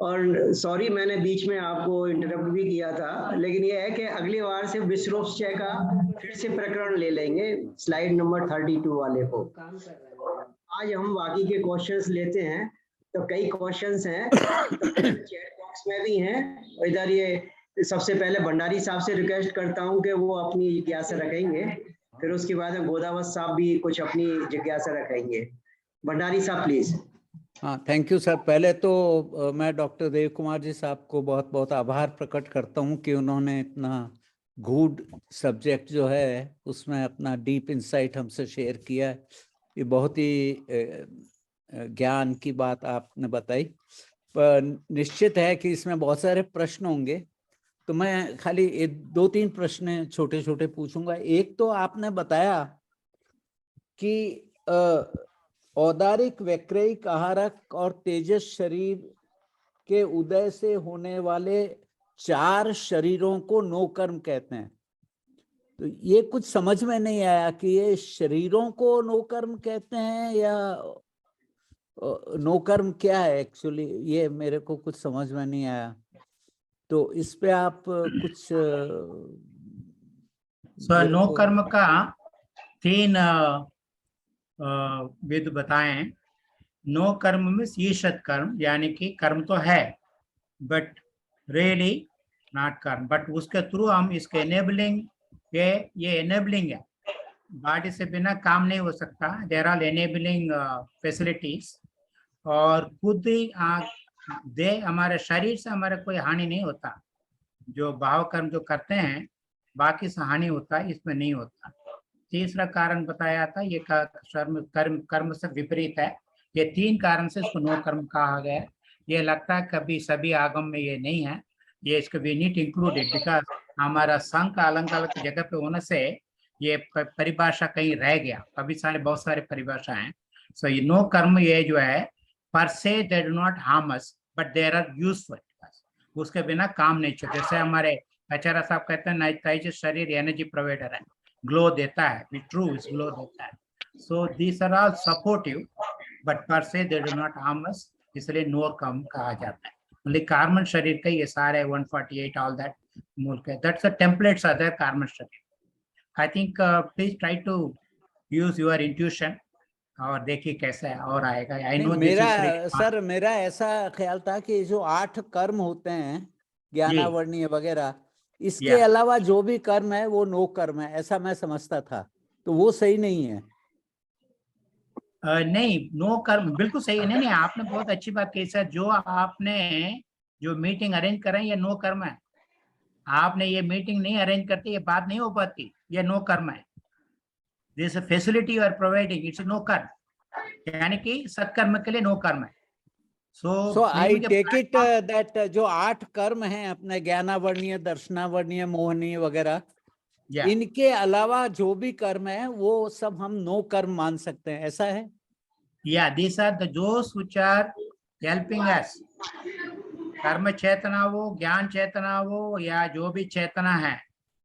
और सॉरी मैंने बीच में आपको इंटरप्ट भी किया था, लेकिन ये है कि अगली बार से विसृसय का फिर से प्रकरण ले लेंगे, स्लाइड नंबर 32 वाले को। आज हम बाकी के क्वेश्चंस लेते हैं, तो कई क्वेश्चंस हैं चैट बॉक्स में भी हैं। इधर ये सबसे पहले भंडारी साहब से रिक्वेस्ट करता हूं कि वो अपनी जिज्ञासा रखेंगे, फिर उसके बाद गोदावत साहब भी कुछ अपनी जिज्ञासा रखेंगे। भंडारी साहब प्लीज। हाँ, थैंक यू सर। पहले तो मैं डॉक्टर देव कुमार जी साहब को बहुत बहुत आभार प्रकट करता हूँ कि उन्होंने इतना गूढ़ सब्जेक्ट जो है उसमें अपना डीप इंसाइट हमसे शेयर किया है। ये बहुत ही ज्ञान की बात आपने बताई, पर निश्चित है कि इसमें बहुत सारे प्रश्न होंगे, तो मैं खाली 2-3 प्रश्न छोटे छोटे पूछूंगा। एक तो आपने बताया कि औदारिक, वैक्रयिक, आहारक और तेजस शरीर के उदय से होने वाले 4 शरीरों को नो कर्म कहते हैं। तो ये कुछ समझ में नहीं आया कि ये शरीरों को नो कर्म कहते हैं या नो कर्म क्या है एक्चुअली, ये मेरे को कुछ समझ में नहीं आया। तो इस पे आप कुछ नो कर्म का 3 विध बताएं। नो कर्म में ईशत कर्म, यानी कि कर्म तो है बट रियली नॉट कर्म, बट उसके थ्रू हम इसके एनेबलिंग, ये एनेबलिंग है, बॉडी से बिना काम नहीं हो सकता। देयर आर एनेबलिंग फैसिलिटीज, और खुद ही दे हमारे शरीर से हमारे कोई हानि नहीं होता। जो भाव कर्म जो करते हैं बाकी से हानि होता है, इसमें नहीं होता। तीसरा कारण बताया था, ये कर्म से विपरीत है। ये 3 कारण से इसको नो कर्म कहा गया है। ये लगता है कभी सभी आगम में ये नहीं है, ये इसको वी नीड इंक्लूडेड, बिकॉज हमारा संघ का अलग अलग जगह पे होने से ये परिभाषा कहीं रह गया। कभी बहुत सारे परिभाषा हैं। सो ये नो कर्म ये जो है per se they do not harm us but there are useful, उसके बिना काम नहीं चलता। जैसे हमारे आचार्य साहब कहते हैं तेज शरीर एनर्जी प्रोवाइडर है, ग्लो देता है, ट्रू ग्लो देता है। So these are all supportive, but per se they do not harm us, इसलिए नो कर्म कहा जाता है. Only कर्म शरीर का ये सारे 148 all that मूल के, that's the templates are there कर्म शरीर. I think please try to use your intuition और देखिए कैसा है और आएगा. I know this मेरा is very hard. सर मेरा ऐसा ख्याल था कि जो 8 कर्म होते हैं ज्ञानावर्णीय वगैरह, इसके Yeah. अलावा जो भी कर्म है वो नो कर्म है, ऐसा मैं समझता था, तो वो सही नहीं है. नहीं, नो कर्म बिल्कुल सही है. नहीं, आपने बहुत अच्छी बात कही सर. जो आपने जो मीटिंग अरेंज करा है ये नो कर्म है. आपने ये मीटिंग नहीं अरेंज करते ये बात नहीं हो पाती, ये नो कर्म है. This facility you are providing, it's no karma, यानी कि सत्कर्म के लिए नो कर्म है. So I take it that जो 8 कर्म हैं अपने ज्ञानावर्णीय, दर्शनावर्णीय, मोहनीय वगैरह, इनके अलावा जो भी कर्म है वो सब हम नो कर्म मान सकते हैं, ऐसा है? Yeah, these are the those which are helping us. कर्म चेतना हो, ज्ञान चेतना हो, या जो भी चेतना है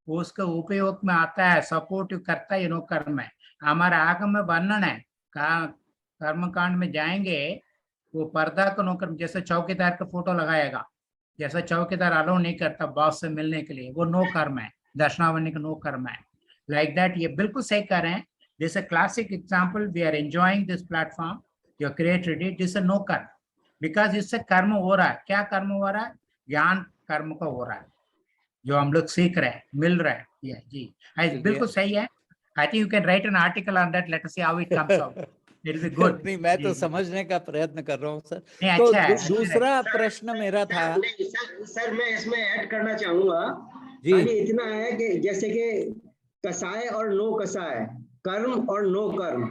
उसके उपयोग में आता है, सपोर्टिव करता है, ये नो कर्म है. हमारा आगम में वर्णन है, कर्म कांड में जाएंगे वो पर्दा को नो कर्म, जैसे चौकीदार का फोटो लगाएगा, जैसे चौकीदार अलाउ नहीं करता बॉस से मिलने के लिए, वो नो कर्म है. दर्शनावरणी का नो कर्म है. लाइक दैट ये बिल्कुल सही कर रहे हैं. This a classic example, we are enjoying this platform, you created it, this a no karma, because इससे कर्म हो रहा है. क्या कर्म हो रहा है? ज्ञान कर्म का हो रहा है, जो हम लोग सीख रहे हैं, मिल रहा है. ये जी बिल्कुल सही है. I think you can write an article on that, late us see how it comes out. It will be good. नहीं, मैं तो समझने का प्रयत्न कर रहा हूँ सर. नहीं, तो अच्छा है. दूसरा प्रश्न मेरा था. सर मैं इसमें ऐड करना चाहूंगा. खाली इतना है कि जैसे कि कसाय और नो कसाय, कर्म और नो कर्म,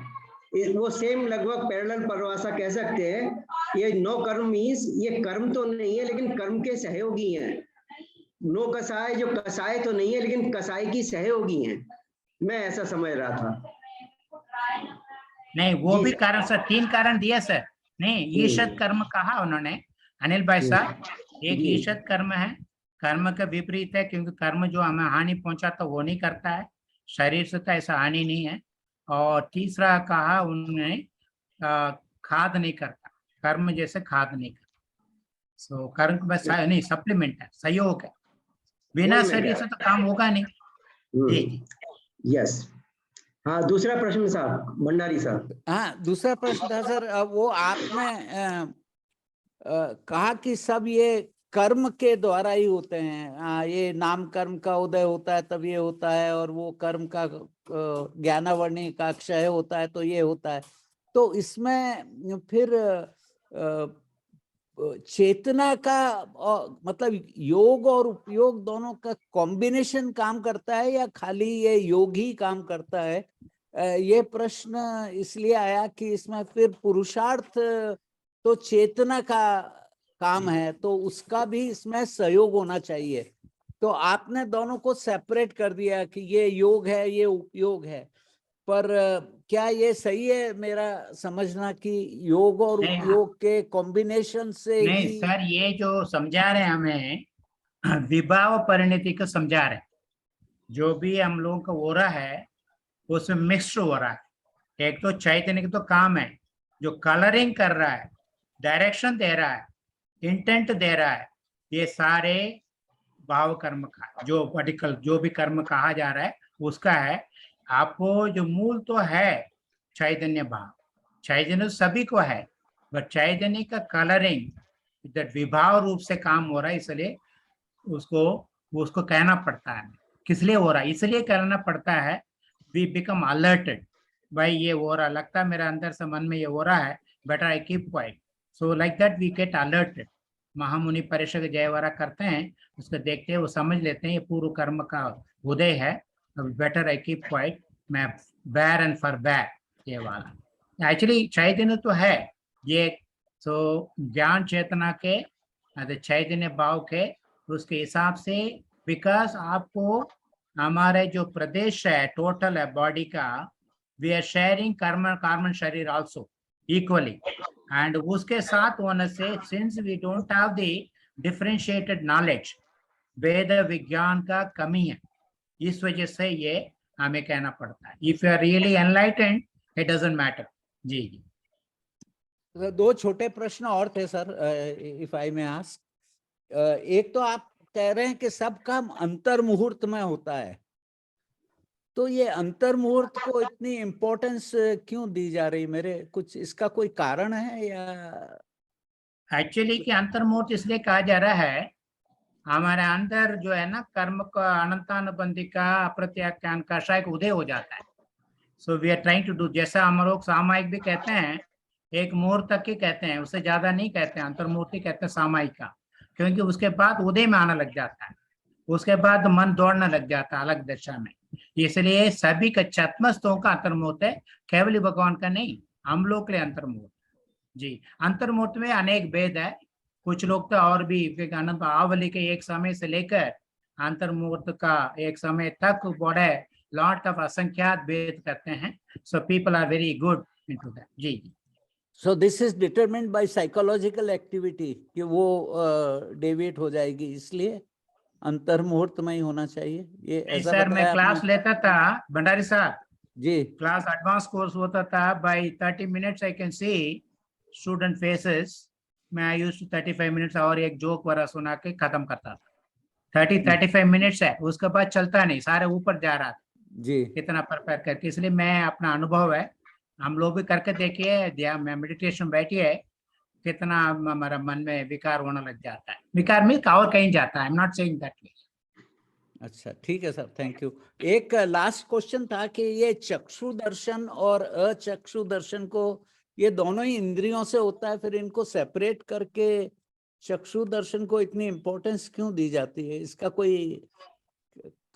वो सेम लगभग पैरेलल परिभाषा कह सकते हैं. ये नो कर्म मीन्स ये कर्म तो नहीं है लेकिन कर्म के सहयोगी हैं. नो कसाय जो कसाय तो नहीं है लेकिन कसाई की सहयोगी हैं. मैं ऐसा समझ रहा था. नहीं, वो भी कारण सर, 3 कारण दिया सर. नहीं, ईशत कर्म कहा उन्होंने अनिल भाई साहब. एक ईशत कर्म है, कर्म का विपरीत है, क्योंकि कर्म जो हमें हानि पहुंचाता वो नहीं करता है, शरीर से तो ऐसा हानि नहीं है. और तीसरा कहा उन्होंने खाद नहीं करता, कर्म जैसे खाद नहीं करता. सो कर्म को बस नहीं, सप्लीमेंट है, सहयोग है. बिना शरीर से तो काम होगा नहीं. जी. यस. हाँ, दूसरा प्रश्न साहब, भंडारी साहब. हाँ, दूसरा प्रश्न था सर, वो आपने कहा कि सब ये कर्म के द्वारा ही होते हैं. ये नाम कर्म का उदय होता है तब ये होता है, और वो कर्म का ज्ञानावर्णी का क्षय होता है तो ये होता है. तो इसमें फिर चेतना का मतलब योग और उपयोग दोनों का कॉम्बिनेशन काम करता है या खाली ये योग ही काम करता है? ये प्रश्न इसलिए आया कि इसमें फिर पुरुषार्थ तो चेतना का काम है, तो उसका भी इसमें सहयोग होना चाहिए. तो आपने दोनों को सेपरेट कर दिया कि ये योग है, ये उपयोग है. पर क्या ये सही है मेरा समझना कि योग और उपयोग के कॉम्बिनेशन से नहीं ही? सर, ये जो समझा रहे हैं हमें विभाव परिणति को समझा रहे हैं. जो भी हम लोगों का हो रहा है उसमें मिक्स हो रहा है. एक तो चैतन्य का तो काम है जो कलरिंग कर रहा है, डायरेक्शन दे रहा है, इंटेंट दे रहा है. ये सारे भाव कर्म का जो वर्टिकल जो भी कर्म कहा जा रहा है उसका है. आपको जो मूल तो है चैतन्य भाव, चैतन्य सभी को है, बट चैतन्य का कलरिंग दैट विभाव रूप से काम हो रहा है, इसलिए उसको कहना पड़ता है. किस लिए हो रहा है? इसलिए कहना पड़ता है वी बिकम अलर्टेड. भाई ये हो रहा, लगता है मेरा अंदर से मन में ये हो रहा है, better I keep quiet. So like that we get alerted. महामुनि परिषद जयवरा करते हैं, उसको देखते हैं, वो समझ लेते हैं ये पूर्व कर्म का उदय है, बेटर आई कीप क्वाइट, मैं बैर एंड फॉर बैर, ये वाला. एक्चुअली चैतन्य तो है ये. तो ज्ञान चेतना के चैतन्य भाव के उसके हिसाब से, बिकॉज आपको हमारे जो प्रदेश है टोटल है बॉडी का, we are sharing carbon sharir also equally. And उसके साथ होने से since we don't have the differentiated knowledge, वेद विज्ञान का कमी है, इस वजह से ये हमें कहना पड़ता है. If you are really enlightened it doesn't matter. जी जी। तो दो छोटे प्रश्न और थे sir, if I may ask. एक तो आप कह रहे हैं कि सब काम अंतर मुहूर्त में होता है, तो ये अंतर मुहूर्त को इतनी इम्पोर्टेंस क्यों दी जा रही? मेरे कुछ इसका कोई कारण है या? एक्चुअली कि अंतर्मुहूर्त इसलिए कहा जा रहा है, हमारे अंदर जो है ना कर्म का अनंतानुबंधी का अप्रत्याख्यान का शायद उदय हो जाता है। So we are trying to do, जैसा हम लोग सामायिक भी कहते हैं, एक मुहूर्त तक ही कहते हैं, उससे ज्यादा नहीं कहते हैं, अंतर्मुहूर्त ही कहते हैं सामायिक का, क्योंकि उसके बाद उदय में आने लग जाता है, उसके बाद मन दौड़ने लग जाता है अलग दिशा में। इसलिए सभी का छत्मस्तों का अंतर्मुहूर्त है, केवल भगवान का नहीं, हम लोग के लिए अंतर्मुहूर्त। जी, अंतर्मुहूर्त में अनेक भेद है, कुछ लोग तो और भी अनंत आवली के एक समय से लेकर अंतर्मुहूर्त का एक समय तक बड़े लॉट ऑफ असंख्यात भेद करते हैं। So people are very good into that. जी जी। So this is determined by psychological activity कि वो डेविएट हो जाएगी, इसलिए अंतर मुहूर्त में ही होना चाहिए, ये ऐसा सर मैं बताया क्लास आपने? लेता था भंडारी साहब, जी क्लास एडवांस कोर्स होता था, by 30 minutes I can see student faces. मैं आई यूज्ड टू 35 मिनट्स और एक जोक वगैरह सुना के खत्म करता था। 30-35 मिनट्स है, उसके बाद चलता नहीं, सारे ऊपर जा रहा था जी। कितना परफेक्ट करके। इसलिए मैं अपना अनुभव है, हम लोग भी करके देखिए, ध्यान में मेडिटेशन बैठिए, कितना हमारा मन में विकार होने लग जाता है। विकार में और कहीं जाता है, I am not saying that way. अच्छा ठीक है सर, थैंक यू। एक लास्ट क्वेश्चन था कि ये चक्षु दर्शन और अचक्षु दर्शन को, ये दोनों ही इंद्रियों से होता है, फिर इनको सेपरेट करके चक्षु दर्शन को इतनी इम्पोर्टेंस क्यों दी जाती है? इसका कोई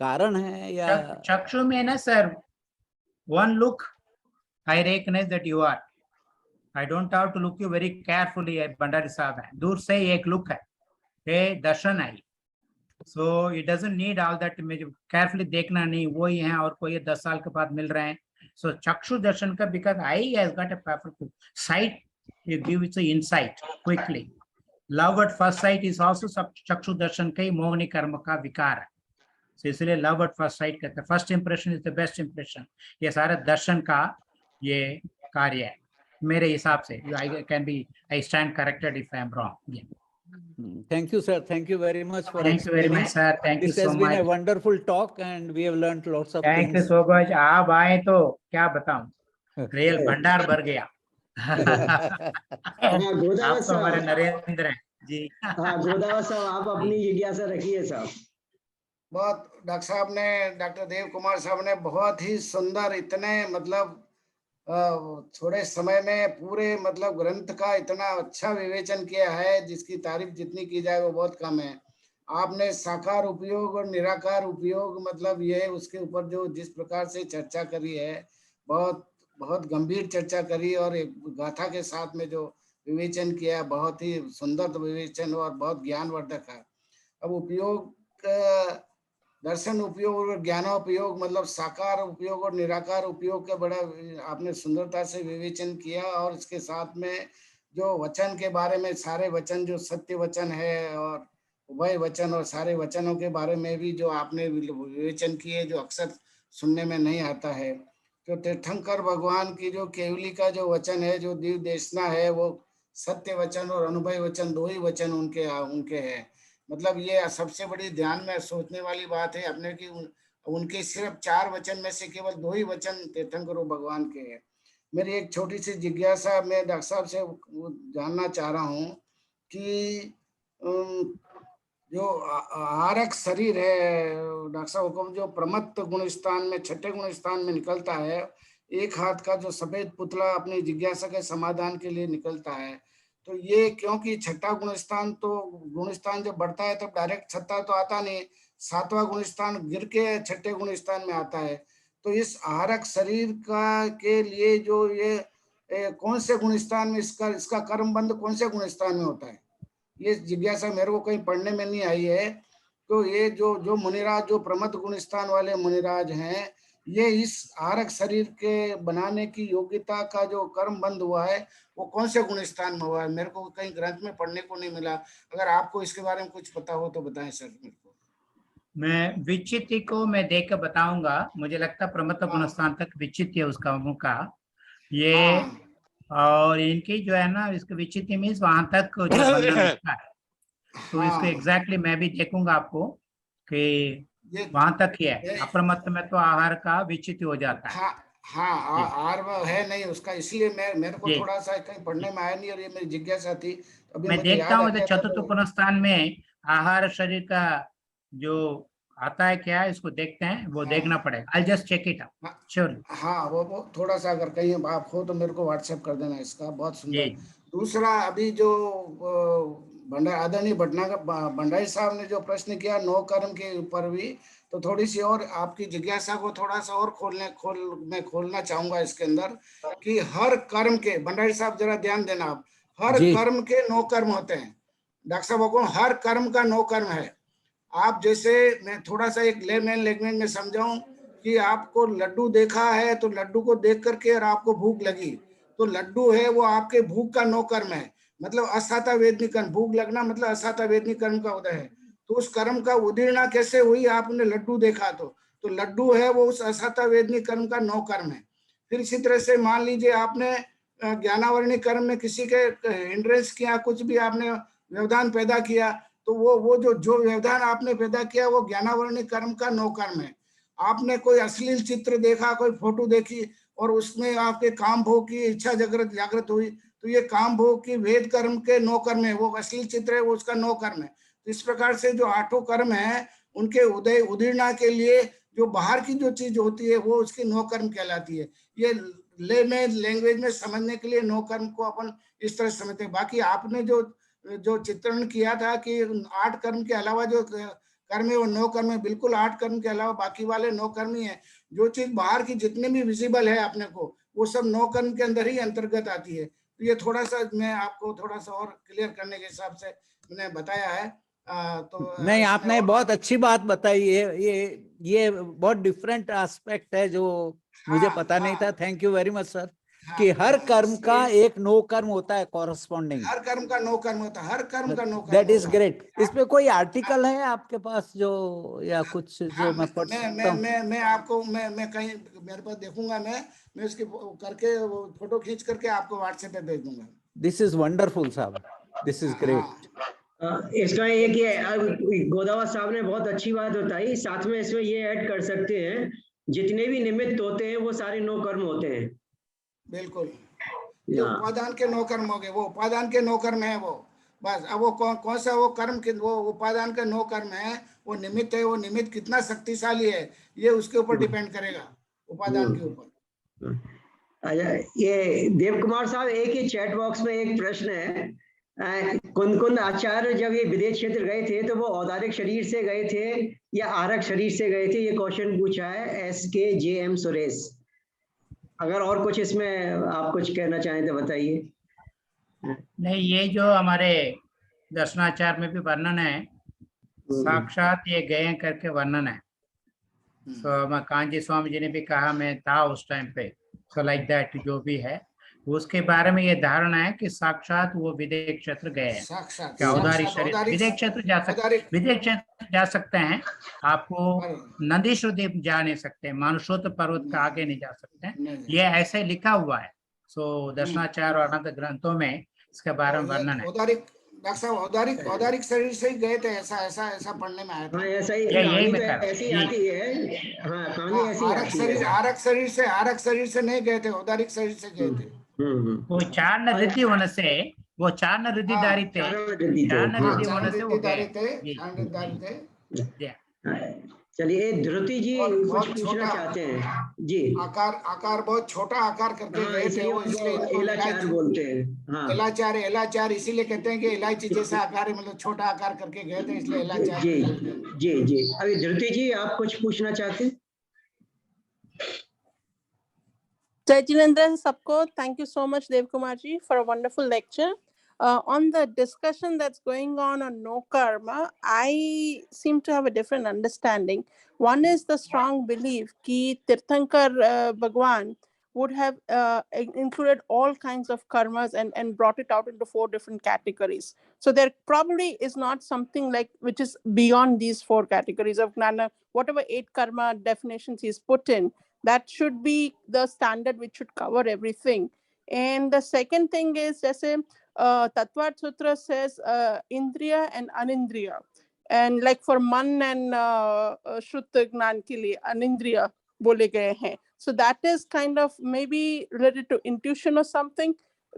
कारण है या? चक्षु में ना sir, one look I recognise that you are, I don't have to look you very carefully. Bhandari साहब है, दूर से ही एक लुक है, ये दर्शन है। So it doesn't need all that, मुझे केयरफुली देखना नहीं, वो ही है और कोई 10 साल के बाद मिल रहे हैं। सो चक्षु दर्शन का, because I has got a powerful site, you give its insight quickly. Love at first sight is also सब चक्षु दर्शन का ही मोहनी कर्म का विकार है। so इसलिए लव एट फर्स्ट साइट कहते हैं, first impression is the best impression. ये सारा दर्शन का ये कार्य है मेरे हिसाब से। I can be, I stand corrected if I am wrong. Thank you, sir. Thank you very much for Thank you very explaining. much, sir. Thank you This so has been a much. wonderful talk and we have learned lots of thank you things. So much. आप आए तो क्या बताऊं, rail भंडार भर गया। हाँ गोदावत आप तो हमारे साहब, नरेंद्र हैं जी। हाँ गोदावत साहब, आप अपनी जिज्ञासा रखिए साहब। बहुत डॉक्टर साहब ने, डॉक्टर देव कुमार साहब ने बहुत ही सुंदर, इतने मतलब थोड़े समय में पूरे मतलब ग्रंथ का इतना अच्छा विवेचन किया है, जिसकी तारीफ जितनी की जाए वो बहुत कम है। आपने साकार उपयोग और निराकार उपयोग मतलब ये उसके ऊपर जो जिस प्रकार से चर्चा करी है, बहुत बहुत गंभीर चर्चा करी, और एक गाथा के साथ में जो विवेचन किया, बहुत ही सुंदर विवेचन और बहुत ज्ञानवर्धक है। अब उपयोग, दर्शन उपयोग और ज्ञानोपयोग, मतलब साकार उपयोग और निराकार उपयोग के बड़ा आपने सुंदरता से विवेचन किया। और इसके साथ में जो वचन के बारे में, सारे वचन जो सत्य वचन है और उभय वचन, और सारे वचनों के बारे में भी जो आपने विवेचन किए, जो अक्सर सुनने में नहीं आता है। तो तीर्थंकर भगवान की जो केवली का जो वचन है, जो दिव्य देशना है, वो सत्य वचन और अनुभय वचन, दो ही वचन उनके हैं। मतलब ये सबसे बड़ी ध्यान में सोचने वाली बात है अपने की, उनके सिर्फ 4 वचन में से केवल 2 ही वचन तीर्थंकर भगवान के हैं। मेरी एक छोटी सी जिज्ञासा मैं डॉक्टर साहब से जानना चाह रहा हूँ कि जो आहारक शरीर है डॉक्टर साहब को, जो प्रमत्त गुणस्थान में, छठे गुणस्थान में निकलता है, एक हाथ का जो सफेद पुतला अपनी जिज्ञासा के समाधान के लिए निकलता है, तो ये क्योंकि छठा गुणस्थान, तो गुणस्थान जब बढ़ता है तब डायरेक्ट छठा तो आता नहीं, 7वां गुणस्थान गिर के छठे गुणस्थान में आता है। तो इस आहारक शरीर का के लिए जो ये कौन से गुणस्थान में इसका कर्म बंध कौन से गुणस्थान में होता है, ये जिज्ञासा मेरे को कहीं पढ़ने में नहीं आई है। तो ये जो मुनिराज, जो प्रमथ गुणस्थान वाले मुनिराज हैं, ये इस आहारक शरीर के बनाने की योग्यता का जो कर्म बंद हुआ है, वो कौन से गुणस्थान में हुआ है, मेरे को कहीं ग्रंथ में पढ़ने को नहीं मिला। अगर आपको इसके बारे में कुछ पता हो तो बताएं सर मेरे को। मैं विचित्र को मैं देख कर बताऊंगा, मुझे लगता प्रमत्त गुणस्थान तक विचित्र है उसका मुका। ये हाँ और इनकी जो है ना इसकी विचित्र मीन्स वहां तक जो वर्णन होता है, तो इसको हाँ एग्जैक्टली मैं भी देखूंगा आपको कि ये वहां तक ही है। ये- अप्रमत्त में तो आहार का विचित्र हो जाता है। हाँ हाँ जी आर वो है नहीं उसका, इसलिए मैं मेरे को जी थोड़ा सा कहीं पढ़ने में आया नहीं और ये मेरी जिज्ञासा थी, अभी मैं मुझे देखता याद आ हूँ तो गया था चतुर्थ तो पुनस्थान में आहार शरीर का जो आता है क्या है, इसको देखते हैं, वो देखना हाँ पड़ेगा। I just check it out हाँ श्योरली। हाँ वो थोड़ा सा अगर कहीं आप हो तो मेरे को व्हाट्सएप कर देना इसका, बहुत जी सुंदर। दूसरा अभी जो भंडारी आदरणीय भंडारी साहब ने जो प्रश्न किया नो कर्म के ऊपर भी, तो थोड़ी सी और आपकी जिज्ञासा को थोड़ा सा और मैं खोलना चाहूंगा इसके अंदर कि हर कर्म के, भंडारी साहब जरा ध्यान देना आप, हर जी कर्म के नो कर्म होते हैं। डॉक्टर साहब को हर कर्म का नो कर्म है। आप जैसे मैं थोड़ा सा एक लेमैन लैंग्वेज में समझाऊं कि आपको लड्डू देखा है तो लड्डू को देख करके और आपको भूख लगी, तो लड्डू है वो आपके भूख का नो कर्म है, मतलब असाता वेदनी कर्म, भूख लगना मतलब असाता वेदनी कर्म का उदय है। तो उस कर्म का उदीर्णा कैसे हुई, आपने लड्डू देखा तो लड्डू है वो उस असाता वेदनी कर्म का नो कर्म है। फिर इसी तरह से मान लीजिए आपने ज्ञानावरणी कर्म में किसी के हिंड्रेंस किया, कुछ भी आपने व्यवधान पैदा किया, तो वो जो व्यवधान आपने पैदा किया वो ज्ञानावरणी कर्म का नो कर्म है। आपने कोई अश्लील चित्र देखा, कोई फोटो देखी और उसमें आपके काम भोग की इच्छा जागृत हुई, तो ये काम भोग की वेद कर्म के नो कर्म है, वो अश्लील चित्र है वो उसका नो कर्म है। तो इस प्रकार से जो आठों कर्म है उनके उदय उदीर्णा के लिए जो बाहर की जो चीज होती है वो उसकी नो कर्म कहलाती है। ये ले में लैंग्वेज में समझने के लिए नो कर्म को अपन इस तरह समझते हैं। बाकी आपने जो चित्रण किया था कि 8 कर्म के अलावा जो कर्म है वो नो कर्म है, बिल्कुल 8 कर्म के अलावा बाकी वाले नो कर्म ही है। जो चीज बाहर की जितने भी विजिबल है अपने को वो सब नो कर्म के अंदर ही अंतर्गत आती है। तो ये थोड़ा सा मैं आपको थोड़ा सा और क्लियर करने के हिसाब से मैंने बताया है। तो नहीं, इसमें आपने और बहुत अच्छी बात बताई है। ये बहुत डिफरेंट एस्पेक्ट है जो मुझे हाँ पता नहीं था। हाँ thank you very much sir हाँ कि हर कर्म का इसलिए एक नो कर्म होता है कॉरस्पॉन्डिंग। हर कर्म का नो कर्म होता है, हर कर्म का नो कर्म दैट इज होता ग्रेट। है। इस पे कोई आर्टिकल है आपके पास जो या कुछ हाँ जो मैं पढ़ सकता हूँ? मैं आपको मैं कहीं मेरे पास देखूंगा, मैं उसकी करके वो फोटो खींच करके आपको व्हाट्सएप पे भेज दूंगा। दिस इज वंडरफुल साहब, दिस इज ग्रेट। हाँ इसका एक ये अब गोदावा साहब ने बहुत अच्छी बात बताई, साथ में इसमें ये ऐड कर सकते हैं जितने भी निमित्त होते हैं वो सारे नो कर्म होते हैं। बिल्कुल, ये हाँ उपादान के नो कर्म हो गए, वो उपादान के नो कर्म है वो। बस अब वो कौन सा वो कर्म के वो उपादान का नो कर्म है, वो निमित्त है, वो निमित्त कितना शक्तिशाली है ये उसके ऊपर डिपेंड करेगा, उपादान के ऊपर। अच्छा, ये देव कुमार साहब, एक ही चैट बॉक्स में एक प्रश्न है, कुंद आचार्य जब ये विदेश क्षेत्र गए थे तो वो औदारिक शरीर से गए थे या आरक शरीर से गए थे, ये क्वेश्चन पूछा है SKJM सुरेश। अगर और कुछ इसमें आप कुछ कहना चाहें तो बताइए। नहीं, ये जो हमारे दर्शनाचार में भी वर्णन है, साक्षात ये गए करके वर्णन है। सो कांची स्वामी जी ने भी कहा, मैं था उस टाइम पे, सो लाइक दैट जो भी है उसके बारे में ये धारणा है कि साक्षात वो विदेश क्षेत्र गए हैं। साक्षात क्या औदारिक शरीर औदारिक विदेश क्षेत्र जा सकते, औदारिक विदेश क्षेत्र जा सकते हैं। आपको नंदीश्वर देव जा नहीं सकते, मानुषोत्तर पर्वत का आगे नहीं जा सकते हैं, नहीं, ये ऐसे लिखा हुआ है। सो दर्शनाचार और अनंत ग्रंथों में इसके बारे में वर्णन है। औदारिक डॉक्टर साहब औदारिक शरीर से ही गए थे, ऐसा पढ़ने में आया था। हाँ ऐसा ही यही कहानी मैं तो कह रहा हूँ। ऐसी जी आती है। हाँ कहानी ऐसी आती है। आरक शरीर से नहीं गए थे, औदारिक शरीर से गए थे। वो चार न रिद्धि होने से, वो चार न रिद्धिधारी थे, चार न रिद्धि होने से वो गए। जी चलिए ध्रुति जी और कुछ बहुत पूछना छोटा चाहते हैं जी। आकार बहुत छोटा आकार करके हाँ गए थे इसलिए वो, इसलिए उसको इनको एलाचार बोलते हैं। हाँ एलाचार इसीलिए कहते हैं कि इलायची जैसा आकार है, मतलब छोटा आकार करके गए थे, इसलिए एलाचार जी बोलते हैं। जी जी। अभी ध्रुति जी आप कुछ पूछना चाहते हैं? Jai Jinendra sabko, thank you so much Dev Kumar ji for a wonderful lecture. On the discussion that's going on no karma, I seem to have a different understanding. One is the strong belief कि Tirthankar Bhagwan would have included all kinds of karmas and brought it out into 4 different categories. So there probably is not something like which is beyond these 4 categories of gnana, whatever 8 karma definitions he's put in, That should be the standard which should cover everything. And the second thing is, जैसे Tattvat Sutra says Indriya and Anindriya, and like for Man and Shuddh Gnan के लिए Anindriya बोले गए हैं. So that is kind of maybe related to intuition or something,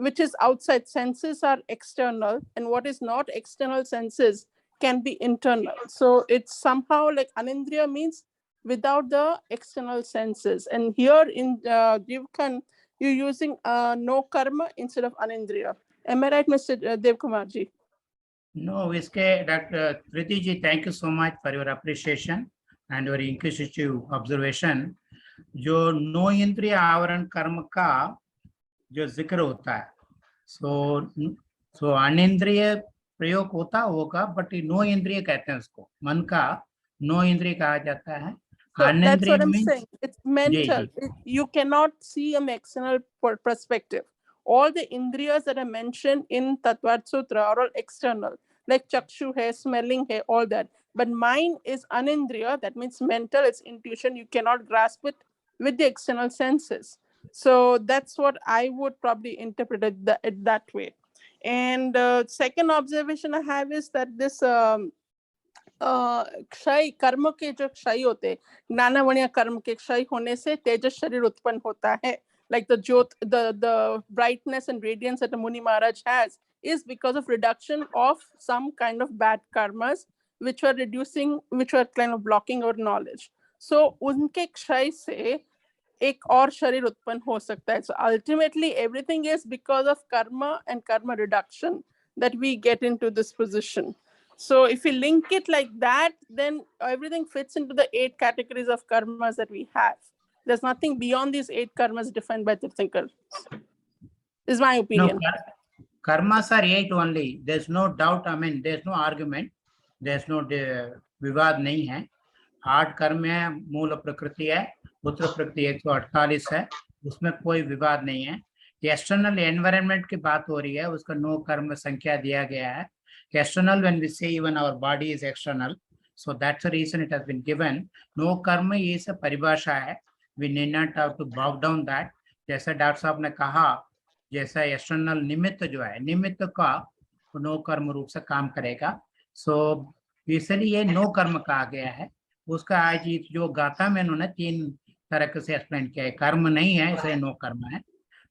which is outside. Senses are external, and what is not external senses can be internal. So it's somehow like Anindriya means without the external senses. And here in Jivkan, you're using no karma instead of Anindriya. Am I right, Mr. Dev Kumar ji? No, इसके Dr. Triti ji, thank you so much for your appreciation and your inquisitive observation. जो no इंद्रिय आवरण कर्म का जो जिक्र होता है, सो अनिंद्रिय प्रयोग होता होगा, बट नो इंद्रिय कहते हैं उसको, मन का नो इंद्रिय कहा जाता है. So that's what I'm means- saying. It's mental. You cannot see an external perspective. All the indriyas that are mentioned in Tattvat Sutra are all external, like chakshu hai, smelling hai, all that. But mind is anindriya, that means mental, it's intuition. You cannot grasp it with the external senses. So that's what I would probably interpret it that way. And second observation I have is that this क्षय कर्म के जो क्षय होते, ज्ञानवणीय कर्म के क्षय होने से तेजस शरीर उत्पन्न होता है. Like the jyot, the brightness and radiance that the Muni Maharaj has is because of reduction of some kind of bad karmas which were reducing, which were kind of blocking our knowledge. So उनके क्षय से एक और शरीर उत्पन्न हो सकता है. So ultimately everything is because of karma and karma reduction that we get into this position. So if we link it like that, then everything fits into the 8 categories of karmas that we have. There's nothing beyond these 8 karmas defined by Tirthankar. Is my opinion. No, karmas are 8 only. There's no doubt. I mean, there's no argument. There's no विवाद नहीं है. 8 कर्म है, मूल प्रकृति है, पुत्र प्रकृति 148 है, उसमें कोई विवाद नहीं है. एक्सटर्नल एनवायरनमेंट की बात हो रही है, उसका 9 कर्म संख्या दिया गया है. External, when we say even our body is external, so that's the reason it has been given. No karma is a paribhasha hai. We need not have to bow down that. जैसा doctor साहब ने कहा, जैसा external निमित्त जो है, निमित्त का नो कर्म रूप से काम करेगा. सो इसलिए नो कर्म कहा गया है. उसका आज जो गाथा में उन्होंने 3 तरह से एक्सप्लेन किया है. कर्म नहीं है इसलिए नो कर्म है,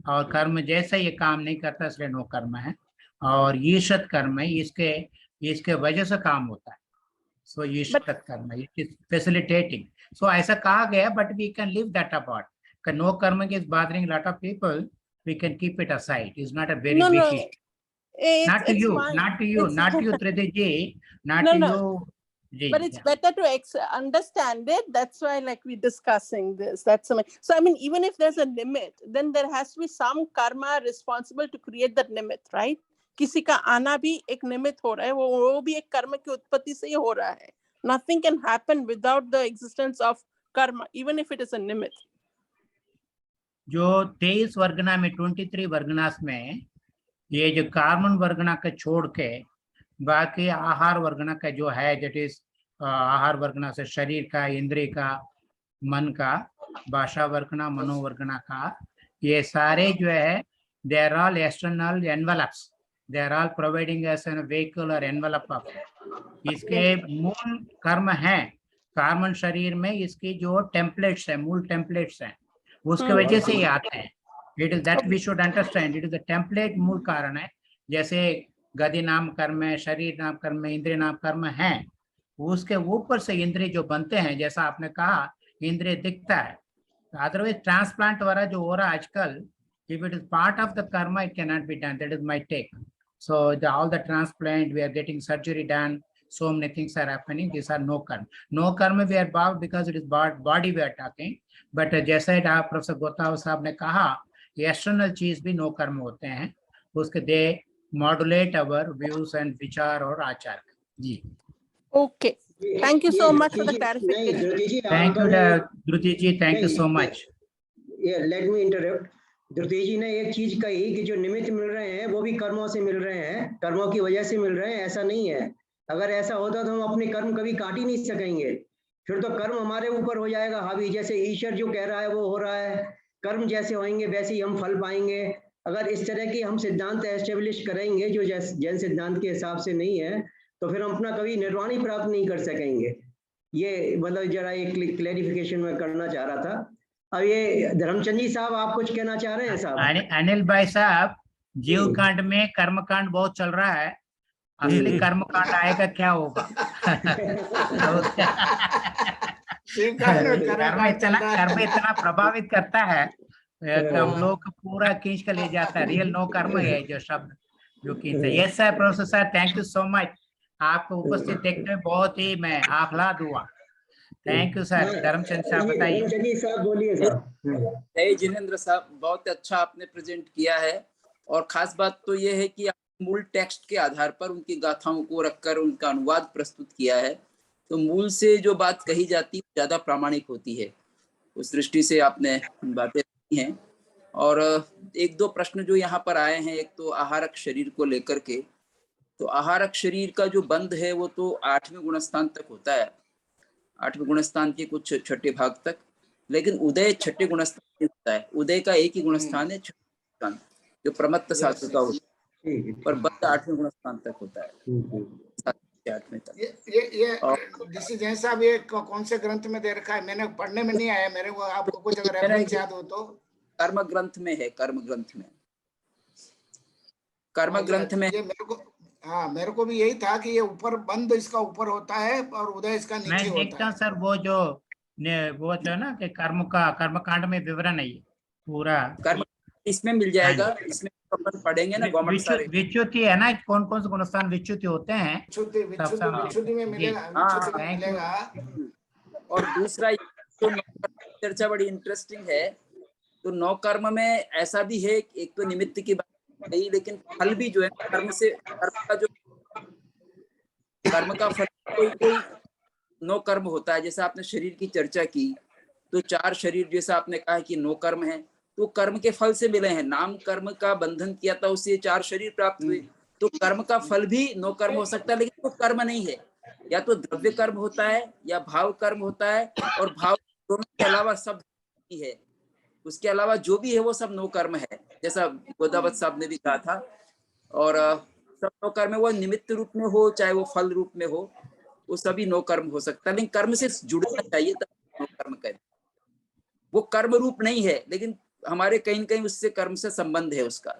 और कर्म जैसा ये काम नहीं करता इसलिए नो कर्म है, और ईशत कर्म है, इसके वजह से काम होता है. सो ईशत कर्म इट इज फैसिलिटेटिंग. सो ऐसा कहा गया, but we can live that apart. No karma is bothering lot of people, we can keep it aside. Is not a very big issue. Not to you, Triti ji, not to you. But it's better to understand it. That's why, like, we're discussing this. That's something. So, I mean, even if there's a limit, then there has to be some karma responsible to create that limit, right? किसी का आना भी एक निमित्त हो रहा है, वो भी एक कर्म की उत्पत्ति से ही हो रहा है. Nothing can happen without the existence of karma, even if it is a निमित्त. जो 23 वर्गना में 23 वर्गनास में ये जो कार्बन वर्गना का छोड़ के बाकी आहार वर्गना का जो है, दैट इज आहार वर्गना से शरीर का, इंद्रिय का, मन का, भाषा वर्गना, मनोवर्गना का, ये सारे जो है they are all external envelopes. They are all providing as an vehicle और एनवेलप ऑफ. इसके मूल कर्म है कार्बन शरीर में, इसकी जो टेम्पलेट्स है, मूल टेम्पलेट्स हैं, उसके वजह से ये आते हैं. It is that we should understand. It is the template मूल कारण है. जैसे गति नाम कर्म है, शरीर नाम कर्म है, इंद्रिय नाम कर्म है, उसके ऊपर से इंद्रिय जो बनते हैं, जैसा आपने कहा इंद्रिय दिखता है. अदरवाइज ट्रांसप्लांट वाला जो हो रहा है आजकल, if it is part of the karma, it cannot be done. That is my take. So all the transplant, we are getting surgery done, so many things are happening. These are no karma. No karma we are bound because it is body we are talking. But जैसे professor गोताव साहब ने कहा, external चीज भी no कर्म होते हैं, उसके they modulate our views and विचार और आचार. जी okay, thank you so much for the clarification. Thank you Dhriti ji, thank you so much. Let me interrupt. Dhriti ji ने एक चीज कही कि जो निमित्त मिल रहे हैं वो भी कर्मों से मिल रहे हैं, कर्मों की वजह से मिल रहे हैं. ऐसा नहीं है. अगर ऐसा होता तो हम अपने कर्म कभी काट ही नहीं सकेंगे. फिर तो कर्म हमारे ऊपर हो जाएगा हावी। जैसे ईश्वर जो कह रहा है वो हो रहा है, कर्म जैसे होंगे वैसे ही हम फल पाएंगे। अगर इस तरह की हम सिद्धांत एस्टेब्लिश करेंगे जो जैन सिद्धांत के हिसाब से नहीं है, तो फिर हम अपना कभी निर्वाण ही प्राप्त नहीं कर सकेंगे। ये मतलब जरा एक क्लेरिफिकेशन मैं करना चाह रहा था। अब ये धर्मचंद जी साहब, आप कुछ कहना चाह रहे हैं साहब? अनिल भाई साहब, जीव जी। कांड में कर्म कांड बहुत चल रहा है, असली कर्म कांड आएगा क्या होगा? शिव कांड में कर्म इतना प्रभावित करता है कि हम लोग को पूरा खींच कर ले जाता है। रियल नो कर्म है जो शब्द जो खींचता है। Yes sir, professor sir, thank you so much. आपको उपस्थित देखते हुए बहुत ही मैं आह्लाद हुआ। Thank you sir. धर्मचंद साहब बताइए। धर्मचंद जी साहब बोलिए साहब। जय जिनेंद्र साहब, बहुत अच्छा आपने प्रेजेंट किया है। और खास बात तो ये है कि आप मूल टेक्स्ट के आधार पर उनकी गाथाओं को रखकर उनका अनुवाद प्रस्तुत किया है, तो मूल से जो बात कही जाती है ज्यादा प्रामाणिक होती है। उस दृष्टि से आपने बातें की हैं। और एक दो प्रश्न जो यहाँ पर आए हैं, एक तो आहारक शरीर को लेकर के, तो आहारक शरीर का जो बंध है वो तो 8वें गुणस्थान तक होता है, 8वें गुणस्थान के कुछ छठे भाग तक, लेकिन उदय छठे गुणस्थान में होता है। उदय का एक ही गुणस्थान है, छठे गुणस्थान, जो प्रमत्त साधु का होता है, पर बंध 8वें गुणस्थान तक होता है, 8वें तक। ये जैन साहब, ये कौन से ग्रंथ में दे रखा है? मैंने पढ़ने में नहीं आया मेरे को, आपको कुछ अगर रेफरेंस याद हो तो। कर्म ग्रंथ में है, कर्म ग्रंथ में, कर्म ग्रंथ में। ये मेरे को, हाँ मेरे को भी यही था कि ये ऊपर बंद इसका ऊपर होता है और उदय इसका नीचे मैं होता देखता हूँ है। सर, वो जो है ना कि कर्म कांड में विवरण है ये पूरा। कर्म इसमें मिल जाएगा, इसमें अपन पढ़ेंगे ना गवर्नमेंट सारे। विच्युति है ना, कौन कौन से गुणस्थान विच्युति होते हैं? विच्छुद्धि में मिलेगा, हाँ, मिलेगा। और दूसरा तो चर्चा बड़ी इंटरेस्टिंग है। तो 9 कर्म में ऐसा भी है, एक तो निमित्त की बात नहीं, लेकिन फल भी जो है कर्म से, कर्म का फल कोई 9 कर्म होता है। जैसा आपने शरीर की चर्चा की, तो 4 शरीर जैसा आपने कहा कि 9 कर्म है, तो कर्म के फल से मिले हैं। नाम कर्म का बंधन किया था, उससे 4 शरीर प्राप्त हुए, तो कर्म का फल भी 9 कर्म हो सकता है, लेकिन वो कर्म नहीं है। या तो द्रव्य कर्म होता है या भाव कर्म होता है, और भाव दोनों के अलावा सब है, उसके अलावा जो भी है वो सब 9 कर्म है, जैसा गोदावत साहब ने भी कहा था। और सब 9 कर्म वो निमित्त रूप में हो चाहे वो फल रूप में हो, वो सभी 9 कर्म हो सकता है, लेकिन कर्म से जुड़ना चाहिए तब 9 कर्म करें। वो कर्म रूप नहीं है, लेकिन हमारे कहीं न कहीं उससे कर्म से संबंध है उसका,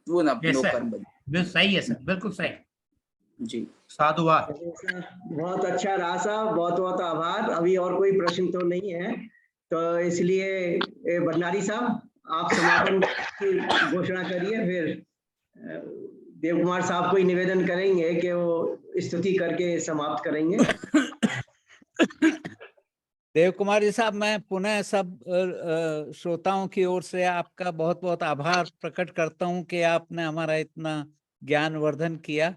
वो ना 9 कर्म बने। सही है सर, बिल्कुल सही जी, साधुवाद। बहुत अच्छा रहा साहब, बहुत बहुत आभार। अभी और कोई प्रश्न तो नहीं है, तो इसलिए भंडारी साहब आप समापन की घोषणा करिए। फिर देव कुमार साहब को ही निवेदन करेंगे कि वो स्तुति करके समाप्त करेंगे। देव कुमार जी साहब, मैं पुनः सब श्रोताओं की ओर से आपका बहुत बहुत आभार प्रकट करता हूं कि आपने हमारा इतना ज्ञानवर्धन किया।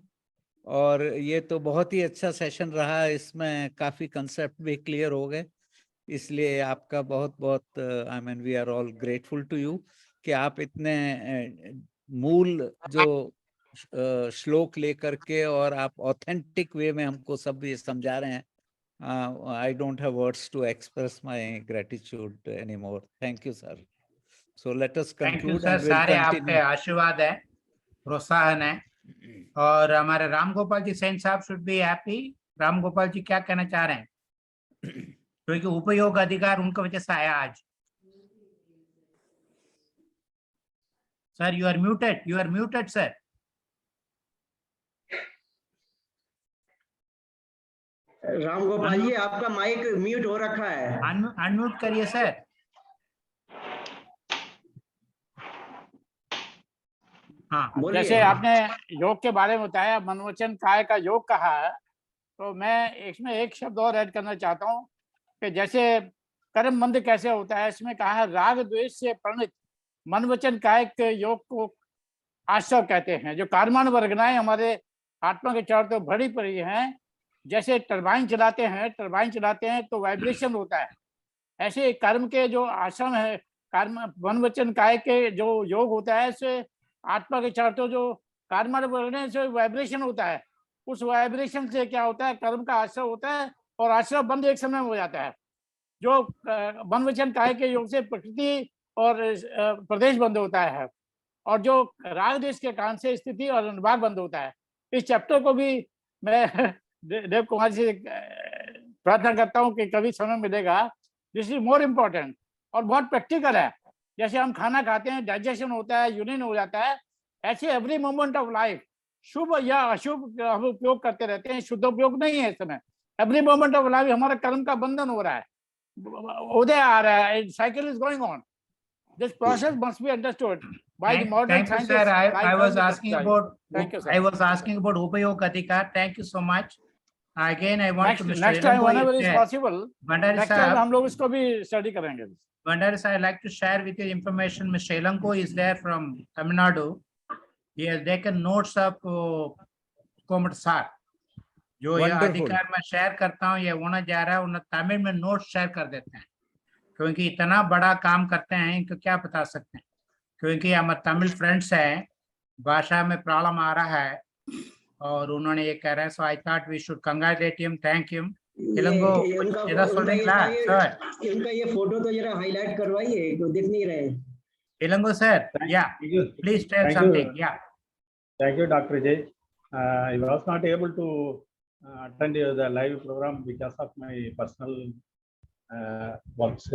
और ये तो बहुत ही अच्छा सेशन रहा, इसमें काफी कंसेप्ट भी क्लियर हो गए, इसलिए आपका बहुत बहुत I mean we are all grateful to you कि आप इतने मूल जो श्लोक लेकर के और आप ऑथेंटिक वे में हमको सब ये समझा रहे हैं। I don't have words to express my gratitude anymore. Thank you, sir. So let us conclude and we'll सारे आपके continue. आशीर्वाद है, प्रोत्साहन है। और हमारे Ram Gopal ji Sain sahab should be happy. Ram Gopal ji क्या कहना चाह रहे हैं? क्योंकि उपयोग अधिकार उनकी वजह से आया आज। Sir you are muted sir. Ram Gopal ji, आपका माइक म्यूट हो रखा है, अनम्यूट करिए सर। हाँ, जैसे आपने योग के बारे में बताया, मन वचन काया का योग कहा है, तो मैं इसमें एक शब्द और ऐड करना चाहता हूँ कि जैसे कर्म बंध कैसे होता है, इसमें कहा है राग द्वेष से प्रणित मन वचन कायिक योग को आश्रव कहते हैं। जो कार्मान वर्गनाएं हमारे आत्मा के चारों तरफ भरी पड़ी हैं, जैसे टरबाइन चलाते हैं तो वाइब्रेशन होता है, ऐसे कर्म के जो आश्रम है, कर्म मन वचन काय के जो योग होता है, इससे आत्मा के चारों तरफ जो कार्मान वर्गनाएं से वाइब्रेशन होता है, उस वाइब्रेशन से क्या होता है, कर्म का आश्रय होता है और आश्रम बंद एक समय में हो जाता है। जो वन वचन काहे के योग से प्रकृति और प्रदेश बंद होता है, और जो राग देश के कारण से स्थिति और अनुभाग बंद होता है। इस चैप्टर को भी मैं देव कुमार से प्रार्थना करता हूँ कि कभी समय मिलेगा। दिस इज मोर इम्पोर्टेंट और बहुत प्रैक्टिकल है। जैसे हम खाना खाते हैं, डाइजेशन होता है, यूरिन हो जाता है, ऐसे एवरी मोमेंट ऑफ लाइफ शुभ या अशुभ हम उपयोग करते रहते हैं। शुद्ध उपयोग नहीं है इस समय। एवरी मोमेंट ऑफ लाइफ हमारा कर्म का बंधन हो रहा है, उदय आ रहा है, cycle is going on. This process must be understood by the modern Thank you, scientists. sir. I like was us, asking Dr. about. Thank you, sir. I was asking about Upayog Adhikar. Thank you so much. Again, I want to Mr. Next time, Ilango whenever is is there. possible, Bhandari next time Sahab, हम लोग इसको भी study करेंगे। Bhandari Sahab, I like to share with you information. Mr. Ilango is there from Tamil Nadu. He has taken notes of Komatsar. जो ये Wonderful. अधिकार मैं share करता हूँ, ये होना जा रहा है, उन्हें तमिल में नोट्स शेयर कर देते हैं, क्योंकि इतना बड़ा काम करते हैं कि क्या बता सकते हैं। क्योंकि हमारे तमिल फ्रेंड्स हैं, भाषा में प्रॉब्लम आ रहा है और उन्होंने ये कह रहे हैं। So I thought we should congratulate him, thank him. Ilango इधर சொல்றீங்களா सर? इनका ये फोटो तो जरा हाईलाइट करवाइए, तो दिख नहीं रहे। इलंगो सर, या प्लीज टेल समथिंग। या Thank you, Dr. Jay. I was not able to attend the live program because of my personal works.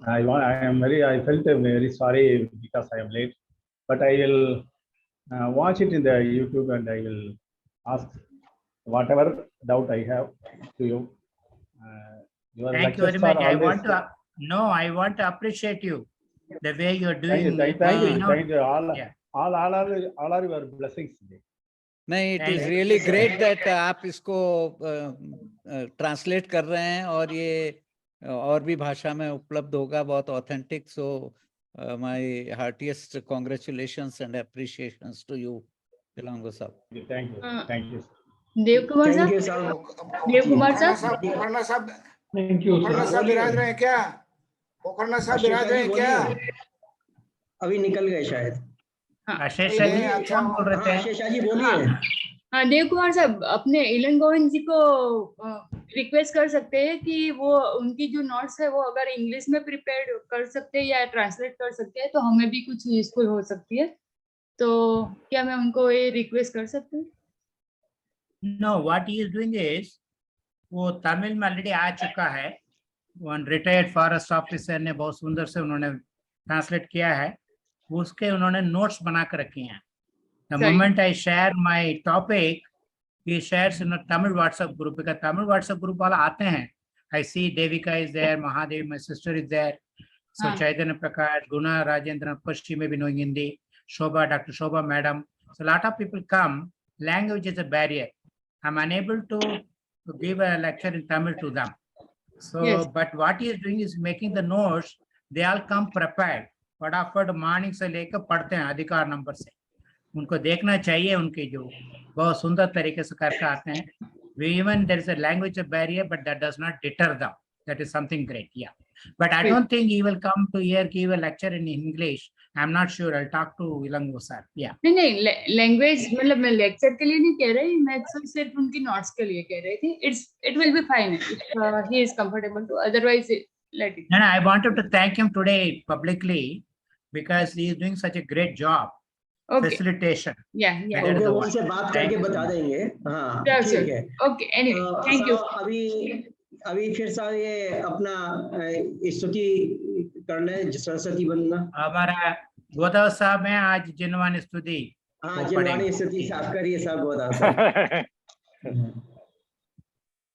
I felt very sorry because I am late, but I will watch it in the YouTube and I will ask whatever doubt I have to you. Thank you very much. I want to appreciate you the way you are doing. Thank you. All are your blessings. नहीं, it is really great that आप इसको translate कर रहे हैं और ये और भी भाषा में उपलब्ध होगा, बहुत authentic. So my heartiest congratulations and appreciations to you Ilango sahab. Thank you देव कुमार साहब, देव कुमार साहब, पोखरना साहब, थैंक यू पोखरना साहब विराज रहे हैं क्या? पोखरना साहब विराज रहे हैं क्या? अभी निकल गए शायद। आशीष जी कौन बोल रहे थे? आशीष जी बोलिए। हाँ, देव कुमार साहब, अपने इलन गोविंद जी को रिक्वेस्ट कर सकते हैं कि वो उनकी जो नोट्स है वो अगर इंग्लिश में प्रिपेयर कर सकते हैं या ट्रांसलेट कर सकते हैं तो हमें भी कुछ यूजफुल हो सकती है। तो क्या मैं उनको ये रिक्वेस्ट कर सकती हूँ? No, what he is doing is, वो तमिल में ऑलरेडी आ चुका है। वन रिटायर्ड फॉरेस्ट ऑफिसर ने बहुत सुंदर से उन्होंने ट्रांसलेट किया है, उसके उन्होंने नोट्स बना कर रखे हैं। The moment I share my topic, he shares in a Tamil WhatsApp group, because Tamil WhatsApp group वाला आते हैं। I see Devika is there, Mahadev, my sister is there. So Chaitanya Prakash, Guna, Rajendra, Pashchi may be knowing Hindi, Shobha, Dr. Shobha Madam. So a lot of people come. Language is a barrier. I'm unable to give a lecture in Tamil to them. So, Yes. but what he is doing is making the notes. They all come prepared. फटाफट morning से लेकर पढ़ते हैं अधिकार number से। उनको देखना चाहिए, उनके जो बहुत सुंदर तरीके से करके आते हैं। Even there is a language barrier, but that does not deter them. That is something great. Yeah, but I don't think he will come to here give a lecture in English. I'm not sure. I'll talk to Ilango sir. Yeah. नहीं, language मतलब मैं lecture के लिए नहीं कह रही, मैं सिर्फ उनकी नोट्स के लिए कह रही थी। It will be fine if he is comfortable to. Otherwise, let it. And I wanted to thank him today publicly because he is doing such a great job. Okay. Facilitation. Yeah. That is the one. उनसे बात Thank करके you. बता देंगे। हाँ, Sure, ठीक sure. है। Okay. Anyway, thank you. अभी फिर साहब ये अपना स्तुति कर ले, सरस्वती वंदना। हमारा गोदाव साहब है आज जिनवानी स्तुति। हाँ, जिनवानी स्तुति साफ करिए साहब गोदाव साहब।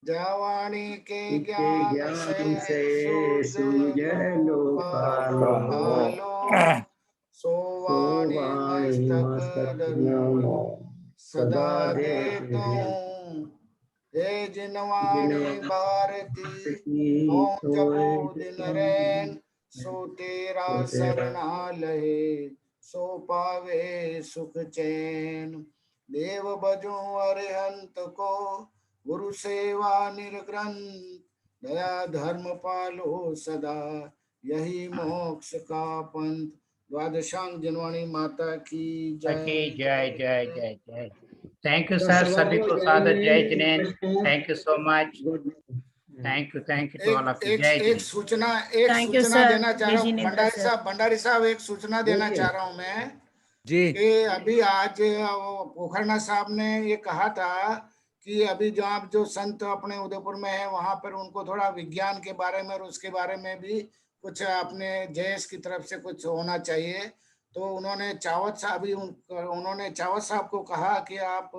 जवानी के ज्ञान से सूझ लो पालो, सोवाणी मस्तक धरो सदा देता हूँ। हे जिनवाणी भारती हो जपो दिन रैन, सो तेरा शरणालय सो पावे सुख चैन। देव बजो अरिहंत को गुरु सेवा निर्ग्रंथ, दया धर्म पालो सदा यही मोक्ष का पंथ। द्वादशांग जनवाणी माता की जय। जय जय जय जय। थैंक यू सर, सभी को सादर जय Jinendra. Thank you so much. Thank you to all of you. एक जय एक हिंद। सूचना Thank you, sir. देना चाह रहा हूँ विजयेंद्र sir. भंडारी साहब एक सूचना देना चाह रहा हूँ मैं जी कि अभी आज पोखरना साहब ने ये कहा था कि अभी जहाँ जो संत अपने उदयपुर में है वहां पर उनको थोड़ा विज्ञान के बारे में और उसके बारे में भी कुछ अपने जेएस की तरफ से कुछ होना चाहिए। तो उन्होंने चावत साहब को कहा कि आप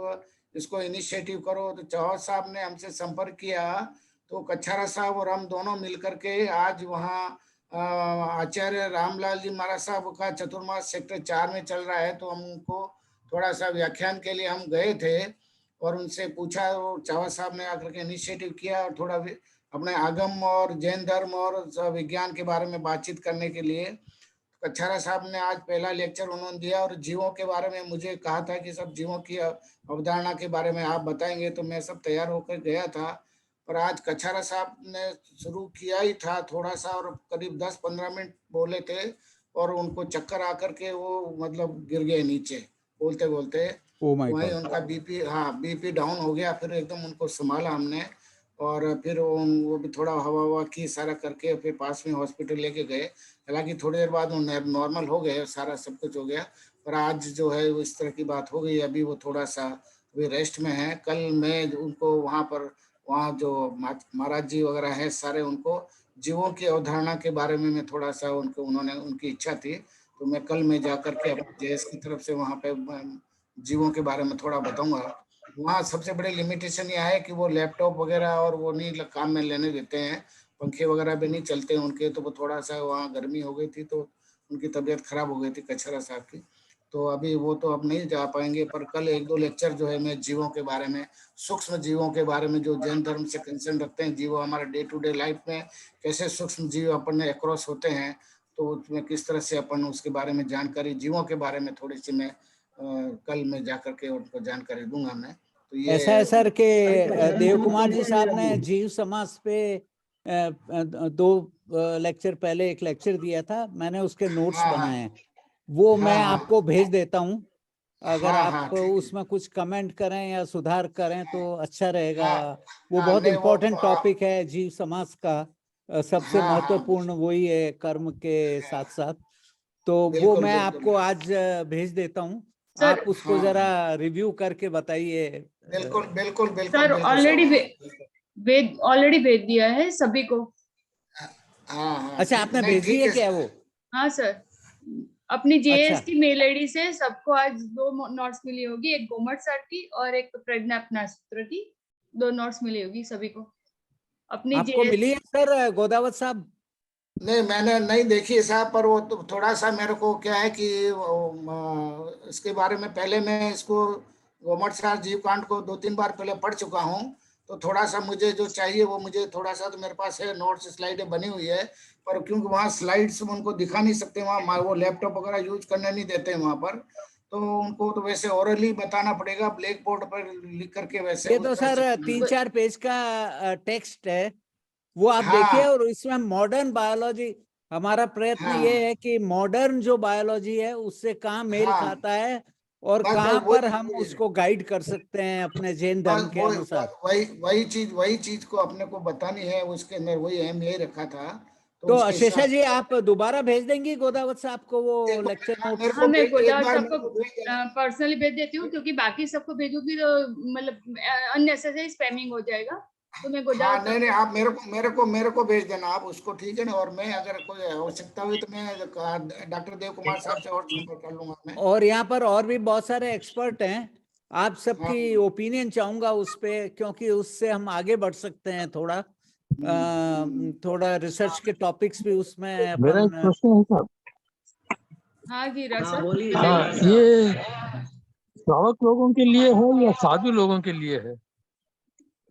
इसको इनिशिएटिव करो। तो चावत साहब ने हमसे संपर्क किया तो कच्छारा साहब और हम दोनों मिलकर के आज वहाँ आचार्य रामलाल जी महाराज साहब का चतुर्मास सेक्टर 4 में चल रहा है। तो हम उनको थोड़ा सा व्याख्यान के लिए हम गए थे और उनसे पूछा और चावत साहब ने आकर के इनिशिएटिव किया और थोड़ा अपने आगम और जैन धर्म और विज्ञान के बारे में बातचीत करने के लिए। कच्छारा साहब ने आज पहला लेक्चर उन्होंने दिया और जीवों के बारे में मुझे कहा था कि सब जीवों की अवधारणा के बारे में आप बताएंगे। तो मैं सब तैयार होकर गया था पर आज कच्छारा साहब ने शुरू किया ही था थोड़ा सा और करीब 10-15 मिनट बोले थे और उनको चक्कर आकर के वो मतलब गिर गए नीचे बोलते बोलते। वहीं उनका बीपी डाउन हो गया। फिर एकदम उनको संभाला हमने और फिर वो भी थोड़ा हवा की इशारा करके फिर पास में हॉस्पिटल लेके गए। हालांकि थोड़ी देर बाद वो नॉर्मल हो गए, सारा सब कुछ हो गया। पर आज जो है वो इस तरह की बात हो गई। अभी वो थोड़ा सा अभी रेस्ट में है। कल मैं उनको वहाँ जो महाराज जी वगैरह है सारे उनको जीवों की अवधारणा के बारे में मैं थोड़ा सा उनकी इच्छा थी तो मैं कल में जाकर के जेएस की तरफ से वहाँ पे जीवों के बारे में थोड़ा बताऊंगा। वहाँ सबसे बड़ी लिमिटेशन यह है कि वो लैपटॉप वगैरह और वो नहीं काम में लेने देते हैं, पंखे वगैरह भी नहीं चलते हैं उनके। तो वो थोड़ा सा वहाँ गर्मी हो गई थी तो उनकी तबीयत खराब हो गई थी कच्छारा साहब की। तो अभी वो तो अब नहीं जा पाएंगे पर कल 1-2 लेक्चर जो है मैं जीवों के बारे में, सूक्ष्म जीवों के बारे में जो जैन धर्म से कंसर्न रखते हैं, जीवों हमारे डे टू डे लाइफ में कैसे सूक्ष्म जीव अपन अक्रॉस होते हैं तो उसमें किस तरह से अपन उसके बारे में जानकारी, जीवों के बारे में थोड़ी सी मैं कल में जाकर के उनको जानकारी दूंगा मैं। तो ये ऐसा है सर के देव कुमार जी साहब ने जीव समाज पे 2 लेक्चर पहले एक लेक्चर दिया था, मैंने उसके नोट्स बनाए हैं, वो मैं आपको भेज देता हूँ। अगर आप उसमें कुछ कमेंट करें या सुधार करें तो अच्छा रहेगा। वो बहुत इम्पोर्टेंट टॉपिक है जीव समाज का, सबसे महत्वपूर्ण वही है कर्म के साथ साथ। तो वो मैं आपको आज भेज देता हूँ, आप उसको जरा रिव्यू करके बताइए। बिल्कुल सर ऑलरेडी भेज दिया है सभी को। अच्छा आपने भेज दिया क्या वो? हाँ सर, अपनी जेएस की मेल आईडी से सबको आज 2 नोट्स मिली होगी, एक गोमट सर की और एक प्रज्ञा अपनास्त्र की 2 नोट्स मिली होगी सभी को। अपनी आपको मिली है सर गोदावत साहब? नहीं मैंने नहीं देखी साहब, पर वो तो थोड़ा सा मेरे को क्या है कि इसके बारे में पहले मैं इसको गोमट सर जीव कांड को 2-3 बार पहले पढ़ चुका हूँ। तो थोड़ा सा मुझे जो चाहिए वो मुझे थोड़ा सा तो मेरे पास है, नोट्स स्लाइडें बनी हुई है, पर क्योंकि वहाँ स्लाइड्स उनको दिखा नहीं सकते, वहाँ वो लैपटॉप वगैरह यूज करने नहीं देते हैं वहाँ पर। तो उनको तो वैसे ओरली बताना पड़ेगा ब्लैक बोर्ड पर लिख करके। वैसे ये तो सर 3-4 पेज का टेक्स्ट है, वो आप देखिए। और इसमें मॉडर्न बायोलॉजी, हमारा प्रयत्न ये है कि मॉडर्न जो बायोलॉजी है उससे कहाँ मेल खाता है और कहाँ पर हम उसको गाइड कर सकते हैं अपने जैन धर्म के अनुसार। वही चीज को अपने को बतानी है, उसके अंदर वही अहम यही रखा था। तो शेषा जी आप दोबारा भेज देंगी गोदावत साहब को वो लेक्चर नोट्स? हाँ, मैं गोदावत साहब को पर्सनली भेज देती हूँ, क्योंकि बाकी सबको भेजूंगी तो मतलब अननेसेसरी स्पैमिंग हो जाएगा। तो मैं गोदावत नहीं आप मेरे को भेज देना आप उसको, ठीक है ना। और मैं अगर कोई आवश्यकता हुई तो मैं डॉक्टर देव कुमार साहब से और संपर्क कर लूंगा मैं। और यहाँ पर और भी बहुत सारे एक्सपर्ट हैं, आप सबकी ओपिनियन चाहूंगा उस पे, क्योंकि उससे हम आगे बढ़ सकते हैं थोड़ा। थोड़ा रिसर्च के टॉपिक्स भी उसमें मेरा एक प्रश्न है साहब। हाँ जी सर, ये श्रावक लोगों के लिए है या साधु लोगों के लिए है?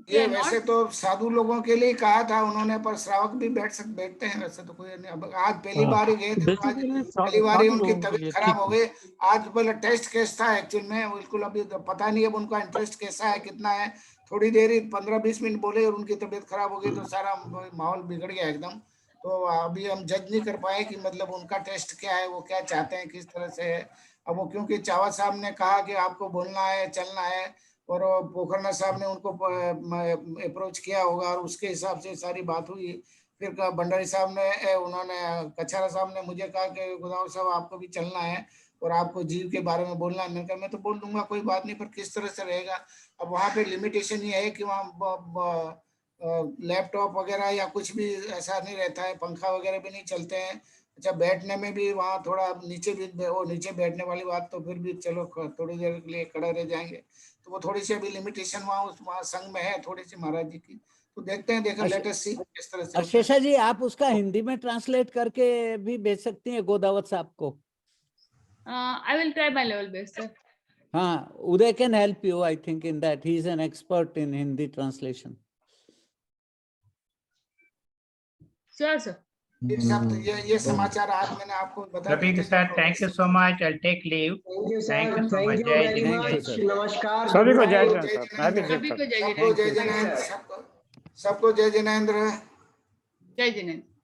ये वैसे तो साधु लोगों के लिए कहा था उन्होंने, पर श्रावक भी बैठते हैं वैसे तो कोई नहीं। अब आज पहली बार ही गए थे, आज पहली बार ही उनकी तबीयत खराब हो गई। आज पहले टेस्ट केस था एक्चुअल में, बिल्कुल अभी तो पता नहीं अब उनका इंटरेस्ट कैसा है, कितना है। थोड़ी देर ही 15-20 मिनट बोले और उनकी तबीयत खराब हो गई, तो सारा माहौल बिगड़ गया एकदम। तो अभी हम जज नहीं कर पाए कि मतलब उनका टेस्ट क्या है, वो क्या चाहते हैं, किस तरह से है। अब वो क्योंकि चावत साहब ने कहा कि आपको बोलना है, चलना है, और पोखरना साहब ने उनको अप्रोच किया होगा और उसके हिसाब से सारी बात हुई। फिर भंडारी साहब ने उन्होंने कछारा साहब ने मुझे कहा कि गोदावरी साहब आपको भी चलना है और आपको जीव के बारे में बोलना है। मैंने कहा मैं तो बोल दूंगा, कोई बात नहीं, पर किस तरह से रहेगा। अब वहाँ पे लिमिटेशन ये है कि वहाँ लैपटॉप वगैरह या कुछ भी ऐसा नहीं रहता है, पंखा वगैरह भी नहीं चलते हैं। अच्छा, बैठने में भी वहाँ थोड़ा नीचे भी वो नीचे बैठने वाली बात तो फिर भी चलो थोड़ी देर के लिए खड़े रह जाएंगे, तो वो थोड़ी सी अभी लिमिटेशन वहाँ संघ में है थोड़ी सी महाराज जी की। तो देखते हैं, देखो लेटेस्ट सी किस तरह से। शेषा जी, आप उसका हिंदी में ट्रांसलेट करके भी भेज सकती हैं गोदावत साहब को। I will try my level best, sir. हाँ, उदय can help you, I think, in that. He is an expert in Hindi translation. Sure, sir. ये समाचार आज मैंने आपको बता Rafiq sir, thank you so much. I take leave. Thank you Thank sir, you so thank much. You जय very Thank you, much, sir. नमस्कार। सभी को good जय night. जय सर, मैं भी सभी को जय सबको जय जिनेंद्र, सबको जय जिनेंद्र। जय जिनेंद्र।